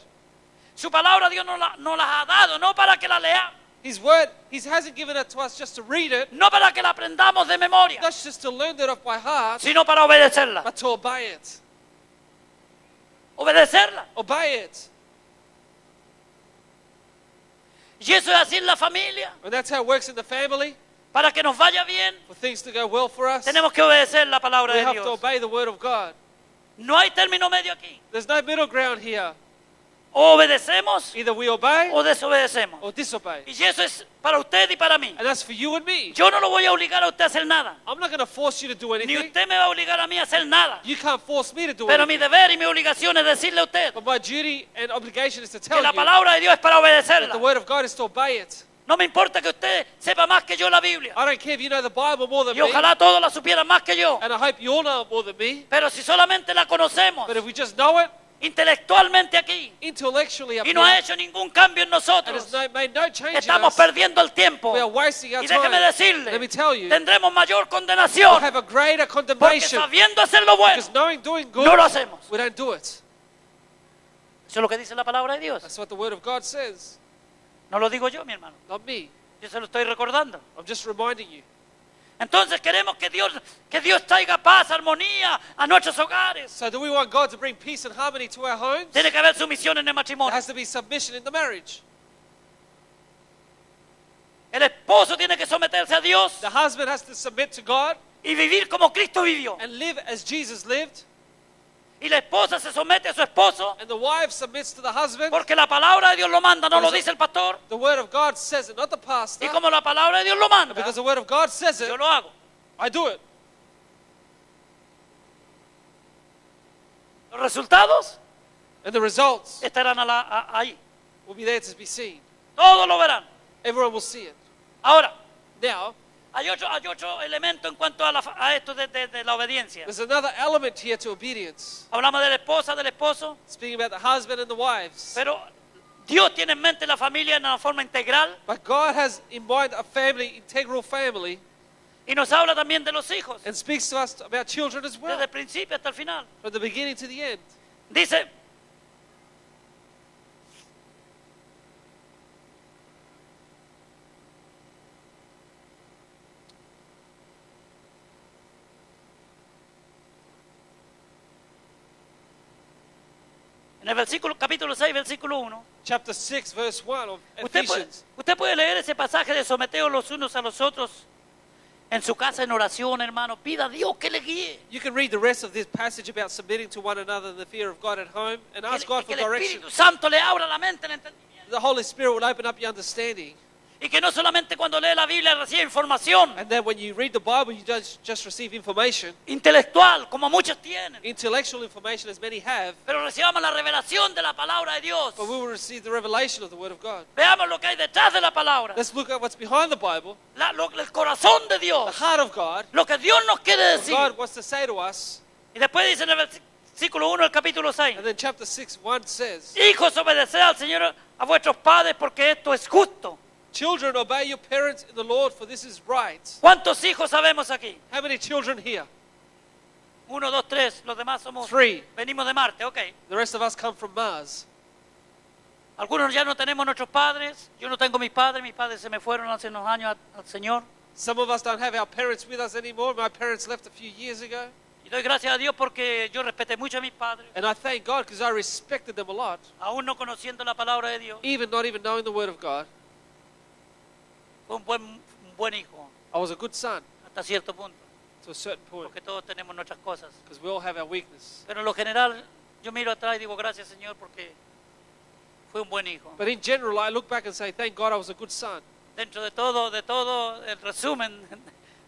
[SPEAKER 2] Su palabra Dios nos las ha dado, no para que la leamos,
[SPEAKER 1] His Word, He hasn't given it to us just to read it,
[SPEAKER 2] no para que la aprendamos de memoria,
[SPEAKER 1] not just to learn that off by heart,
[SPEAKER 2] sino para obedecerla.
[SPEAKER 1] but to obey it.
[SPEAKER 2] Obedecerla.
[SPEAKER 1] Obey it.
[SPEAKER 2] Y eso es así en la familia.
[SPEAKER 1] And that's how it works in the family.
[SPEAKER 2] Para que nos vaya bien,
[SPEAKER 1] For things to go well for us,
[SPEAKER 2] tenemos que obedecer la palabra
[SPEAKER 1] we
[SPEAKER 2] de
[SPEAKER 1] have to
[SPEAKER 2] Dios.
[SPEAKER 1] obey the Word of God.
[SPEAKER 2] No hay término medio aquí.
[SPEAKER 1] There's no middle ground here.
[SPEAKER 2] O obedecemos
[SPEAKER 1] Either we obey
[SPEAKER 2] o desobedecemos.
[SPEAKER 1] or disobey.
[SPEAKER 2] Y eso es para usted y para mí.
[SPEAKER 1] And that's for you and me.
[SPEAKER 2] Yo no lo voy a obligar a usted a hacer nada.
[SPEAKER 1] I'm not going to force you to do
[SPEAKER 2] Ni
[SPEAKER 1] anything.
[SPEAKER 2] usted me va a obligar a mí a hacer nada.
[SPEAKER 1] You can't force me to do
[SPEAKER 2] Pero mi
[SPEAKER 1] anything.
[SPEAKER 2] deber y mi obligación es decirle a usted
[SPEAKER 1] But my duty and obligation is to
[SPEAKER 2] que
[SPEAKER 1] tell
[SPEAKER 2] la
[SPEAKER 1] you
[SPEAKER 2] palabra de Dios es para
[SPEAKER 1] that
[SPEAKER 2] obedecerla.
[SPEAKER 1] the Word of God is to obey it.
[SPEAKER 2] No me importa que usted sepa más que yo la Biblia.
[SPEAKER 1] I don't care if you know the Bible more than
[SPEAKER 2] Y
[SPEAKER 1] me,
[SPEAKER 2] ojalá todos la supieran más que yo.
[SPEAKER 1] and I hope you all know it more than me.
[SPEAKER 2] Pero si solamente la conocemos
[SPEAKER 1] But if we just know it
[SPEAKER 2] intelectualmente aquí
[SPEAKER 1] intellectually up
[SPEAKER 2] y no ha
[SPEAKER 1] here,
[SPEAKER 2] hecho ningún cambio en
[SPEAKER 1] and
[SPEAKER 2] nosotros,
[SPEAKER 1] it's made no change in
[SPEAKER 2] estamos
[SPEAKER 1] us,
[SPEAKER 2] perdiendo el tiempo.
[SPEAKER 1] we are wasting our
[SPEAKER 2] Y déjeme
[SPEAKER 1] time.
[SPEAKER 2] decirle,
[SPEAKER 1] Let me tell you,
[SPEAKER 2] tendremos mayor
[SPEAKER 1] we'll
[SPEAKER 2] condenación
[SPEAKER 1] have a greater
[SPEAKER 2] porque
[SPEAKER 1] condemnation
[SPEAKER 2] sabiendo hacer lo bueno,
[SPEAKER 1] because knowing doing good,
[SPEAKER 2] no lo hacemos.
[SPEAKER 1] we don't do it.
[SPEAKER 2] Eso es lo que dice la palabra de Dios.
[SPEAKER 1] That's what the Word of God says,
[SPEAKER 2] No lo digo yo, mi hermano.
[SPEAKER 1] not me.
[SPEAKER 2] Yo se lo estoy recordando.
[SPEAKER 1] I'm just reminding you.
[SPEAKER 2] Entonces queremos que Dios traiga paz, armonía a nuestros hogares.
[SPEAKER 1] So do we want God to bring peace and harmony to our homes?
[SPEAKER 2] Tiene que haber sumisión en el
[SPEAKER 1] There
[SPEAKER 2] matrimonio.
[SPEAKER 1] has to be submission in the marriage.
[SPEAKER 2] El esposo tiene que someterse a Dios
[SPEAKER 1] The husband has to submit to God
[SPEAKER 2] y vivir como Cristo vivió.
[SPEAKER 1] and live as Jesus lived,
[SPEAKER 2] Y la esposa se somete a su esposo
[SPEAKER 1] and the wife submits to the husband.
[SPEAKER 2] porque la palabra de Dios lo manda, no lo dice el pastor.
[SPEAKER 1] The Word of God says it, not the pastor.
[SPEAKER 2] Y como la palabra de Dios lo
[SPEAKER 1] And
[SPEAKER 2] manda,
[SPEAKER 1] because the Word of God says it,
[SPEAKER 2] yo lo hago.
[SPEAKER 1] I do it.
[SPEAKER 2] Los resultados
[SPEAKER 1] And the results
[SPEAKER 2] estarán ahí.
[SPEAKER 1] will be there to be seen.
[SPEAKER 2] Todos lo verán.
[SPEAKER 1] Everyone will see it.
[SPEAKER 2] Ahora,
[SPEAKER 1] Now,
[SPEAKER 2] hay otro elemento en cuanto a esto de la obediencia.
[SPEAKER 1] there's another element here to obedience.
[SPEAKER 2] Hablamos de la esposa, del esposo,
[SPEAKER 1] Speaking about the husband and the wives.
[SPEAKER 2] pero Dios tiene en mente la familia en una forma integral
[SPEAKER 1] But God has in mind a family, integral family,
[SPEAKER 2] y nos habla también de los hijos,
[SPEAKER 1] and speaks to us about children as well,
[SPEAKER 2] desde el principio hasta el final.
[SPEAKER 1] from the beginning to the end.
[SPEAKER 2] Dice, en el capítulo 6, versículo 1,
[SPEAKER 1] Chapter 6, verse 1 of
[SPEAKER 2] usted puede leer ese pasaje de someteos los unos a los otros en su casa en oración, hermano. Pida a Dios que le guíe.
[SPEAKER 1] You can read the rest of this passage about submitting to one another in the fear of God at home and ask God
[SPEAKER 2] Que
[SPEAKER 1] for
[SPEAKER 2] el
[SPEAKER 1] direction.
[SPEAKER 2] Espíritu Santo le abra la mente, el entendimiento.
[SPEAKER 1] The Holy Spirit will open up your understanding.
[SPEAKER 2] Y que no solamente cuando lee la Biblia recibe información
[SPEAKER 1] And then when you read the Bible, you don't just receive information,
[SPEAKER 2] intelectual, como muchos tienen,
[SPEAKER 1] intellectual information as many have,
[SPEAKER 2] pero recibamos la revelación de la palabra de Dios.
[SPEAKER 1] but we will receive the revelation of the Word of God.
[SPEAKER 2] Veamos lo que hay detrás de la palabra,
[SPEAKER 1] Let's look at what's behind the Bible,
[SPEAKER 2] el corazón de
[SPEAKER 1] the
[SPEAKER 2] Dios,
[SPEAKER 1] heart of God,
[SPEAKER 2] lo que Dios nos quiere
[SPEAKER 1] what
[SPEAKER 2] decir.
[SPEAKER 1] God wants to say to us.
[SPEAKER 2] Y después dice en el versículo 1 del capítulo 6,
[SPEAKER 1] And then chapter 6:1 says,
[SPEAKER 2] hijos, obedeced al Señor a vuestros padres porque esto es justo.
[SPEAKER 1] children, obey your parents in the Lord, for this is right.
[SPEAKER 2] ¿Cuántos hijos sabemos aquí?
[SPEAKER 1] How many children here?
[SPEAKER 2] 1, 2, 3, los demás somos,
[SPEAKER 1] 3.
[SPEAKER 2] venimos de Marte, ok.
[SPEAKER 1] The rest of us come from Mars.
[SPEAKER 2] Algunos ya no tenemos nuestros padres, yo no tengo mis padres se me fueron hace unos años al Señor.
[SPEAKER 1] Some of us don't have our parents with us anymore. My parents left a few years ago.
[SPEAKER 2] Y doy gracias a Dios porque yo respeté mucho a mis padres,
[SPEAKER 1] And I thank God because I respected them a lot,
[SPEAKER 2] aún no conociendo la palabra de Dios.
[SPEAKER 1] even not even knowing the Word of God.
[SPEAKER 2] Fue un buen hijo
[SPEAKER 1] I was a good son
[SPEAKER 2] hasta cierto punto,
[SPEAKER 1] to a certain point
[SPEAKER 2] porque todos tenemos nuestras cosas.
[SPEAKER 1] because we all have our weakness.
[SPEAKER 2] Pero en lo general, yo miro atrás y digo gracias Señor porque fue un buen hijo.
[SPEAKER 1] But in general, I look back and say, thank God I was a good son.
[SPEAKER 2] Dentro de todo, el resumen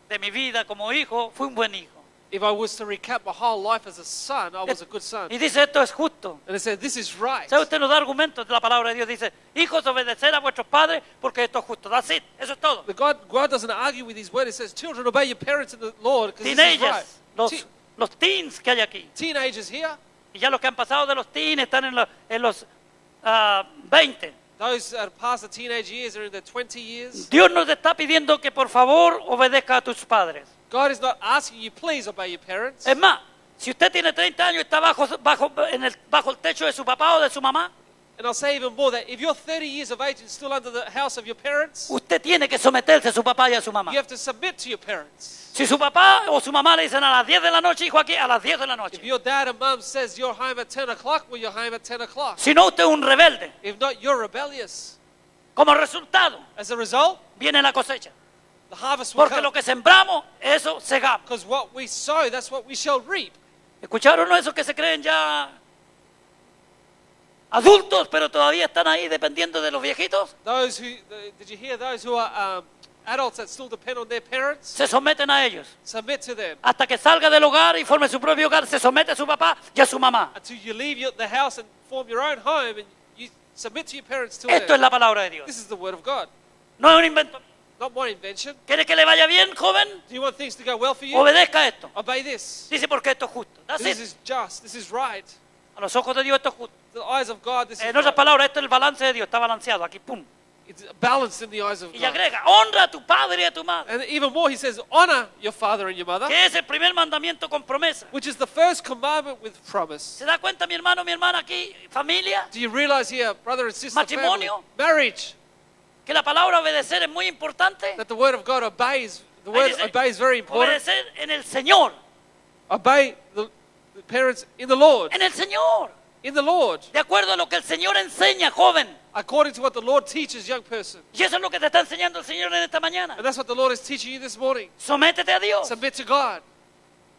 [SPEAKER 2] de mi vida como hijo, fue un buen hijo.
[SPEAKER 1] If I was to recap my whole life as a son, I was a good son.
[SPEAKER 2] Y dice, esto es justo.
[SPEAKER 1] And it said, this is right.
[SPEAKER 2] ¿Sabe usted? Nos da argumentos de la palabra de Dios. Dice, hijos, obedecer a vuestros padres porque esto es justo. That's it. Eso es todo.
[SPEAKER 1] But God doesn't argue with his word. It says, children, obey your parents in the Lord because this is right.
[SPEAKER 2] Teenagers, los teens que hay aquí.
[SPEAKER 1] Teenagers here,
[SPEAKER 2] Y ya los que han pasado de los teens están en los 20.
[SPEAKER 1] those that have passed the teenage years are in their 20 years.
[SPEAKER 2] Dios nos está pidiendo que por favor obedezca a tus padres.
[SPEAKER 1] God is not asking you, please obey your parents.
[SPEAKER 2] Es más, si usted tiene 30 años y está bajo el techo de su papá o de su mamá,
[SPEAKER 1] And I'll say even more that if you're 30 years of age and still under the house of your parents,
[SPEAKER 2] usted tiene que someterse a su papá y a su mamá.
[SPEAKER 1] you have to submit to your parents.
[SPEAKER 2] Si su papá o su mamá le dicen a las 10 de la noche, hijo, aquí a las 10 de la
[SPEAKER 1] If
[SPEAKER 2] noche.
[SPEAKER 1] your dad and mom says you're home at 10 o'clock, well, you're home at 10 o'clock.
[SPEAKER 2] Si no, usted es un rebelde.
[SPEAKER 1] If not, you're rebellious.
[SPEAKER 2] Como resultado,
[SPEAKER 1] As a result,
[SPEAKER 2] viene la cosecha.
[SPEAKER 1] the harvest will
[SPEAKER 2] Porque lo
[SPEAKER 1] come.
[SPEAKER 2] que sembramos, eso segamos.
[SPEAKER 1] Because what we sow, that's what we shall reap.
[SPEAKER 2] ¿Escucharon esos que se creen ya adultos, pero todavía están ahí dependiendo de los viejitos?
[SPEAKER 1] Did you hear those who are adults that still depend on their parents?
[SPEAKER 2] Se someten a ellos.
[SPEAKER 1] Submit to them.
[SPEAKER 2] Hasta que salga del hogar y forme su propio hogar, se somete a su papá y a su mamá.
[SPEAKER 1] Until you leave the house and form your own home and you submit to your parents till
[SPEAKER 2] Esto es
[SPEAKER 1] then.
[SPEAKER 2] la palabra de Dios.
[SPEAKER 1] This is the word of God.
[SPEAKER 2] No es un invento.
[SPEAKER 1] Not my invention.
[SPEAKER 2] ¿Quiere que le vaya bien, joven?
[SPEAKER 1] Do you want things to go well for you?
[SPEAKER 2] Obedezca esto.
[SPEAKER 1] Obey this.
[SPEAKER 2] Dice porque esto es justo. That's
[SPEAKER 1] This
[SPEAKER 2] it.
[SPEAKER 1] is just. This is right.
[SPEAKER 2] A los ojos de Dios esto es justo.
[SPEAKER 1] The eyes of God, this is
[SPEAKER 2] En otras
[SPEAKER 1] right.
[SPEAKER 2] palabras, esto es el balance de Dios. Está balanceado aquí, pum.
[SPEAKER 1] It's balanced in the eyes of
[SPEAKER 2] Y
[SPEAKER 1] God.
[SPEAKER 2] agrega, honra a tu padre y a tu madre.
[SPEAKER 1] And even more, he says, honor your father and your mother,
[SPEAKER 2] Que es el primer mandamiento con promesa.
[SPEAKER 1] which is the first commandment with promise.
[SPEAKER 2] ¿Se da cuenta mi hermano, mi hermana aquí, familia?
[SPEAKER 1] Do you realize here, brother and sister, family,
[SPEAKER 2] Matrimonio.
[SPEAKER 1] marriage,
[SPEAKER 2] Que la palabra obedecer es muy importante.
[SPEAKER 1] that the word of God obeys? The
[SPEAKER 2] Ahí
[SPEAKER 1] word
[SPEAKER 2] dice,
[SPEAKER 1] obey is very important.
[SPEAKER 2] obedecer en el Señor.
[SPEAKER 1] Obey the parents in the Lord.
[SPEAKER 2] En el Señor.
[SPEAKER 1] In the Lord.
[SPEAKER 2] De acuerdo a lo que el Señor enseña, joven.
[SPEAKER 1] According to what the Lord teaches, young person.
[SPEAKER 2] Y eso es lo que te está enseñando el Señor en esta mañana.
[SPEAKER 1] And that's what the Lord is teaching you this morning.
[SPEAKER 2] Sométete a Dios.
[SPEAKER 1] Submit to God.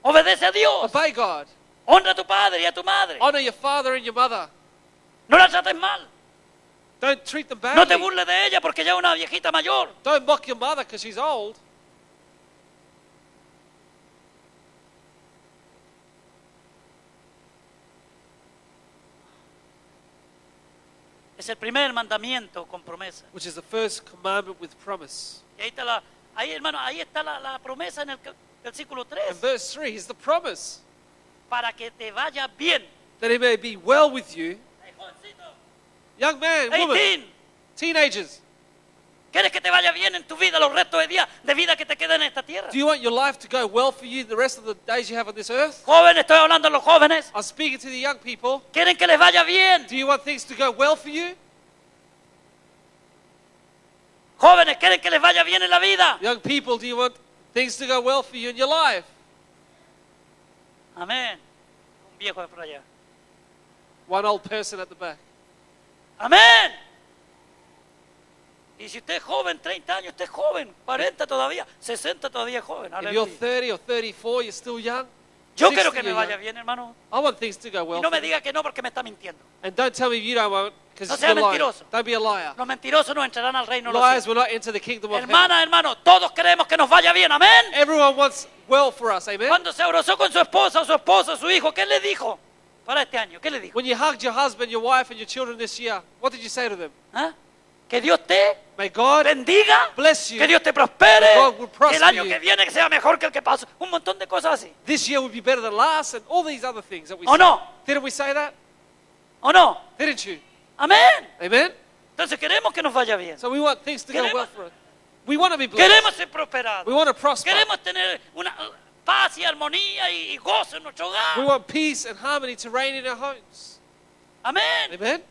[SPEAKER 2] Obedece a Dios.
[SPEAKER 1] Obey God.
[SPEAKER 2] Honra a tu padre y a tu madre.
[SPEAKER 1] Honor your father and your mother.
[SPEAKER 2] No la trates mal.
[SPEAKER 1] Don't treat them
[SPEAKER 2] No te
[SPEAKER 1] badly.
[SPEAKER 2] burles de ella porque ya es una viejita mayor.
[SPEAKER 1] Don't mock your mother because she's old.
[SPEAKER 2] Es el primer mandamiento con promesa.
[SPEAKER 1] Which is the first commandment with promise.
[SPEAKER 2] Y ahí hermano, ahí está la promesa en el versículo
[SPEAKER 1] And
[SPEAKER 2] 3.
[SPEAKER 1] verse 3 is the promise.
[SPEAKER 2] Para que te vaya bien.
[SPEAKER 1] That it may be well with you.
[SPEAKER 2] Hey, jovencito.
[SPEAKER 1] Young man,
[SPEAKER 2] Hey,
[SPEAKER 1] woman,
[SPEAKER 2] teen.
[SPEAKER 1] teenagers.
[SPEAKER 2] ¿Quieres que te vaya bien en tu vida, los restos de vida que te quedan en esta tierra?
[SPEAKER 1] Do you want your life to go well for you the rest of the days you have on this earth?
[SPEAKER 2] Jóvenes, estoy hablando a los jóvenes.
[SPEAKER 1] I'm speaking to the young people.
[SPEAKER 2] ¿Quieren que les vaya bien?
[SPEAKER 1] Do you want things to go well for you?
[SPEAKER 2] Jóvenes, ¿quieren que les vaya bien en la vida?
[SPEAKER 1] Young people, do you want things to go well for you in your life?
[SPEAKER 2] Amén. Un viejo de por allá.
[SPEAKER 1] One old person at the back.
[SPEAKER 2] Amén. Y si usted es joven, 30 años, usted es joven, 40 todavía, 60 todavía es joven.
[SPEAKER 1] If you're
[SPEAKER 2] Aleluya.
[SPEAKER 1] 30 or 34, you're still young.
[SPEAKER 2] Yo
[SPEAKER 1] 60
[SPEAKER 2] quiero que me
[SPEAKER 1] you're
[SPEAKER 2] vaya
[SPEAKER 1] young.
[SPEAKER 2] bien, hermano.
[SPEAKER 1] I want things to go well.
[SPEAKER 2] Y no
[SPEAKER 1] for
[SPEAKER 2] me
[SPEAKER 1] me.
[SPEAKER 2] diga que no porque me está mintiendo.
[SPEAKER 1] And don't tell me you don't want, because
[SPEAKER 2] No
[SPEAKER 1] you're
[SPEAKER 2] sea
[SPEAKER 1] lying.
[SPEAKER 2] mentiroso.
[SPEAKER 1] Don't be a liar.
[SPEAKER 2] Los mentirosos no entrarán al reino de los
[SPEAKER 1] Liars
[SPEAKER 2] cielos.
[SPEAKER 1] will not enter the kingdom of heaven.
[SPEAKER 2] Hermana, hermano, todos queremos que nos vaya bien, amén.
[SPEAKER 1] Everyone wants well for us, amen?
[SPEAKER 2] Cuando se abrazó con su esposa o su esposo, su hijo, ¿qué le dijo para este año? ¿Qué le dijo?
[SPEAKER 1] When you hugged your husband, your wife, and your children this year, what did you say to them?
[SPEAKER 2] ¿Ah? Que Dios te
[SPEAKER 1] May God
[SPEAKER 2] bendiga,
[SPEAKER 1] bless you.
[SPEAKER 2] que Dios te prospere,
[SPEAKER 1] That God will
[SPEAKER 2] que
[SPEAKER 1] prosper
[SPEAKER 2] el año
[SPEAKER 1] you.
[SPEAKER 2] que viene sea mejor que el que pasó. Un montón de cosas así.
[SPEAKER 1] This year will be better than last, and all these other things that we
[SPEAKER 2] ¿O
[SPEAKER 1] say.
[SPEAKER 2] no?
[SPEAKER 1] Didn't we say that?
[SPEAKER 2] ¿O no?
[SPEAKER 1] Didn't you?
[SPEAKER 2] Amén.
[SPEAKER 1] Amen?
[SPEAKER 2] Entonces queremos que nos vaya bien.
[SPEAKER 1] So we want things to go
[SPEAKER 2] Queremos-
[SPEAKER 1] well for us. We want to be blessed.
[SPEAKER 2] Queremos ser prosperados.
[SPEAKER 1] We want to prosper.
[SPEAKER 2] Queremos tener una paz y armonía y gozo en nuestro
[SPEAKER 1] We
[SPEAKER 2] hogar.
[SPEAKER 1] want peace and harmony to reign in our homes.
[SPEAKER 2] Amén.
[SPEAKER 1] Amen?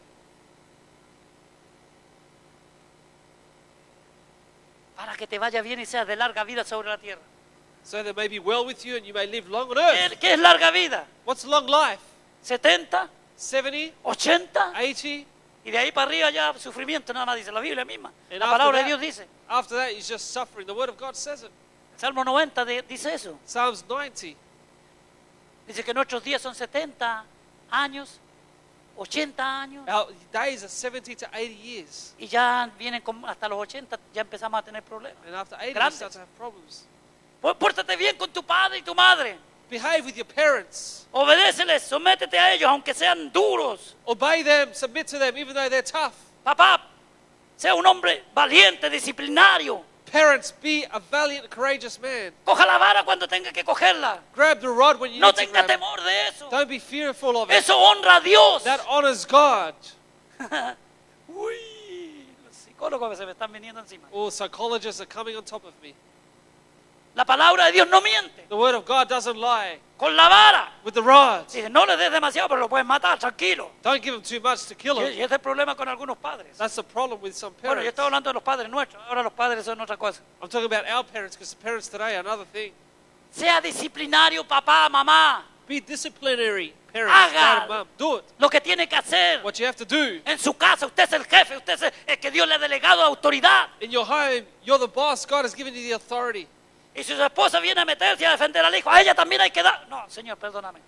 [SPEAKER 2] Para que te vaya bien y seas de larga vida sobre la tierra.
[SPEAKER 1] So that may be well with you and you may live long on earth.
[SPEAKER 2] ¿Qué es larga vida?
[SPEAKER 1] What's long life?
[SPEAKER 2] 70,
[SPEAKER 1] 70,
[SPEAKER 2] 80
[SPEAKER 1] 80?
[SPEAKER 2] y de ahí para arriba ya sufrimiento, nada más dice la Biblia misma.
[SPEAKER 1] And
[SPEAKER 2] La
[SPEAKER 1] after
[SPEAKER 2] palabra de
[SPEAKER 1] that-
[SPEAKER 2] Dios dice.
[SPEAKER 1] After that, he's just suffering. The Word of God says it.
[SPEAKER 2] Salmo 90 dice eso.
[SPEAKER 1] Psalms 90.
[SPEAKER 2] Dice que nuestros días son 70 años, 80 años,
[SPEAKER 1] Our days are 70 to 80 years.
[SPEAKER 2] y ya vienen hasta los 80, ya empezamos a tener problemas.
[SPEAKER 1] And after 80,
[SPEAKER 2] Grandes.
[SPEAKER 1] you start to have problems.
[SPEAKER 2] Pórtate bien con tu padre y tu madre.
[SPEAKER 1] Behave with your parents.
[SPEAKER 2] Obedéceles, sométete a ellos, aunque sean duros.
[SPEAKER 1] Obey them, submit to them, even though they're tough.
[SPEAKER 2] Papá, sea un hombre valiente, disciplinario.
[SPEAKER 1] Parents, be a valiant, courageous man.
[SPEAKER 2] Coja la vara cuando tenga que cogerla.
[SPEAKER 1] Grab the rod when you
[SPEAKER 2] No
[SPEAKER 1] need to
[SPEAKER 2] tenga
[SPEAKER 1] grab it.
[SPEAKER 2] temor de eso.
[SPEAKER 1] Don't be fearful of it.
[SPEAKER 2] Eso honra a Dios.
[SPEAKER 1] That honors God.
[SPEAKER 2] Uy, los psicólogos que se me están viniendo encima.
[SPEAKER 1] All psychologists are coming on top of me.
[SPEAKER 2] La palabra de Dios no miente.
[SPEAKER 1] The Word of God doesn't lie.
[SPEAKER 2] Con la vara.
[SPEAKER 1] With the rod.
[SPEAKER 2] Dice, no le des demasiado, pero lo puedes matar, tranquilo.
[SPEAKER 1] Don't give them too much to kill
[SPEAKER 2] Y
[SPEAKER 1] them.
[SPEAKER 2] ese es el problema con algunos padres.
[SPEAKER 1] That's the problem with some
[SPEAKER 2] Bueno, yo
[SPEAKER 1] parents.
[SPEAKER 2] estoy hablando de los padres nuestros. Ahora los padres son otra cosa.
[SPEAKER 1] I'm talking about our parents because the parents today are another thing.
[SPEAKER 2] Sea disciplinario, papá, mamá.
[SPEAKER 1] Be disciplinary, parents,
[SPEAKER 2] Haga.
[SPEAKER 1] dad and mom. Do it.
[SPEAKER 2] Lo que tiene que hacer.
[SPEAKER 1] What you have to do.
[SPEAKER 2] En su casa, usted es el jefe. Usted es el que Dios le ha delegado autoridad.
[SPEAKER 1] In your home, you're the boss. God has given you the authority.
[SPEAKER 2] Y si su esposa viene a meterse a defender al hijo, a ella también hay que dar. No, Señor, perdóname.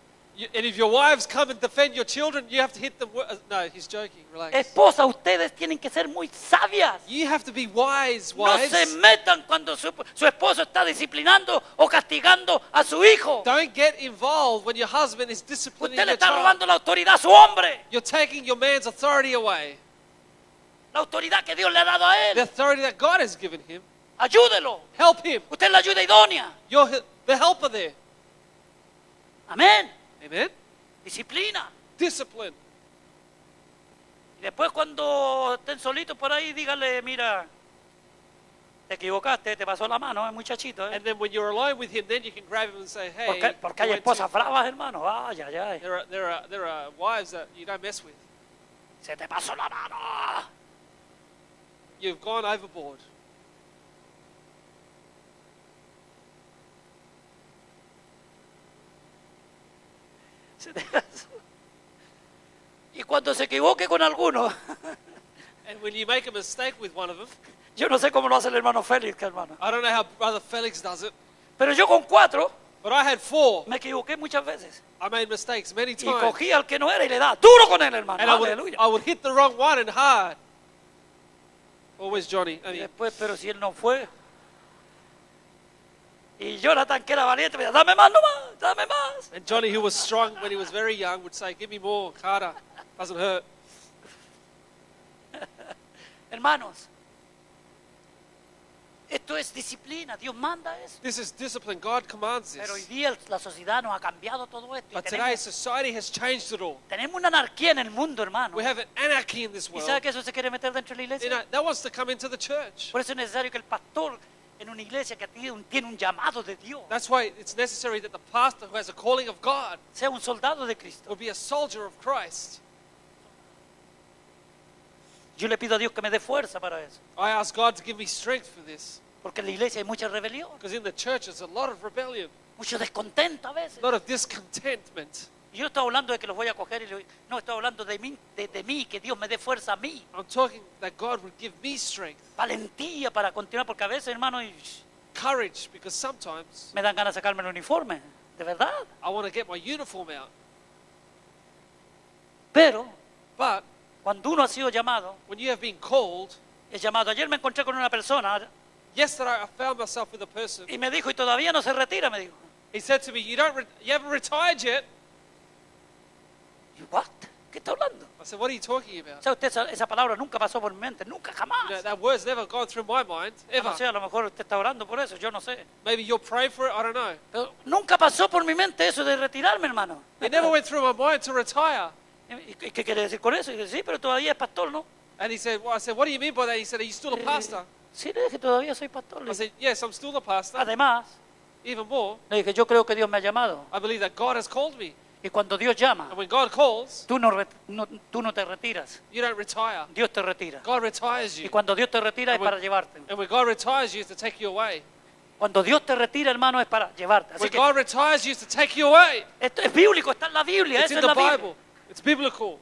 [SPEAKER 1] And if your wives come and defend your children, you have to hit them. No, he's joking. Relax.
[SPEAKER 2] Esposa, ustedes tienen que ser muy sabias.
[SPEAKER 1] You have to be wise,
[SPEAKER 2] No se
[SPEAKER 1] wives.
[SPEAKER 2] metan cuando su esposo está disciplinando o castigando a su hijo.
[SPEAKER 1] Don't get involved when your husband is disciplining
[SPEAKER 2] Usted le
[SPEAKER 1] your
[SPEAKER 2] está
[SPEAKER 1] child.
[SPEAKER 2] robando la autoridad a su hombre.
[SPEAKER 1] You're taking your man's authority away.
[SPEAKER 2] La autoridad que Dios le ha dado a
[SPEAKER 1] The
[SPEAKER 2] él.
[SPEAKER 1] authority that God has given him.
[SPEAKER 2] Ayúdelo.
[SPEAKER 1] Help him.
[SPEAKER 2] Usted es la ayuda idónea.
[SPEAKER 1] You're the helper there.
[SPEAKER 2] Amén.
[SPEAKER 1] Amen?
[SPEAKER 2] Disciplina.
[SPEAKER 1] Discipline.
[SPEAKER 2] Y después cuando estén solitos por ahí, dígale, mira, te equivocaste, te pasó la mano, muchachito.
[SPEAKER 1] And then when you're alone with him, then you can grab him and say, hey,
[SPEAKER 2] Porque
[SPEAKER 1] you
[SPEAKER 2] hay
[SPEAKER 1] went too-
[SPEAKER 2] esposas bravas, hermano. Ay, ay, ay.
[SPEAKER 1] there are wives that you don't mess with.
[SPEAKER 2] Se te pasó la mano.
[SPEAKER 1] You've gone overboard.
[SPEAKER 2] Se te pasó. Y cuando se equivoque con alguno,
[SPEAKER 1] And when you make a mistake with one of them,
[SPEAKER 2] yo no sé cómo lo hace el hermano Félix, hermano.
[SPEAKER 1] I don't know how Brother Felix does it,
[SPEAKER 2] Pero yo con 4
[SPEAKER 1] but I had 4.
[SPEAKER 2] me equivoqué muchas veces.
[SPEAKER 1] I made mistakes many
[SPEAKER 2] Y
[SPEAKER 1] times.
[SPEAKER 2] cogí al que no era y le daba duro con él, hermano.
[SPEAKER 1] And
[SPEAKER 2] Aleluya.
[SPEAKER 1] I would hit the wrong one and hard. Always Johnny.
[SPEAKER 2] Y después, pero si él no fue. Y Jonathan, que era valiente, me decía, dame más nomás, dame más.
[SPEAKER 1] And Johnny, who was strong when he was very young, would say, give me more, harder. Doesn't hurt.
[SPEAKER 2] Hermanos, esto es disciplina, Dios manda eso.
[SPEAKER 1] This is discipline. God commands
[SPEAKER 2] Pero hoy
[SPEAKER 1] this.
[SPEAKER 2] día la sociedad nos ha cambiado todo esto. Y
[SPEAKER 1] But today,
[SPEAKER 2] tenemos,
[SPEAKER 1] society has changed it all.
[SPEAKER 2] tenemos una anarquía en el mundo, hermano.
[SPEAKER 1] We have an anarchy in this
[SPEAKER 2] ¿Y
[SPEAKER 1] world.
[SPEAKER 2] sabe que eso se quiere meter dentro de la
[SPEAKER 1] You
[SPEAKER 2] iglesia?
[SPEAKER 1] know, that wants to come into the church.
[SPEAKER 2] Por eso es necesario que el pastor en una iglesia que tiene un llamado de Dios
[SPEAKER 1] That's why it's necessary that the pastor who has a calling of God
[SPEAKER 2] sea un soldado de Cristo.
[SPEAKER 1] will be a soldier of Christ.
[SPEAKER 2] Yo le pido a Dios que me dé fuerza para eso.
[SPEAKER 1] I ask God to give me strength for this.
[SPEAKER 2] Porque en la iglesia hay mucha rebelión,
[SPEAKER 1] Because in the church, there's a lot of rebellion,
[SPEAKER 2] mucho descontento a veces.
[SPEAKER 1] a lot of discontentment.
[SPEAKER 2] Y yo no estoy hablando de que los voy a coger no, estoy hablando de mí, que Dios me dé fuerza a mí,
[SPEAKER 1] I'm talking that God would give me strength,
[SPEAKER 2] valentía para continuar, porque a veces, hermano,
[SPEAKER 1] courage, because sometimes
[SPEAKER 2] me dan ganas de sacarme el uniforme. de verdad.
[SPEAKER 1] I want to get my uniform out.
[SPEAKER 2] Pero
[SPEAKER 1] But
[SPEAKER 2] cuando uno ha sido llamado,
[SPEAKER 1] when you have been called,
[SPEAKER 2] es llamado. Ayer me encontré con una persona
[SPEAKER 1] yesterday I found myself with a person.
[SPEAKER 2] y me dijo, y todavía no se retira, me dijo.
[SPEAKER 1] He said to me, you haven't retired yet.
[SPEAKER 2] Y, ¿what? ¿Qué está hablando?
[SPEAKER 1] I said, what are you talking about?
[SPEAKER 2] O sea, usted, esa palabra nunca pasó por mi mente, nunca, jamás.
[SPEAKER 1] You know, that word's never gone through my mind, ever.
[SPEAKER 2] No sé, a lo mejor usted está orando por eso, yo no sé.
[SPEAKER 1] Maybe you'll pray for it, I don't know.
[SPEAKER 2] Pero nunca pasó por mi mente eso de retirarme, hermano.
[SPEAKER 1] It never went through my mind to retire.
[SPEAKER 2] ¿Y qué quiere decir con eso? Y dije, sí, pero todavía es pastor, ¿no?
[SPEAKER 1] And he said, well, I said, what do you mean by that? He said, are you still a pastor?
[SPEAKER 2] Sí, le dije, todavía soy pastor. Le
[SPEAKER 1] I
[SPEAKER 2] dije.
[SPEAKER 1] said, yes, I'm still a pastor.
[SPEAKER 2] Además,
[SPEAKER 1] Even more,
[SPEAKER 2] le dije, yo creo que Dios me ha llamado.
[SPEAKER 1] I believe that God has called me.
[SPEAKER 2] Y cuando Dios llama,
[SPEAKER 1] And when God calls,
[SPEAKER 2] tú no te retiras.
[SPEAKER 1] you don't retire.
[SPEAKER 2] Dios te retira.
[SPEAKER 1] God retires
[SPEAKER 2] Y
[SPEAKER 1] you.
[SPEAKER 2] cuando Dios te retira es para llevarte.
[SPEAKER 1] And when God retires you, it's to take you away.
[SPEAKER 2] Cuando Dios te retira, hermano, es para llevarte. Así
[SPEAKER 1] When
[SPEAKER 2] que
[SPEAKER 1] God retires you, it's to take you away.
[SPEAKER 2] esto es bíblico, está en la Biblia.
[SPEAKER 1] It's
[SPEAKER 2] Eso
[SPEAKER 1] in
[SPEAKER 2] es
[SPEAKER 1] the
[SPEAKER 2] la Biblia.
[SPEAKER 1] Bible. It's biblical.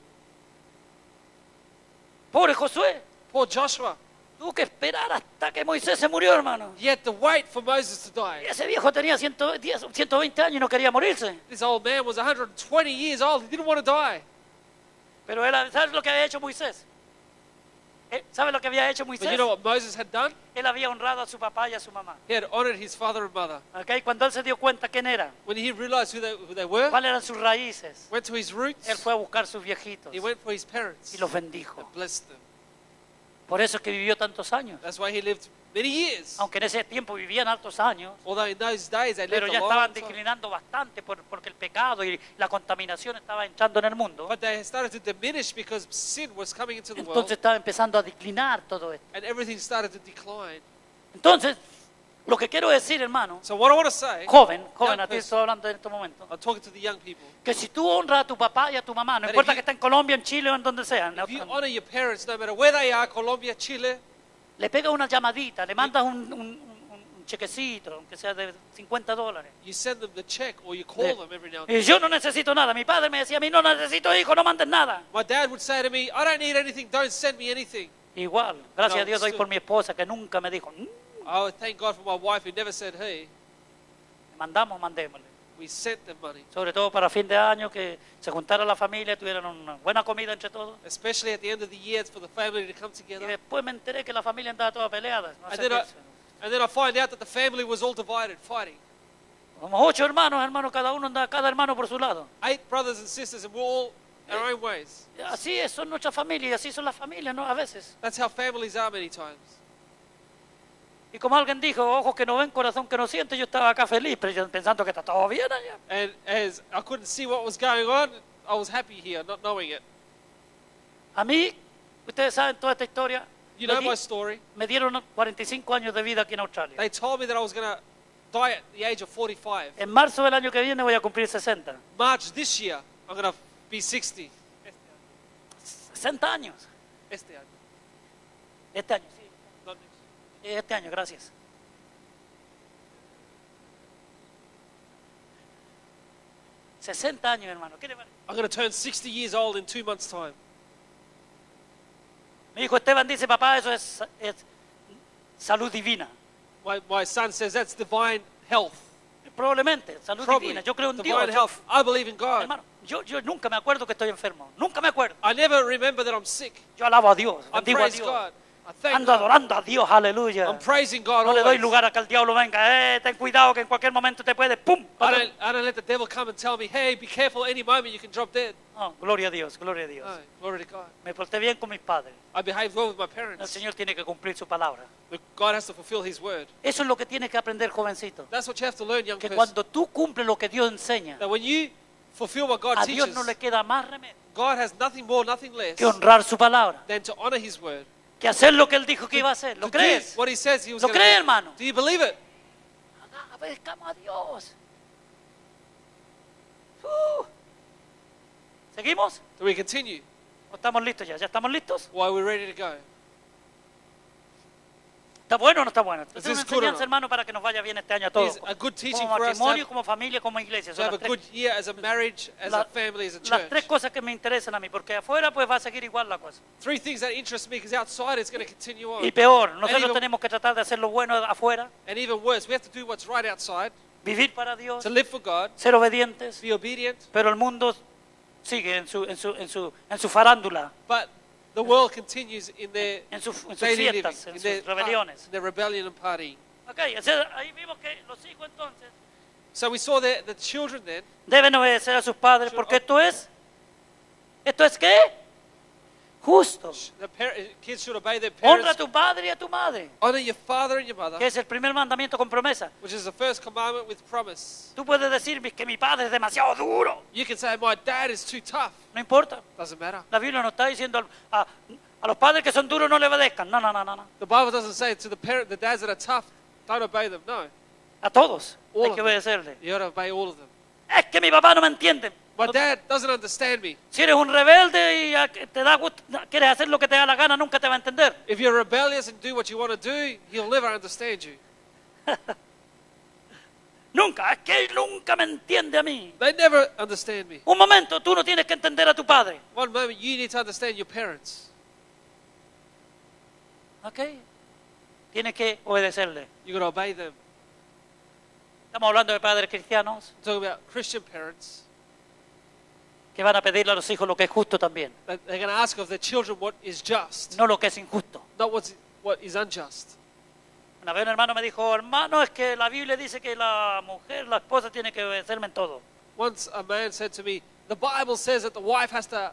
[SPEAKER 2] Pobre Josué,
[SPEAKER 1] Poor Joshua.
[SPEAKER 2] tuvo que esperar hasta que Moisés se murió, hermano.
[SPEAKER 1] He had to wait for Moses to
[SPEAKER 2] Y
[SPEAKER 1] die.
[SPEAKER 2] ese viejo tenía 120 años y no quería morirse.
[SPEAKER 1] This old man was 120 years old. He didn't want to die.
[SPEAKER 2] Pero él, ¿sabes lo que había hecho Moisés? ¿Sabes lo que había hecho
[SPEAKER 1] But
[SPEAKER 2] Moisés?
[SPEAKER 1] you know what Moses had done?
[SPEAKER 2] Él había honrado a su papá y a su mamá.
[SPEAKER 1] He had honored his father and mother.
[SPEAKER 2] ¿Okay? Cuando él se dio cuenta quién era,
[SPEAKER 1] When he realized who they were,
[SPEAKER 2] cuáles eran sus raíces,
[SPEAKER 1] went to his
[SPEAKER 2] él
[SPEAKER 1] roots,
[SPEAKER 2] fue a buscar sus viejitos
[SPEAKER 1] he went for his parents
[SPEAKER 2] y los bendijo.
[SPEAKER 1] and blessed them.
[SPEAKER 2] Por eso es que vivió tantos años.
[SPEAKER 1] That's why he lived many years.
[SPEAKER 2] Aunque en ese tiempo vivían altos años,
[SPEAKER 1] Although in those days they
[SPEAKER 2] pero
[SPEAKER 1] lived
[SPEAKER 2] ya
[SPEAKER 1] a long
[SPEAKER 2] estaban
[SPEAKER 1] time.
[SPEAKER 2] declinando bastante porque el pecado y la contaminación estaba entrando en el mundo.
[SPEAKER 1] But they started to diminish because sin was coming into the
[SPEAKER 2] Entonces
[SPEAKER 1] world
[SPEAKER 2] estaba empezando a declinar todo esto.
[SPEAKER 1] and everything started to decline.
[SPEAKER 2] Entonces, lo que quiero decir, hermano,
[SPEAKER 1] So what I want to say,
[SPEAKER 2] joven,
[SPEAKER 1] young
[SPEAKER 2] a ti
[SPEAKER 1] person,
[SPEAKER 2] estoy hablando en este momento,
[SPEAKER 1] I'm talking to the young people.
[SPEAKER 2] que si tú honras a tu papá y a tu mamá, no
[SPEAKER 1] But
[SPEAKER 2] importa
[SPEAKER 1] if you-
[SPEAKER 2] que esté en Colombia, en Chile o en donde sea,
[SPEAKER 1] If you honor your parents, no matter where they are, Colombia, Chile,
[SPEAKER 2] le pegas una llamadita, le mandas un chequecito, aunque sea de $50.
[SPEAKER 1] you send them the check or you call them every now and
[SPEAKER 2] Y
[SPEAKER 1] then.
[SPEAKER 2] yo no necesito nada. Mi padre me decía a mí, no necesito hijo, no mandes nada.
[SPEAKER 1] My dad would say to me, I don't need anything, don't send me anything.
[SPEAKER 2] Igual, gracias
[SPEAKER 1] No,
[SPEAKER 2] a Dios doy
[SPEAKER 1] still-
[SPEAKER 2] por mi esposa que nunca me dijo,
[SPEAKER 1] I would thank God for my wife who never said, hey,
[SPEAKER 2] mandémosle.
[SPEAKER 1] we sent them money.
[SPEAKER 2] Sobre todo para fin de año, que se juntara la familia, tuvieran una buena comida entre todos.
[SPEAKER 1] Especially at the end of the year, it's for the family to come
[SPEAKER 2] Y
[SPEAKER 1] together.
[SPEAKER 2] después me enteré que la familia andaba toda peleada. No
[SPEAKER 1] And
[SPEAKER 2] sé
[SPEAKER 1] then,
[SPEAKER 2] qué
[SPEAKER 1] I,
[SPEAKER 2] es.
[SPEAKER 1] and then I find out that the family was all divided, fighting.
[SPEAKER 2] Somos 8 hermanos, cada uno anda, cada hermano por su lado.
[SPEAKER 1] 8 brothers and sisters, and we're all our own ways.
[SPEAKER 2] Así es, son nuestras familias, y así son las familias, ¿no? A veces.
[SPEAKER 1] That's how families are many times.
[SPEAKER 2] Y como alguien dijo, ojos que no ven, corazón que no siente, yo estaba acá feliz, pero yo pensando que está todo bien allá.
[SPEAKER 1] And as I couldn't see what was going on, I was happy here, not knowing it.
[SPEAKER 2] A mí, ustedes saben toda esta historia,
[SPEAKER 1] You know my story.
[SPEAKER 2] me dieron 45 años de vida aquí en Australia.
[SPEAKER 1] They told me that I was going to die at the age of 45.
[SPEAKER 2] En marzo del año que viene voy a cumplir 60.
[SPEAKER 1] March this year, I'm going to be 60.
[SPEAKER 2] 60 años.
[SPEAKER 1] Este año,
[SPEAKER 2] Este año, sí.
[SPEAKER 1] not next
[SPEAKER 2] Este año, gracias. $60 años, hermano. ¿Qué le parece?
[SPEAKER 1] I'm going to turn 60 years old in 2 months' time.
[SPEAKER 2] Mi hijo Esteban dice, papá, eso es salud divina.
[SPEAKER 1] My son says that's divine health.
[SPEAKER 2] Probablemente, salud
[SPEAKER 1] Probably
[SPEAKER 2] divina. Yo creo en
[SPEAKER 1] divine
[SPEAKER 2] Dios.
[SPEAKER 1] health. I believe in God.
[SPEAKER 2] Hermano, yo nunca me acuerdo que estoy enfermo. Nunca me acuerdo.
[SPEAKER 1] I never remember that I'm sick.
[SPEAKER 2] Yo alabo a Dios,
[SPEAKER 1] I
[SPEAKER 2] bendigo a
[SPEAKER 1] praise
[SPEAKER 2] Dios.
[SPEAKER 1] God. I thank
[SPEAKER 2] Ando
[SPEAKER 1] God.
[SPEAKER 2] adorando a Dios, aleluya.
[SPEAKER 1] I'm praising God
[SPEAKER 2] No le doy
[SPEAKER 1] always.
[SPEAKER 2] lugar a que el diablo venga. Ten cuidado que en cualquier momento te puede, ¡pum!
[SPEAKER 1] I don't let the devil come and tell me, hey, be careful, any moment you can drop dead.
[SPEAKER 2] No, gloria a Dios, gloria a Dios.
[SPEAKER 1] No, glory to God.
[SPEAKER 2] Me porté bien con mis padres.
[SPEAKER 1] I behaved well with my
[SPEAKER 2] El
[SPEAKER 1] parents.
[SPEAKER 2] Señor tiene que cumplir su palabra.
[SPEAKER 1] But God has to fulfill His word.
[SPEAKER 2] Eso es lo que tienes que aprender, jovencito.
[SPEAKER 1] That's what you have to learn, young
[SPEAKER 2] Que
[SPEAKER 1] person.
[SPEAKER 2] cuando tú cumples lo que Dios enseña,
[SPEAKER 1] That when you fulfill what God
[SPEAKER 2] a Dios
[SPEAKER 1] teaches,
[SPEAKER 2] no le queda más remedio
[SPEAKER 1] God has nothing more, nothing less
[SPEAKER 2] que honrar su palabra,
[SPEAKER 1] than to honor His word.
[SPEAKER 2] que hacer lo que Él dijo que iba a hacer. ¿Lo
[SPEAKER 1] To do
[SPEAKER 2] crees?
[SPEAKER 1] what He says He was
[SPEAKER 2] ¿Lo
[SPEAKER 1] going
[SPEAKER 2] crees,
[SPEAKER 1] to
[SPEAKER 2] hermano?
[SPEAKER 1] do. Do you believe it?
[SPEAKER 2] Agradezcamos a Dios. ¿Seguimos?
[SPEAKER 1] Do we continue?
[SPEAKER 2] ¿O estamos listos ya? ¿Ya estamos listos?
[SPEAKER 1] Or are we ready to go?
[SPEAKER 2] ¿Está bueno o no está bueno? Es
[SPEAKER 1] This
[SPEAKER 2] una
[SPEAKER 1] is good
[SPEAKER 2] enseñanza,
[SPEAKER 1] enough.
[SPEAKER 2] hermano, para que nos vaya bien este año a todos.
[SPEAKER 1] It's a good teaching
[SPEAKER 2] Como
[SPEAKER 1] for us to
[SPEAKER 2] matrimonio,
[SPEAKER 1] have,
[SPEAKER 2] como familia, como iglesia.
[SPEAKER 1] to
[SPEAKER 2] Son
[SPEAKER 1] have a
[SPEAKER 2] las
[SPEAKER 1] good year as a marriage, as
[SPEAKER 2] La-
[SPEAKER 1] a family, as a
[SPEAKER 2] las tres
[SPEAKER 1] church.
[SPEAKER 2] cosas que me interesan a mí, porque afuera pues va a seguir igual la cosa.
[SPEAKER 1] 3 things that interest me because outside it's going to continue on.
[SPEAKER 2] Y peor, nosotros
[SPEAKER 1] even-
[SPEAKER 2] tenemos que tratar de hacer lo bueno afuera
[SPEAKER 1] And even worse, we have to do what's right outside
[SPEAKER 2] vivir para Dios,
[SPEAKER 1] to live for God,
[SPEAKER 2] ser obedientes,
[SPEAKER 1] be obedient,
[SPEAKER 2] pero el mundo sigue en su farándula,
[SPEAKER 1] but the world continues in their
[SPEAKER 2] en sus
[SPEAKER 1] daily living,
[SPEAKER 2] fiestas, en
[SPEAKER 1] in
[SPEAKER 2] sus rebeliones.
[SPEAKER 1] their rebellion and partying.
[SPEAKER 2] Okay, o sea, ahí vimos que los hijos entonces
[SPEAKER 1] So we saw the children then,
[SPEAKER 2] deben obedecer a sus padres porque ¿esto es qué? Justo.
[SPEAKER 1] kids should obey their
[SPEAKER 2] Honra a
[SPEAKER 1] parents.
[SPEAKER 2] tu padre y a tu madre,
[SPEAKER 1] Honor your father and your mother,
[SPEAKER 2] que es el primer mandamiento con promesa.
[SPEAKER 1] which is the first commandment with promise.
[SPEAKER 2] Tú puedes decir que mi padre es demasiado duro,
[SPEAKER 1] You can say, my dad is too tough.
[SPEAKER 2] no importa.
[SPEAKER 1] Doesn't matter.
[SPEAKER 2] La Biblia no está diciendo a los padres que son duros no le obedezcan. No, no, no, no, no.
[SPEAKER 1] The Bible doesn't say to the dads that are tough, don't obey them. No.
[SPEAKER 2] A todos
[SPEAKER 1] All
[SPEAKER 2] hay
[SPEAKER 1] of
[SPEAKER 2] que
[SPEAKER 1] them.
[SPEAKER 2] obedecerle.
[SPEAKER 1] You got to obey all of them.
[SPEAKER 2] Es que mi papá no me entiende.
[SPEAKER 1] My dad doesn't understand me.
[SPEAKER 2] Si eres un rebelde y te da gusto, quieres hacer lo que te da la gana, nunca te va a entender.
[SPEAKER 1] If you're rebellious and do what you want to do, he'll never understand you.
[SPEAKER 2] Nunca, es que él nunca me entiende a mí.
[SPEAKER 1] They never understand me.
[SPEAKER 2] Un momento, tú no tienes que entender a tu padre.
[SPEAKER 1] One moment, you need to understand your parents.
[SPEAKER 2] ¿Ok? Tienes que obedecerle.
[SPEAKER 1] You got to obey them.
[SPEAKER 2] Estamos hablando de padres cristianos
[SPEAKER 1] I'm talking about Christian parents.
[SPEAKER 2] que van a pedirle a los hijos lo que es justo también,
[SPEAKER 1] They're going to ask of their children what is just,
[SPEAKER 2] no lo que es injusto.
[SPEAKER 1] not what is unjust.
[SPEAKER 2] Una vez un hermano me dijo, hermano, es que la Biblia dice que la mujer, la esposa tiene que obedecerme en todo.
[SPEAKER 1] Once a man said to me, the Bible says that the wife has to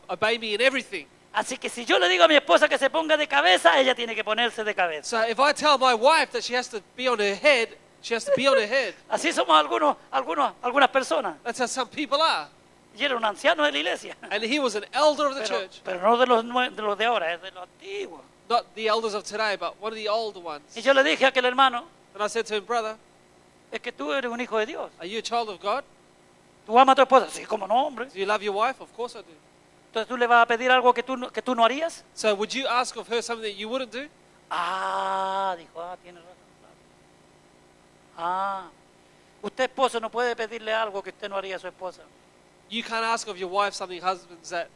[SPEAKER 1] obey me in everything.
[SPEAKER 2] Así que si yo le digo a mi esposa que se ponga de cabeza, ella tiene que ponerse de cabeza.
[SPEAKER 1] So if I tell my wife that she has to be on her head, she has to be on her head.
[SPEAKER 2] Así somos algunas personas.
[SPEAKER 1] That's how some people are.
[SPEAKER 2] Y era un anciano de la iglesia.
[SPEAKER 1] And he was an elder of the church.
[SPEAKER 2] Pero no de los de ahora, es de los antiguos.
[SPEAKER 1] Not the elders of today, but one of the older ones.
[SPEAKER 2] Y yo le dije a aquel hermano,
[SPEAKER 1] And I said to him, brother,
[SPEAKER 2] es que tú eres un hijo de Dios.
[SPEAKER 1] are you a child of God?
[SPEAKER 2] ¿Tú amas a tu esposa? Sí, como no, hombre.
[SPEAKER 1] Do you love your wife? Of course I do.
[SPEAKER 2] Entonces tú le vas a pedir algo que tú no harías.
[SPEAKER 1] So would you ask of her something that you wouldn't do?
[SPEAKER 2] Dijo, tienes razón. Usted esposo no puede pedirle algo que usted no haría a su esposa.
[SPEAKER 1] You can't ask of your wife something, husbands, that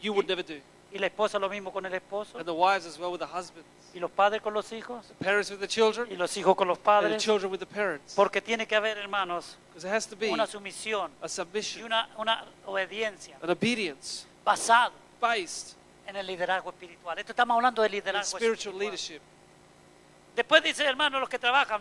[SPEAKER 1] you would never do.
[SPEAKER 2] Y la esposa lo mismo con el esposo.
[SPEAKER 1] And the wives as well with the husbands.
[SPEAKER 2] Y los padres con los hijos.
[SPEAKER 1] The parents with the children.
[SPEAKER 2] Y los hijos con los
[SPEAKER 1] And the
[SPEAKER 2] padres.
[SPEAKER 1] children with the parents.
[SPEAKER 2] Porque tiene que haber, hermanos,
[SPEAKER 1] Because there has to be
[SPEAKER 2] una sumisión
[SPEAKER 1] a
[SPEAKER 2] y
[SPEAKER 1] submission,
[SPEAKER 2] una obediencia
[SPEAKER 1] an obedience
[SPEAKER 2] basado
[SPEAKER 1] based
[SPEAKER 2] en el liderazgo espiritual. Esto estamos hablando de
[SPEAKER 1] in
[SPEAKER 2] liderazgo
[SPEAKER 1] spiritual
[SPEAKER 2] espiritual.
[SPEAKER 1] leadership.
[SPEAKER 2] Después dice, hermanos, los que trabajan,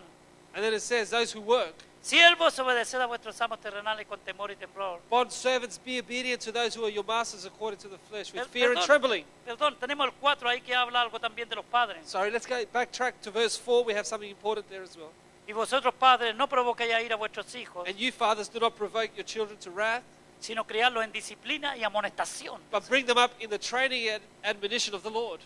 [SPEAKER 1] And then it says, those who work,
[SPEAKER 2] siervos, obedeced a vuestros amos terrenales con temor y temblor.
[SPEAKER 1] bond servants, be obedient to those who are your masters according to the flesh, with
[SPEAKER 2] Per-
[SPEAKER 1] fear and
[SPEAKER 2] perdón.
[SPEAKER 1] trembling.
[SPEAKER 2] Perdón, tenemos el 4 ahí que habla algo también de los padres.
[SPEAKER 1] Sorry, let's go backtrack to verse 4. We have something important there as well.
[SPEAKER 2] Y vosotros, padres, no provoquéis a ir a vuestros hijos,
[SPEAKER 1] And you, fathers, do not provoke your children to wrath,
[SPEAKER 2] sino criarlos en disciplina y amonestación.
[SPEAKER 1] but bring them up in the training and admonition of the Lord.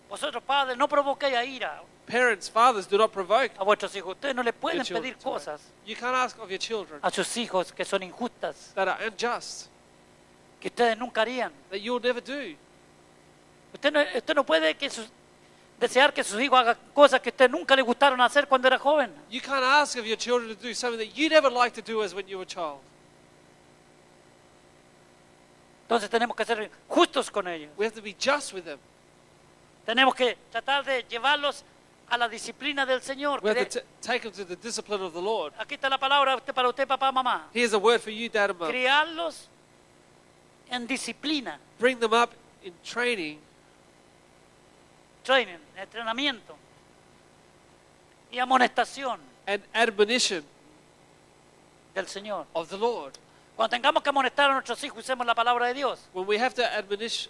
[SPEAKER 2] Vosotros, padres, no provoquéis a ira
[SPEAKER 1] Parents, fathers, do not provoke
[SPEAKER 2] a vuestros hijos. Ustedes no le
[SPEAKER 1] your
[SPEAKER 2] pueden
[SPEAKER 1] children
[SPEAKER 2] pedir
[SPEAKER 1] to wrath.
[SPEAKER 2] cosas
[SPEAKER 1] You can't ask of your children
[SPEAKER 2] a sus hijos que son injustas,
[SPEAKER 1] that are unjust,
[SPEAKER 2] que ustedes nunca harían.
[SPEAKER 1] that you'll never do.
[SPEAKER 2] Usted no puede desear que sus hijos hagan cosas que a usted nunca le gustaron hacer cuando era joven.
[SPEAKER 1] You can't ask of your children to do something that you never liked to do as when you were a child.
[SPEAKER 2] Entonces tenemos que ser justos con ellos.
[SPEAKER 1] We have to be just with them.
[SPEAKER 2] Tenemos que tratar de llevarlos a la disciplina del Señor.
[SPEAKER 1] We have to take them to the discipline of the Lord.
[SPEAKER 2] Aquí está la palabra para usted, papá, mamá.
[SPEAKER 1] Here's a word for you, Dad and Mum.
[SPEAKER 2] Criarlos en disciplina,
[SPEAKER 1] Bring them up in training
[SPEAKER 2] entrenamiento y amonestación
[SPEAKER 1] and admonition
[SPEAKER 2] del Señor.
[SPEAKER 1] of the Lord.
[SPEAKER 2] Cuando tengamos que amonestar a nuestros hijos, usemos la palabra de Dios.
[SPEAKER 1] When we have to admonish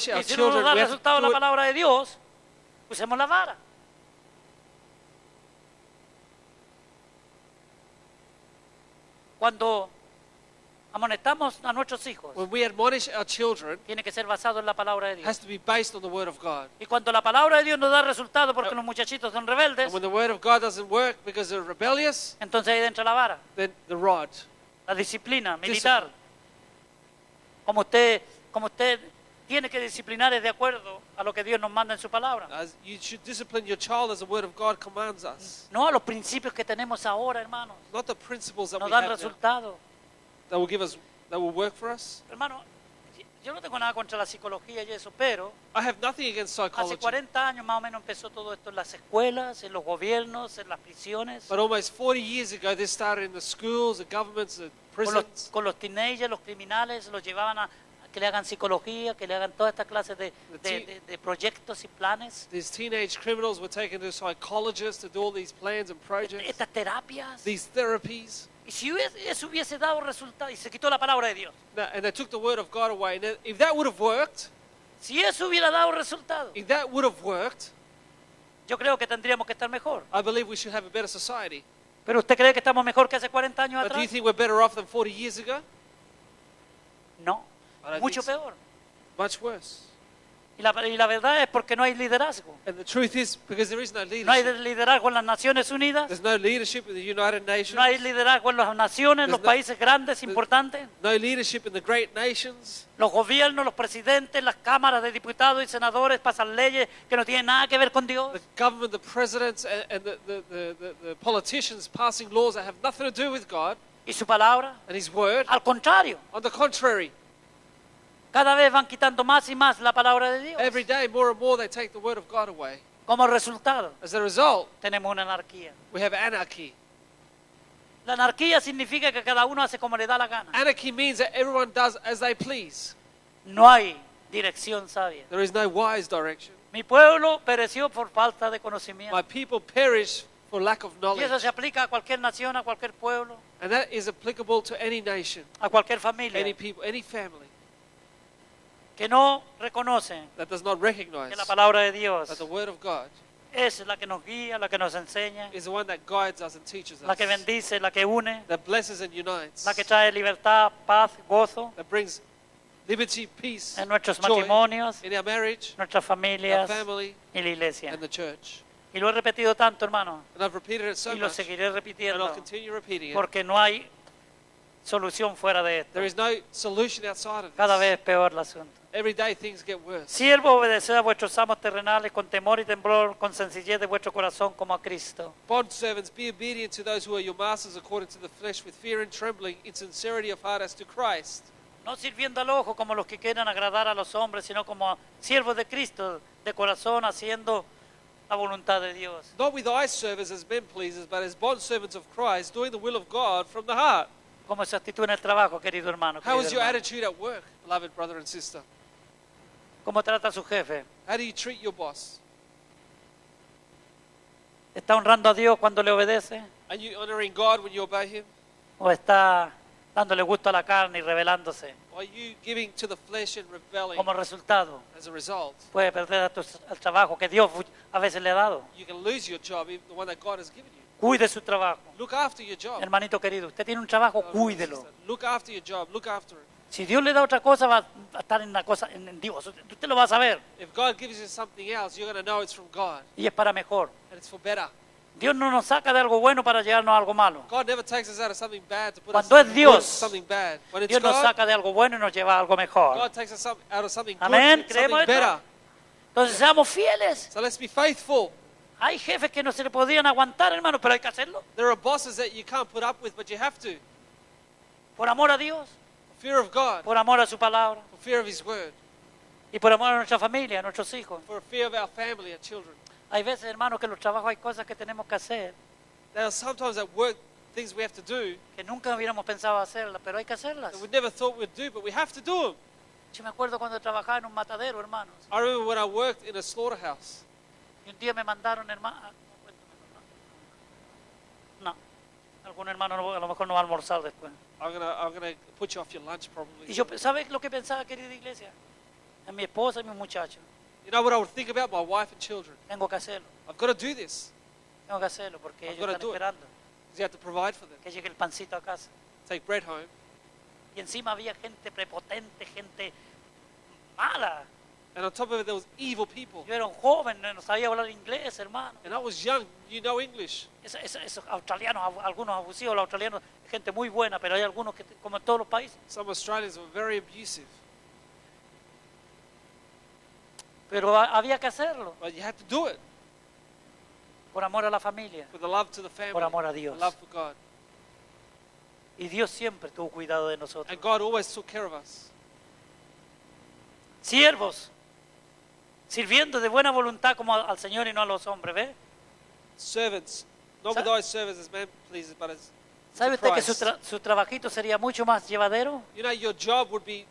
[SPEAKER 1] our
[SPEAKER 2] Y si no nos
[SPEAKER 1] children,
[SPEAKER 2] da
[SPEAKER 1] we have
[SPEAKER 2] resultado
[SPEAKER 1] to
[SPEAKER 2] la
[SPEAKER 1] do it.
[SPEAKER 2] palabra de Dios, usemos la vara. Cuando amonestamos a nuestros hijos,
[SPEAKER 1] When we admonish our children,
[SPEAKER 2] tiene que ser basado en la palabra de
[SPEAKER 1] it
[SPEAKER 2] Dios.
[SPEAKER 1] has to be based on the Word of God.
[SPEAKER 2] Y cuando la palabra de Dios no da resultado porque los muchachitos son rebeldes,
[SPEAKER 1] And when the Word of God doesn't work because they're rebellious,
[SPEAKER 2] entonces ahí entra la vara,
[SPEAKER 1] then the rod.
[SPEAKER 2] la disciplina militar. Como usted tiene que disciplinar es de acuerdo a lo que Dios nos manda en su palabra.
[SPEAKER 1] As you should discipline your child as the Word of God commands us.
[SPEAKER 2] No a los principios que tenemos ahora, hermanos.
[SPEAKER 1] Not the principles that
[SPEAKER 2] No
[SPEAKER 1] we
[SPEAKER 2] dan
[SPEAKER 1] have now,
[SPEAKER 2] resultado.
[SPEAKER 1] that will give us, that will work for us.
[SPEAKER 2] Hermano, Yo no tengo nada contra la psicología y eso, pero
[SPEAKER 1] I have nothing against
[SPEAKER 2] hace
[SPEAKER 1] psychology.
[SPEAKER 2] 40 años más o menos empezó todo esto en las escuelas, en los gobiernos, en las prisiones,
[SPEAKER 1] But almost 40 years ago, this started in the schools, the governments, the prisons.
[SPEAKER 2] con los teenagers, los criminales, los llevaban a que le hagan psicología, que le hagan toda esta clase de proyectos y planes.
[SPEAKER 1] These teenage criminals were taken to psychologists to do all these plans and projects,
[SPEAKER 2] Estas terapias.
[SPEAKER 1] these therapies.
[SPEAKER 2] Y si eso hubiese dado resultado, y se quitó la palabra de Dios,
[SPEAKER 1] Now, and they took the word of God away. Now, if that would have worked,
[SPEAKER 2] si eso hubiera dado resultado,
[SPEAKER 1] if that would have worked,
[SPEAKER 2] yo creo que tendríamos que estar mejor.
[SPEAKER 1] I believe we should have a better society.
[SPEAKER 2] ¿Pero usted cree que estamos mejor que hace 40 años
[SPEAKER 1] But do you
[SPEAKER 2] atrás?
[SPEAKER 1] think we're better off than 40 years ago?
[SPEAKER 2] No,
[SPEAKER 1] I don't
[SPEAKER 2] mucho
[SPEAKER 1] think so.
[SPEAKER 2] peor.
[SPEAKER 1] Much worse.
[SPEAKER 2] Y la verdad es porque no hay liderazgo.
[SPEAKER 1] And the truth is, because there is no
[SPEAKER 2] No hay
[SPEAKER 1] leadership.
[SPEAKER 2] liderazgo en las Naciones Unidas,
[SPEAKER 1] There's no leadership in the United Nations.
[SPEAKER 2] no hay liderazgo en las naciones, en los
[SPEAKER 1] There's no-
[SPEAKER 2] países grandes, importantes,
[SPEAKER 1] No leadership in the great nations.
[SPEAKER 2] los gobiernos, los presidentes, las cámaras de diputados y senadores pasan leyes que no tienen nada que ver con Dios.
[SPEAKER 1] The government, the presidents, and the politicians passing laws that have nothing to do with God
[SPEAKER 2] Y su palabra,
[SPEAKER 1] and His word.
[SPEAKER 2] al contrario,
[SPEAKER 1] On the contrary,
[SPEAKER 2] cada vez van quitando más y más la palabra de Dios.
[SPEAKER 1] every day more and more they take the word of God away.
[SPEAKER 2] Como resultado,
[SPEAKER 1] As a result,
[SPEAKER 2] tenemos una anarquía.
[SPEAKER 1] we have anarchy.
[SPEAKER 2] La anarquía significa que cada uno hace como le da la gana.
[SPEAKER 1] Anarchy means that everyone does as they please.
[SPEAKER 2] No hay dirección sabia.
[SPEAKER 1] There is no wise direction.
[SPEAKER 2] Mi pueblo pereció por falta de conocimiento.
[SPEAKER 1] My people perish for lack of
[SPEAKER 2] Y eso
[SPEAKER 1] knowledge.
[SPEAKER 2] se aplica a cualquier nación, a cualquier pueblo,
[SPEAKER 1] And that is applicable to any nation,
[SPEAKER 2] a cualquier familia
[SPEAKER 1] any people, any family
[SPEAKER 2] que no reconoce
[SPEAKER 1] that does not recognize
[SPEAKER 2] que la palabra de Dios
[SPEAKER 1] that the word of God
[SPEAKER 2] es la que nos guía, la que nos enseña,
[SPEAKER 1] is the one that guides us and teaches
[SPEAKER 2] la que
[SPEAKER 1] us,
[SPEAKER 2] bendice, la que une,
[SPEAKER 1] that blesses and unites,
[SPEAKER 2] la que trae libertad, paz, gozo
[SPEAKER 1] that brings liberty, peace,
[SPEAKER 2] en nuestros
[SPEAKER 1] joy
[SPEAKER 2] matrimonios,
[SPEAKER 1] in our marriage,
[SPEAKER 2] nuestras
[SPEAKER 1] our
[SPEAKER 2] familias
[SPEAKER 1] family,
[SPEAKER 2] y la iglesia.
[SPEAKER 1] and the church.
[SPEAKER 2] Y lo he repetido tanto, hermano,
[SPEAKER 1] And I've repeated it so
[SPEAKER 2] y lo
[SPEAKER 1] much,
[SPEAKER 2] seguiré
[SPEAKER 1] and
[SPEAKER 2] repitiendo,
[SPEAKER 1] I'll continue repeating it.
[SPEAKER 2] porque no hay solución fuera de esto.
[SPEAKER 1] There is no solution outside of
[SPEAKER 2] Cada
[SPEAKER 1] this.
[SPEAKER 2] vez es peor el asunto.
[SPEAKER 1] Every day things get worse.
[SPEAKER 2] Siervo, obedeced a vuestros amos terrenales con temor y temblor, con sencillez de vuestro corazón como a Cristo.
[SPEAKER 1] Bond servants, be obedient to those who are your masters according to the flesh, with fear and trembling, in sincerity of heart as to Christ.
[SPEAKER 2] No sirviendo al ojo como los que quieren agradar a los hombres, sino como siervos de Cristo, de corazón, haciendo la voluntad de Dios.
[SPEAKER 1] Not with eye service as men pleasers, but as bond servants of Christ, doing the will of God from the heart.
[SPEAKER 2] ¿Cómo es su actitud en el trabajo, querido hermano?
[SPEAKER 1] How
[SPEAKER 2] querido
[SPEAKER 1] is your
[SPEAKER 2] hermano?
[SPEAKER 1] attitude at work, beloved brother and sister?
[SPEAKER 2] ¿Cómo trata a su jefe?
[SPEAKER 1] How do you treat your boss?
[SPEAKER 2] ¿Está honrando a Dios cuando le obedece?
[SPEAKER 1] Are you honoring God when you obey Him?
[SPEAKER 2] ¿O está dándole gusto a la carne y rebelándose?
[SPEAKER 1] Or are you giving to the flesh and rebelling?
[SPEAKER 2] Como resultado,
[SPEAKER 1] As a result,
[SPEAKER 2] puede perder el trabajo que Dios a veces le ha dado.
[SPEAKER 1] you can lose your job, even the one that God has given you.
[SPEAKER 2] Cuide su trabajo.
[SPEAKER 1] Look after your job.
[SPEAKER 2] Hermanito querido, usted tiene un trabajo, cuídelo.
[SPEAKER 1] Look after your job. Look after it.
[SPEAKER 2] Si Dios le da otra cosa, va a estar en una cosa, en Dios. Usted lo va a saber.
[SPEAKER 1] If God gives you something else, you're going to know it's from God,
[SPEAKER 2] Y es para mejor.
[SPEAKER 1] and it's for better.
[SPEAKER 2] Dios no nos saca de algo bueno para llevarnos a algo malo.
[SPEAKER 1] God never takes us out of something bad to put
[SPEAKER 2] Cuando
[SPEAKER 1] us
[SPEAKER 2] es Dios,
[SPEAKER 1] into something bad. When it's
[SPEAKER 2] Dios nos
[SPEAKER 1] God,
[SPEAKER 2] saca de algo bueno y nos lleva a algo mejor.
[SPEAKER 1] God takes us out of something good
[SPEAKER 2] Amén.
[SPEAKER 1] to
[SPEAKER 2] ¿Creemos
[SPEAKER 1] something
[SPEAKER 2] esto?
[SPEAKER 1] better.
[SPEAKER 2] Entonces seamos fieles.
[SPEAKER 1] So let's be faithful.
[SPEAKER 2] Hay jefes que no se le podrían aguantar, hermano, pero hay que hacerlo.
[SPEAKER 1] There are bosses that you can't put up with, but you have to.
[SPEAKER 2] Por amor a Dios,
[SPEAKER 1] For fear of God,
[SPEAKER 2] por amor a su palabra
[SPEAKER 1] for fear of His word,
[SPEAKER 2] y por amor a nuestra familia, a nuestros hijos.
[SPEAKER 1] for fear of our family, our children.
[SPEAKER 2] Hay veces, hermano, que en los trabajos hay cosas que tenemos que hacer
[SPEAKER 1] There are sometimes at work things we have to do
[SPEAKER 2] que nunca hubiéramos pensado hacerlas, pero hay que hacerlas.
[SPEAKER 1] that we never thought we'd do, but we have to do them.
[SPEAKER 2] Yo me acuerdo cuando trabajaba en un matadero, hermanos.
[SPEAKER 1] I remember when I worked in a slaughterhouse.
[SPEAKER 2] Y un día me mandaron, hermano. No, algún hermano a lo mejor no va a almorzar después.
[SPEAKER 1] I'm gonna put you off your lunch probably.
[SPEAKER 2] Y yo, ¿sabes lo que pensaba, querida iglesia? En mi esposa y mi muchacho.
[SPEAKER 1] You know what I would think about? My wife and children.
[SPEAKER 2] Tengo que hacerlo,
[SPEAKER 1] I've got to do this
[SPEAKER 2] tengo que hacerlo porque
[SPEAKER 1] I've
[SPEAKER 2] ellos
[SPEAKER 1] gotta
[SPEAKER 2] están
[SPEAKER 1] do it.
[SPEAKER 2] esperando
[SPEAKER 1] because you have to provide for them.
[SPEAKER 2] que llegue el pancito a casa.
[SPEAKER 1] Take bread home.
[SPEAKER 2] Y encima había gente prepotente, gente mala.
[SPEAKER 1] And on top of it, there was evil people.
[SPEAKER 2] Yo era un joven, no sabía hablar inglés, hermano.
[SPEAKER 1] And I was young. You know English.
[SPEAKER 2] Esos australianos, algunos abusivos, los australianos, gente muy buena, pero hay algunos que, como en todos los países.
[SPEAKER 1] Some Australians were very abusive.
[SPEAKER 2] Pero había que hacerlo
[SPEAKER 1] But you had to do it
[SPEAKER 2] por amor a la familia.
[SPEAKER 1] with the love to the family.
[SPEAKER 2] Por amor a Dios.
[SPEAKER 1] The love for God.
[SPEAKER 2] Y Dios siempre tuvo cuidado de nosotros.
[SPEAKER 1] And God always took care of us.
[SPEAKER 2] Siervos, sirviendo de buena voluntad como al Señor y no a los hombres, ¿ve?
[SPEAKER 1] Servants, not
[SPEAKER 2] Sa-
[SPEAKER 1] with eyes serve as man pleases, but as
[SPEAKER 2] ¿Sabe
[SPEAKER 1] to
[SPEAKER 2] usted que
[SPEAKER 1] Christ.
[SPEAKER 2] su trabajito sería mucho más llevadero,
[SPEAKER 1] You know, your job would be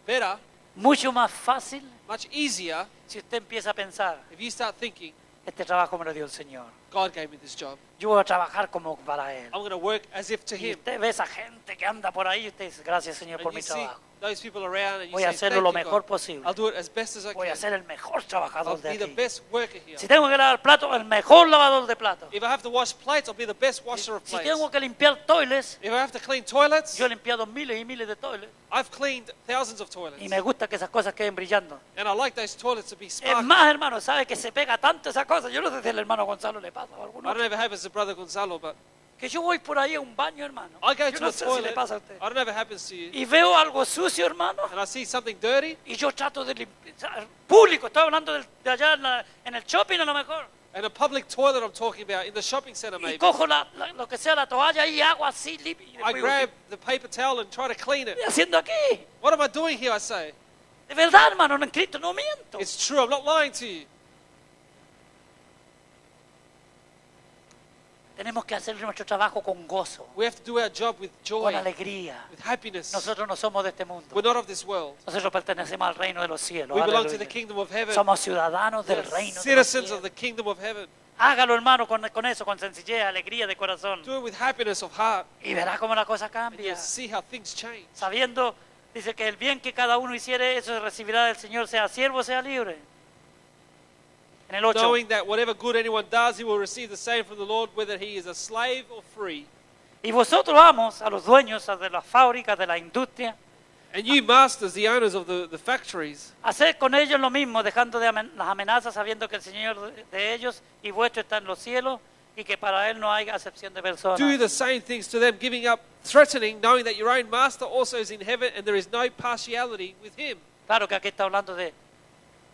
[SPEAKER 1] better,
[SPEAKER 2] mucho más fácil,
[SPEAKER 1] much easier,
[SPEAKER 2] si usted empieza a pensar,
[SPEAKER 1] if you start thinking,
[SPEAKER 2] este trabajo me lo dio el Señor.
[SPEAKER 1] God gave me this job.
[SPEAKER 2] Yo voy a trabajar como para Él.
[SPEAKER 1] I'm going to work as if to
[SPEAKER 2] Y
[SPEAKER 1] Him.
[SPEAKER 2] usted ve esa gente que anda por ahí y usted dice, gracias Señor por
[SPEAKER 1] And you
[SPEAKER 2] mi
[SPEAKER 1] see
[SPEAKER 2] trabajo.
[SPEAKER 1] those people around and you
[SPEAKER 2] Voy a
[SPEAKER 1] say,
[SPEAKER 2] hacerlo
[SPEAKER 1] thank
[SPEAKER 2] lo
[SPEAKER 1] you,
[SPEAKER 2] mejor
[SPEAKER 1] God.
[SPEAKER 2] posible.
[SPEAKER 1] I'll do it as best as I
[SPEAKER 2] Voy a
[SPEAKER 1] can.
[SPEAKER 2] ser el mejor
[SPEAKER 1] I'll
[SPEAKER 2] trabajador de
[SPEAKER 1] be the
[SPEAKER 2] aquí.
[SPEAKER 1] best worker here.
[SPEAKER 2] Si tengo que lavar platos, el mejor lavador de platos.
[SPEAKER 1] If I have to wash plates, I'll be the best washer of
[SPEAKER 2] Si
[SPEAKER 1] plates.
[SPEAKER 2] tengo que limpiar toilets,
[SPEAKER 1] If I have to clean toilets,
[SPEAKER 2] yo he limpiado miles y miles de toilets.
[SPEAKER 1] I've cleaned thousands of
[SPEAKER 2] Y
[SPEAKER 1] toilets.
[SPEAKER 2] me gusta que esas cosas queden brillando.
[SPEAKER 1] And I like those toilets to be
[SPEAKER 2] Es
[SPEAKER 1] sparkling.
[SPEAKER 2] más, hermano, ¿sabe que se pega tanto esa cosa? Yo no sé si al hermano Gonzalo le pasa o a
[SPEAKER 1] I
[SPEAKER 2] alguno.
[SPEAKER 1] don't know if it happens to Brother Gonzalo, but
[SPEAKER 2] Que yo voy por ahí a un baño, hermano.
[SPEAKER 1] I go
[SPEAKER 2] Yo
[SPEAKER 1] to
[SPEAKER 2] no
[SPEAKER 1] a
[SPEAKER 2] sé si le
[SPEAKER 1] toilet.
[SPEAKER 2] pasa a usted.
[SPEAKER 1] I don't know if it happens to you.
[SPEAKER 2] Y veo algo sucio, hermano.
[SPEAKER 1] And I see something dirty,
[SPEAKER 2] Y yo trato de limpiar. Público, estoy hablando de allá en el shopping a lo mejor.
[SPEAKER 1] and a public toilet I'm talking about in the shopping center
[SPEAKER 2] Y
[SPEAKER 1] maybe.
[SPEAKER 2] cojo lo que sea la toalla y hago así, limpio. Y
[SPEAKER 1] I
[SPEAKER 2] después
[SPEAKER 1] grab the paper towel and try to clean it.
[SPEAKER 2] ¿qué estoy haciendo aquí?
[SPEAKER 1] What am I doing here, I say?
[SPEAKER 2] De verdad, hermano, en Cristo no miento.
[SPEAKER 1] It's true, I'm not lying to you.
[SPEAKER 2] Tenemos que hacer nuestro trabajo con gozo,
[SPEAKER 1] We have to do our job with
[SPEAKER 2] con
[SPEAKER 1] joy,
[SPEAKER 2] alegría.
[SPEAKER 1] with happiness.
[SPEAKER 2] Nosotros no somos de este mundo.
[SPEAKER 1] We're not of this world.
[SPEAKER 2] Nosotros pertenecemos al reino de los cielos.
[SPEAKER 1] We belong to
[SPEAKER 2] Aleluya.
[SPEAKER 1] the kingdom of heaven.
[SPEAKER 2] Somos ciudadanos
[SPEAKER 1] We
[SPEAKER 2] del
[SPEAKER 1] are
[SPEAKER 2] reino de los
[SPEAKER 1] citizens of
[SPEAKER 2] cielos.
[SPEAKER 1] the kingdom of heaven.
[SPEAKER 2] Hágalo, hermano, con eso, con sencillez, alegría de corazón.
[SPEAKER 1] Do it with happiness of heart.
[SPEAKER 2] Y verá cómo la cosa
[SPEAKER 1] And
[SPEAKER 2] cambia.
[SPEAKER 1] you'll see how things change.
[SPEAKER 2] Sabiendo, dice que el bien que cada uno hiciere, eso recibirá del Señor, sea siervo, sea libre. En el 8.
[SPEAKER 1] Knowing that whatever good anyone does, he will receive the same from the Lord, whether he is a slave or free.
[SPEAKER 2] Y vosotros, amos, a los dueños de las fábricas, de la industria,
[SPEAKER 1] And you masters, the owners of the factories,
[SPEAKER 2] haced con ellos lo mismo, dejando de las amenazas, sabiendo que el Señor de ellos y vuestro está en los cielos y que para Él no hay acepción de personas.
[SPEAKER 1] do the same things to them, giving up threatening, knowing that your own master also is in heaven and there is no partiality with him.
[SPEAKER 2] Claro que aquí está hablando de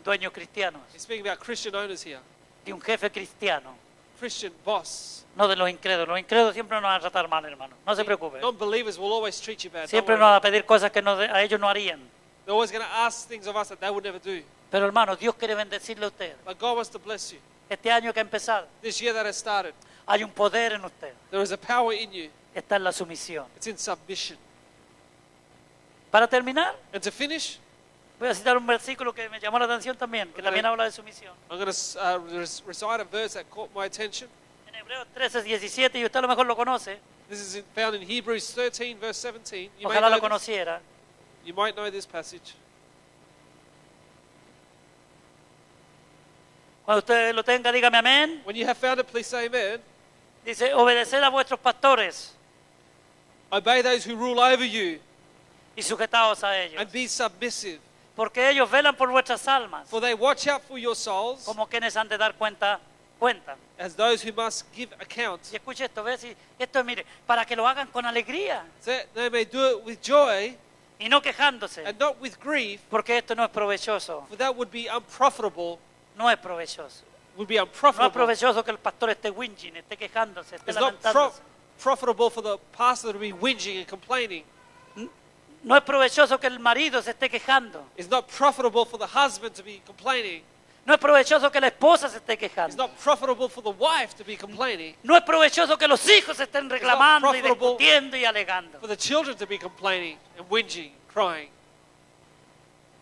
[SPEAKER 2] dueños cristianos,
[SPEAKER 1] He's speaking about Christian owners here,
[SPEAKER 2] de un jefe cristiano,
[SPEAKER 1] Christian boss.
[SPEAKER 2] no de los incrédulos. Los incrédulos siempre nos van a tratar mal, hermano. No se preocupe.
[SPEAKER 1] Non-believers will always treat you bad. Don't
[SPEAKER 2] Siempre
[SPEAKER 1] worry
[SPEAKER 2] nos van
[SPEAKER 1] about
[SPEAKER 2] a pedir cosas que a ellos no harían.
[SPEAKER 1] it. They're always going to ask things of us that they would never do.
[SPEAKER 2] Pero hermano, Dios quiere bendecirle a usted.
[SPEAKER 1] But God wants to bless you.
[SPEAKER 2] Este año que ha empezado,
[SPEAKER 1] This year that has started,
[SPEAKER 2] hay un poder en usted.
[SPEAKER 1] there is a power in you.
[SPEAKER 2] Está en la sumisión.
[SPEAKER 1] It's in submission.
[SPEAKER 2] Para terminar,
[SPEAKER 1] And to finish,
[SPEAKER 2] voy a citar un versículo que me llamó la atención también, que también habla de sumisión.
[SPEAKER 1] I'm going to recite a verse that caught my attention.
[SPEAKER 2] En Hebreos 13:17, y usted a lo mejor lo conoce,
[SPEAKER 1] This is found in Hebrews 13, verse 17.
[SPEAKER 2] ojalá lo conociera.
[SPEAKER 1] You might know this passage.
[SPEAKER 2] Cuando usted lo tenga, dígame amén.
[SPEAKER 1] When you have found it, please say amen.
[SPEAKER 2] Dice, obedeced a vuestros pastores
[SPEAKER 1] Obey those who rule over you
[SPEAKER 2] y sujetaos a ellos,
[SPEAKER 1] and be submissive,
[SPEAKER 2] porque ellos velan por vuestras almas,
[SPEAKER 1] for they watch out for your souls
[SPEAKER 2] como quienes han de dar cuentan.
[SPEAKER 1] as those who must give account,
[SPEAKER 2] Y escuche esto, ¿ves? Y esto, mire, para que lo hagan con alegría
[SPEAKER 1] that they may do it with joy
[SPEAKER 2] y no quejándose,
[SPEAKER 1] and not with grief,
[SPEAKER 2] porque esto no es provechoso,
[SPEAKER 1] for that would be unprofitable.
[SPEAKER 2] no es provechoso.
[SPEAKER 1] Would be
[SPEAKER 2] No es
[SPEAKER 1] unprofitable.
[SPEAKER 2] provechoso que el pastor esté whinging, esté quejándose, esté
[SPEAKER 1] It's not
[SPEAKER 2] lamentándose.
[SPEAKER 1] profitable for the pastor to be whinging and complaining.
[SPEAKER 2] No es provechoso que el marido se esté quejando.
[SPEAKER 1] It's not profitable for the husband to be complaining.
[SPEAKER 2] No es provechoso que la esposa se esté
[SPEAKER 1] It's
[SPEAKER 2] quejando.
[SPEAKER 1] not profitable for the wife to be complaining.
[SPEAKER 2] No es provechoso que los hijos estén reclamando y
[SPEAKER 1] profitable.
[SPEAKER 2] discutiendo y alegando.
[SPEAKER 1] For the children to be complaining and whinging, crying.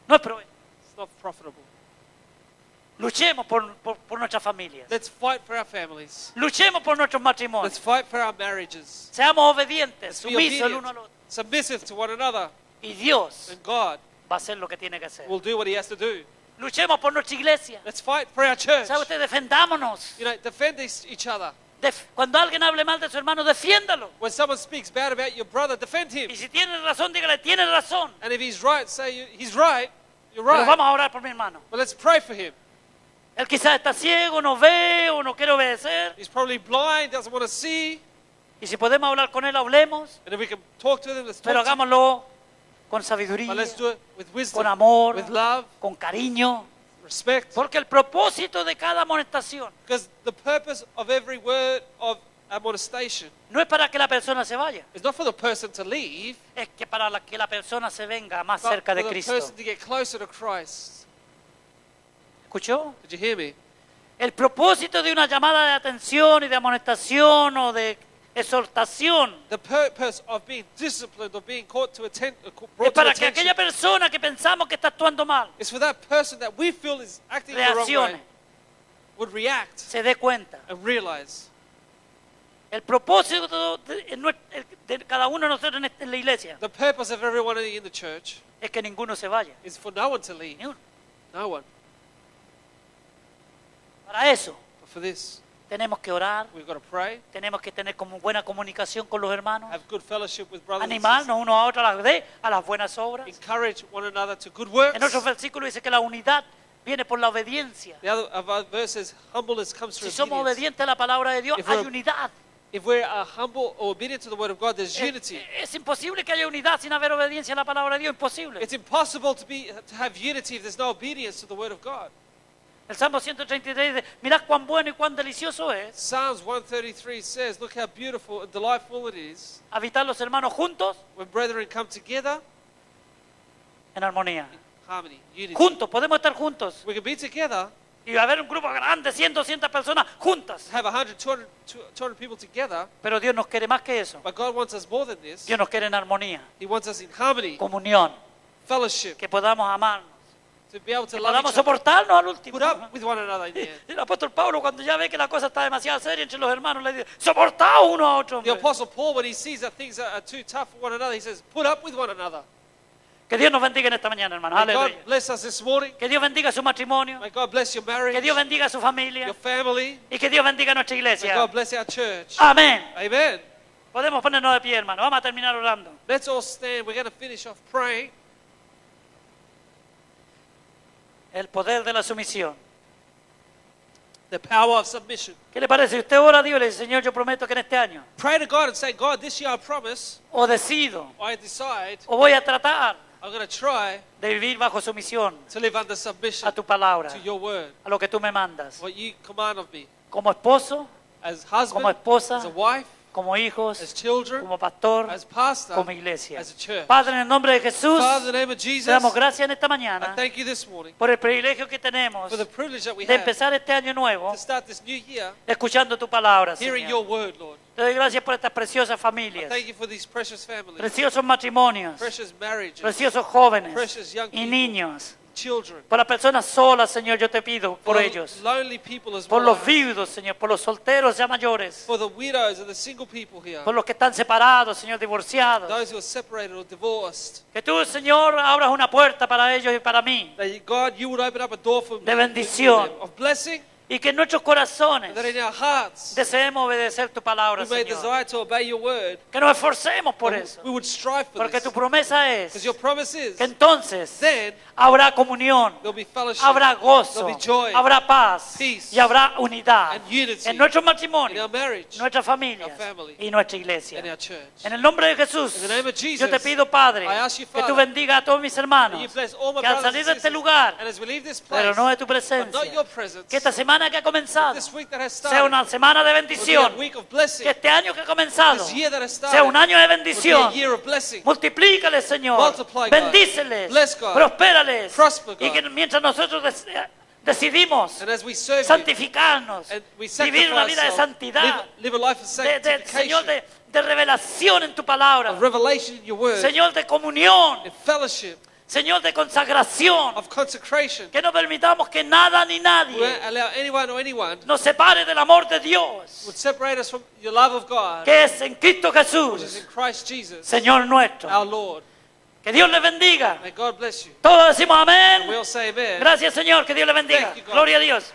[SPEAKER 2] No es provechoso.
[SPEAKER 1] It's not profitable.
[SPEAKER 2] Luchemos por nuestras familias.
[SPEAKER 1] Let's fight for our families.
[SPEAKER 2] Luchemos por nuestros matrimonios.
[SPEAKER 1] Let's fight for our marriages.
[SPEAKER 2] Seamos obedientes,
[SPEAKER 1] Let's be
[SPEAKER 2] sumisos el
[SPEAKER 1] obedient,
[SPEAKER 2] uno al otro.
[SPEAKER 1] submissive to one another.
[SPEAKER 2] Y Dios
[SPEAKER 1] And God
[SPEAKER 2] va a hacer lo que tiene que hacer.
[SPEAKER 1] will do what He has to do.
[SPEAKER 2] Luchemos por nuestra iglesia.
[SPEAKER 1] Let's fight for our church.
[SPEAKER 2] ¿Sabe usted? Defendámonos.
[SPEAKER 1] You know, defend each other.
[SPEAKER 2] Cuando alguien hable mal de su hermano, defiéndalo.
[SPEAKER 1] When someone speaks bad about your brother, defend him.
[SPEAKER 2] Y si tiene razón, dígale, tiene razón.
[SPEAKER 1] And if he's right, say he's right. You're
[SPEAKER 2] Pero
[SPEAKER 1] right.
[SPEAKER 2] vamos a orar por mi hermano.
[SPEAKER 1] But let's pray for him.
[SPEAKER 2] Él quizás está ciego, no ve o no quiere obedecer.
[SPEAKER 1] He's probably blind, doesn't want to see.
[SPEAKER 2] Y si podemos hablar con él, hablemos.
[SPEAKER 1] And if we can talk to him, let's
[SPEAKER 2] Pero
[SPEAKER 1] talk to him.
[SPEAKER 2] hagámoslo con sabiduría,
[SPEAKER 1] But let's do it with wisdom,
[SPEAKER 2] con amor,
[SPEAKER 1] with love,
[SPEAKER 2] con cariño.
[SPEAKER 1] respect.
[SPEAKER 2] Porque el propósito de cada amonestación
[SPEAKER 1] Because the purpose of every word of admonestation
[SPEAKER 2] no es para que la persona se vaya,
[SPEAKER 1] is not for the person to leave,
[SPEAKER 2] es que para que la persona se venga más
[SPEAKER 1] but
[SPEAKER 2] cerca
[SPEAKER 1] for
[SPEAKER 2] de
[SPEAKER 1] the
[SPEAKER 2] Cristo.
[SPEAKER 1] person to get closer to Christ.
[SPEAKER 2] ¿Escuchó?
[SPEAKER 1] Did you hear me?
[SPEAKER 2] El propósito de una llamada de atención y de amonestación o de exhortación
[SPEAKER 1] The purpose of being disciplined, of being
[SPEAKER 2] es
[SPEAKER 1] brought to
[SPEAKER 2] para que aquella
[SPEAKER 1] attention,
[SPEAKER 2] persona que pensamos que está actuando mal
[SPEAKER 1] is for that person that we feel is acting the wrong
[SPEAKER 2] reaccione,
[SPEAKER 1] way, would react
[SPEAKER 2] se dé cuenta.
[SPEAKER 1] and realize.
[SPEAKER 2] El propósito de cada uno de nosotros en la iglesia
[SPEAKER 1] The purpose of everyone in the church
[SPEAKER 2] es que ninguno se vaya.
[SPEAKER 1] is for no one to leave.
[SPEAKER 2] Ni uno.
[SPEAKER 1] No one.
[SPEAKER 2] Para eso
[SPEAKER 1] But for this,
[SPEAKER 2] tenemos que orar,
[SPEAKER 1] we've got to pray,
[SPEAKER 2] tenemos que tener como buena comunicación con los hermanos,
[SPEAKER 1] have good fellowship with brothers and sisters,
[SPEAKER 2] animarnos unos a otros a las buenas obras.
[SPEAKER 1] encourage one another to good works.
[SPEAKER 2] En otros versículos dice que la unidad viene por la obediencia.
[SPEAKER 1] The other of our verses, humbleness comes
[SPEAKER 2] Si
[SPEAKER 1] through
[SPEAKER 2] somos
[SPEAKER 1] obedience.
[SPEAKER 2] obedientes a la palabra de Dios,
[SPEAKER 1] If
[SPEAKER 2] hay
[SPEAKER 1] we're-
[SPEAKER 2] unidad.
[SPEAKER 1] If we're humble or obedient to the word of God, there's unity.
[SPEAKER 2] Es imposible que haya unidad sin haber obediencia a la palabra de Dios, imposible.
[SPEAKER 1] It's impossible to have unity if there's no obedience to the word of God.
[SPEAKER 2] El Salmo 133 dice, mirad cuán bueno y cuán delicioso es
[SPEAKER 1] Psalms 133 says, look how beautiful and delightful it is
[SPEAKER 2] habitar los hermanos juntos
[SPEAKER 1] when brethren come together
[SPEAKER 2] en armonía.
[SPEAKER 1] in harmony, unity.
[SPEAKER 2] Juntos, podemos estar juntos.
[SPEAKER 1] We can be together,
[SPEAKER 2] Y va a haber un grupo grande, 100, 200 personas juntas.
[SPEAKER 1] have 100, 200 people together,
[SPEAKER 2] Pero Dios nos quiere más que eso.
[SPEAKER 1] but God wants us more than this.
[SPEAKER 2] Dios nos quiere en armonía,
[SPEAKER 1] He wants us in harmony,
[SPEAKER 2] comunión,
[SPEAKER 1] fellowship,
[SPEAKER 2] que podamos amarnos,
[SPEAKER 1] to be able to
[SPEAKER 2] que
[SPEAKER 1] love
[SPEAKER 2] podamos
[SPEAKER 1] each other,
[SPEAKER 2] soportarnos al último.
[SPEAKER 1] put up with one another in the end.
[SPEAKER 2] El apóstol Pablo, cuando ya ve que la cosa está demasiado seria entre los hermanos, le dice, soportaos uno a otro.
[SPEAKER 1] The
[SPEAKER 2] hombre".
[SPEAKER 1] Apostle Paul, when he sees that things are too tough for one another, he says, put up with one another.
[SPEAKER 2] Que Dios nos bendiga en esta mañana, hermanos.
[SPEAKER 1] May God
[SPEAKER 2] Aleluya.
[SPEAKER 1] bless us this morning.
[SPEAKER 2] Que Dios bendiga su matrimonio,
[SPEAKER 1] May God bless your
[SPEAKER 2] que
[SPEAKER 1] marriage,
[SPEAKER 2] Dios bendiga su familia
[SPEAKER 1] your family.
[SPEAKER 2] y que Dios bendiga nuestra
[SPEAKER 1] May
[SPEAKER 2] iglesia.
[SPEAKER 1] God bless our church.
[SPEAKER 2] Amén.
[SPEAKER 1] Amen.
[SPEAKER 2] Podemos ponernos de pie, hermanos. Vamos a terminar orando.
[SPEAKER 1] Let's all stand. We're going to finish off praying.
[SPEAKER 2] El poder de la sumisión.
[SPEAKER 1] The power of submission.
[SPEAKER 2] ¿Qué le parece? Usted ora a Dios y le dice, Señor, yo prometo que en este año
[SPEAKER 1] Pray to God and say, God, this year I promise,
[SPEAKER 2] o decido
[SPEAKER 1] I decide,
[SPEAKER 2] o voy a tratar
[SPEAKER 1] I'm going to try
[SPEAKER 2] de vivir bajo sumisión
[SPEAKER 1] to live under submission
[SPEAKER 2] a tu palabra,
[SPEAKER 1] to your word,
[SPEAKER 2] a lo que tú me mandas.
[SPEAKER 1] what you command of me.
[SPEAKER 2] Como esposo,
[SPEAKER 1] As husband,
[SPEAKER 2] como esposa,
[SPEAKER 1] as a wife,
[SPEAKER 2] como hijos,
[SPEAKER 1] as children,
[SPEAKER 2] como pastor,
[SPEAKER 1] as pastor,
[SPEAKER 2] como iglesia.
[SPEAKER 1] as a church.
[SPEAKER 2] Padre, en el nombre de Jesús,
[SPEAKER 1] Father, in the name of
[SPEAKER 2] te
[SPEAKER 1] Jesus,
[SPEAKER 2] damos gracias en esta
[SPEAKER 1] I
[SPEAKER 2] mañana
[SPEAKER 1] thank you this morning
[SPEAKER 2] por el privilegio que tenemos
[SPEAKER 1] for the privilege that we
[SPEAKER 2] de
[SPEAKER 1] have
[SPEAKER 2] empezar este año nuevo
[SPEAKER 1] to start this new year
[SPEAKER 2] escuchando tu palabra,
[SPEAKER 1] hearing your
[SPEAKER 2] Señor.
[SPEAKER 1] word, Lord.
[SPEAKER 2] Te doy gracias por estas preciosas
[SPEAKER 1] I
[SPEAKER 2] familias,
[SPEAKER 1] thank you for these precious families,
[SPEAKER 2] preciosos matrimonios,
[SPEAKER 1] precious marriages,
[SPEAKER 2] preciosos jóvenes
[SPEAKER 1] precious young
[SPEAKER 2] y
[SPEAKER 1] people,
[SPEAKER 2] niños.
[SPEAKER 1] children,
[SPEAKER 2] Por las personas solas, Señor, yo te pido por
[SPEAKER 1] for
[SPEAKER 2] ellos.
[SPEAKER 1] lonely people as
[SPEAKER 2] Por
[SPEAKER 1] well,
[SPEAKER 2] los viudos, Señor, por los solteros ya mayores,
[SPEAKER 1] for the widows and the single people here,
[SPEAKER 2] por los que están separados, Señor, divorciados.
[SPEAKER 1] those who are separated or divorced.
[SPEAKER 2] Que tú, Señor, abras una puerta para ellos y para mí.
[SPEAKER 1] That God, you would open up a door for
[SPEAKER 2] De bendición.
[SPEAKER 1] them, of blessing,
[SPEAKER 2] Y que en nuestros corazones
[SPEAKER 1] and that in our hearts
[SPEAKER 2] deseemos obedecer tu palabra,
[SPEAKER 1] we may
[SPEAKER 2] Señor.
[SPEAKER 1] desire to obey your word.
[SPEAKER 2] Que nos esforcemos por eso.
[SPEAKER 1] We would strive for
[SPEAKER 2] Porque
[SPEAKER 1] this.
[SPEAKER 2] tu promesa
[SPEAKER 1] Because
[SPEAKER 2] es
[SPEAKER 1] your promise is
[SPEAKER 2] que entonces
[SPEAKER 1] then
[SPEAKER 2] habrá comunión,
[SPEAKER 1] there'll be fellowship,
[SPEAKER 2] habrá gozo,
[SPEAKER 1] there'll be joy,
[SPEAKER 2] habrá paz
[SPEAKER 1] peace,
[SPEAKER 2] y habrá unidad
[SPEAKER 1] and unity
[SPEAKER 2] en nuestro
[SPEAKER 1] in
[SPEAKER 2] matrimonio,
[SPEAKER 1] our marriage,
[SPEAKER 2] nuestras familias
[SPEAKER 1] our family,
[SPEAKER 2] y nuestra
[SPEAKER 1] in
[SPEAKER 2] iglesia.
[SPEAKER 1] our church.
[SPEAKER 2] En el nombre de Jesús,
[SPEAKER 1] In the name of Jesus,
[SPEAKER 2] yo te pido, Padre,
[SPEAKER 1] I ask you,
[SPEAKER 2] que tú
[SPEAKER 1] Father,
[SPEAKER 2] bendiga a todos mis
[SPEAKER 1] May
[SPEAKER 2] hermanos,
[SPEAKER 1] you bless all my
[SPEAKER 2] que al
[SPEAKER 1] brothers
[SPEAKER 2] salir
[SPEAKER 1] and
[SPEAKER 2] de este
[SPEAKER 1] sisters,
[SPEAKER 2] lugar,
[SPEAKER 1] and as we leave this
[SPEAKER 2] pero
[SPEAKER 1] place,
[SPEAKER 2] no de tu
[SPEAKER 1] but not
[SPEAKER 2] presencia,
[SPEAKER 1] your presence,
[SPEAKER 2] que esta semana que ha comenzado
[SPEAKER 1] this week that has
[SPEAKER 2] sea
[SPEAKER 1] started
[SPEAKER 2] una semana de
[SPEAKER 1] will be a
[SPEAKER 2] bendición,
[SPEAKER 1] week of blessing,
[SPEAKER 2] que este año que ha comenzado
[SPEAKER 1] this year that has
[SPEAKER 2] sea un
[SPEAKER 1] started
[SPEAKER 2] año de
[SPEAKER 1] will be a
[SPEAKER 2] bendición.
[SPEAKER 1] year of blessing.
[SPEAKER 2] Multiplícales, Señor.
[SPEAKER 1] Multiply, God.
[SPEAKER 2] Bendíceles.
[SPEAKER 1] Bless, God.
[SPEAKER 2] Prospérales.
[SPEAKER 1] Prosper, God.
[SPEAKER 2] Y que mientras nosotros decidimos
[SPEAKER 1] And as we serve you,
[SPEAKER 2] santificarnos,
[SPEAKER 1] and we
[SPEAKER 2] vivir una
[SPEAKER 1] sacrifice
[SPEAKER 2] vida de
[SPEAKER 1] ourselves,
[SPEAKER 2] santidad,
[SPEAKER 1] live a life of
[SPEAKER 2] Señor,
[SPEAKER 1] sanctification,
[SPEAKER 2] de revelación en tu palabra,
[SPEAKER 1] of revelation in your word,
[SPEAKER 2] Señor, de comunión,
[SPEAKER 1] in fellowship,
[SPEAKER 2] Señor, de consagración,
[SPEAKER 1] of consecration.
[SPEAKER 2] que no permitamos que nada ni
[SPEAKER 1] We
[SPEAKER 2] nadie
[SPEAKER 1] won't allow anyone or anyone
[SPEAKER 2] nos separe del amor de Dios,
[SPEAKER 1] would separate us from your love of God,
[SPEAKER 2] que es en Cristo
[SPEAKER 1] which is
[SPEAKER 2] Jesús,
[SPEAKER 1] in Christ Jesus,
[SPEAKER 2] Señor nuestro.
[SPEAKER 1] our Lord.
[SPEAKER 2] Que Dios les bendiga.
[SPEAKER 1] May God bless you.
[SPEAKER 2] Todos decimos amén.
[SPEAKER 1] We'll say amen.
[SPEAKER 2] Gracias, Señor. Que Dios le bendiga.
[SPEAKER 1] Thank you, God.
[SPEAKER 2] Gloria a Dios.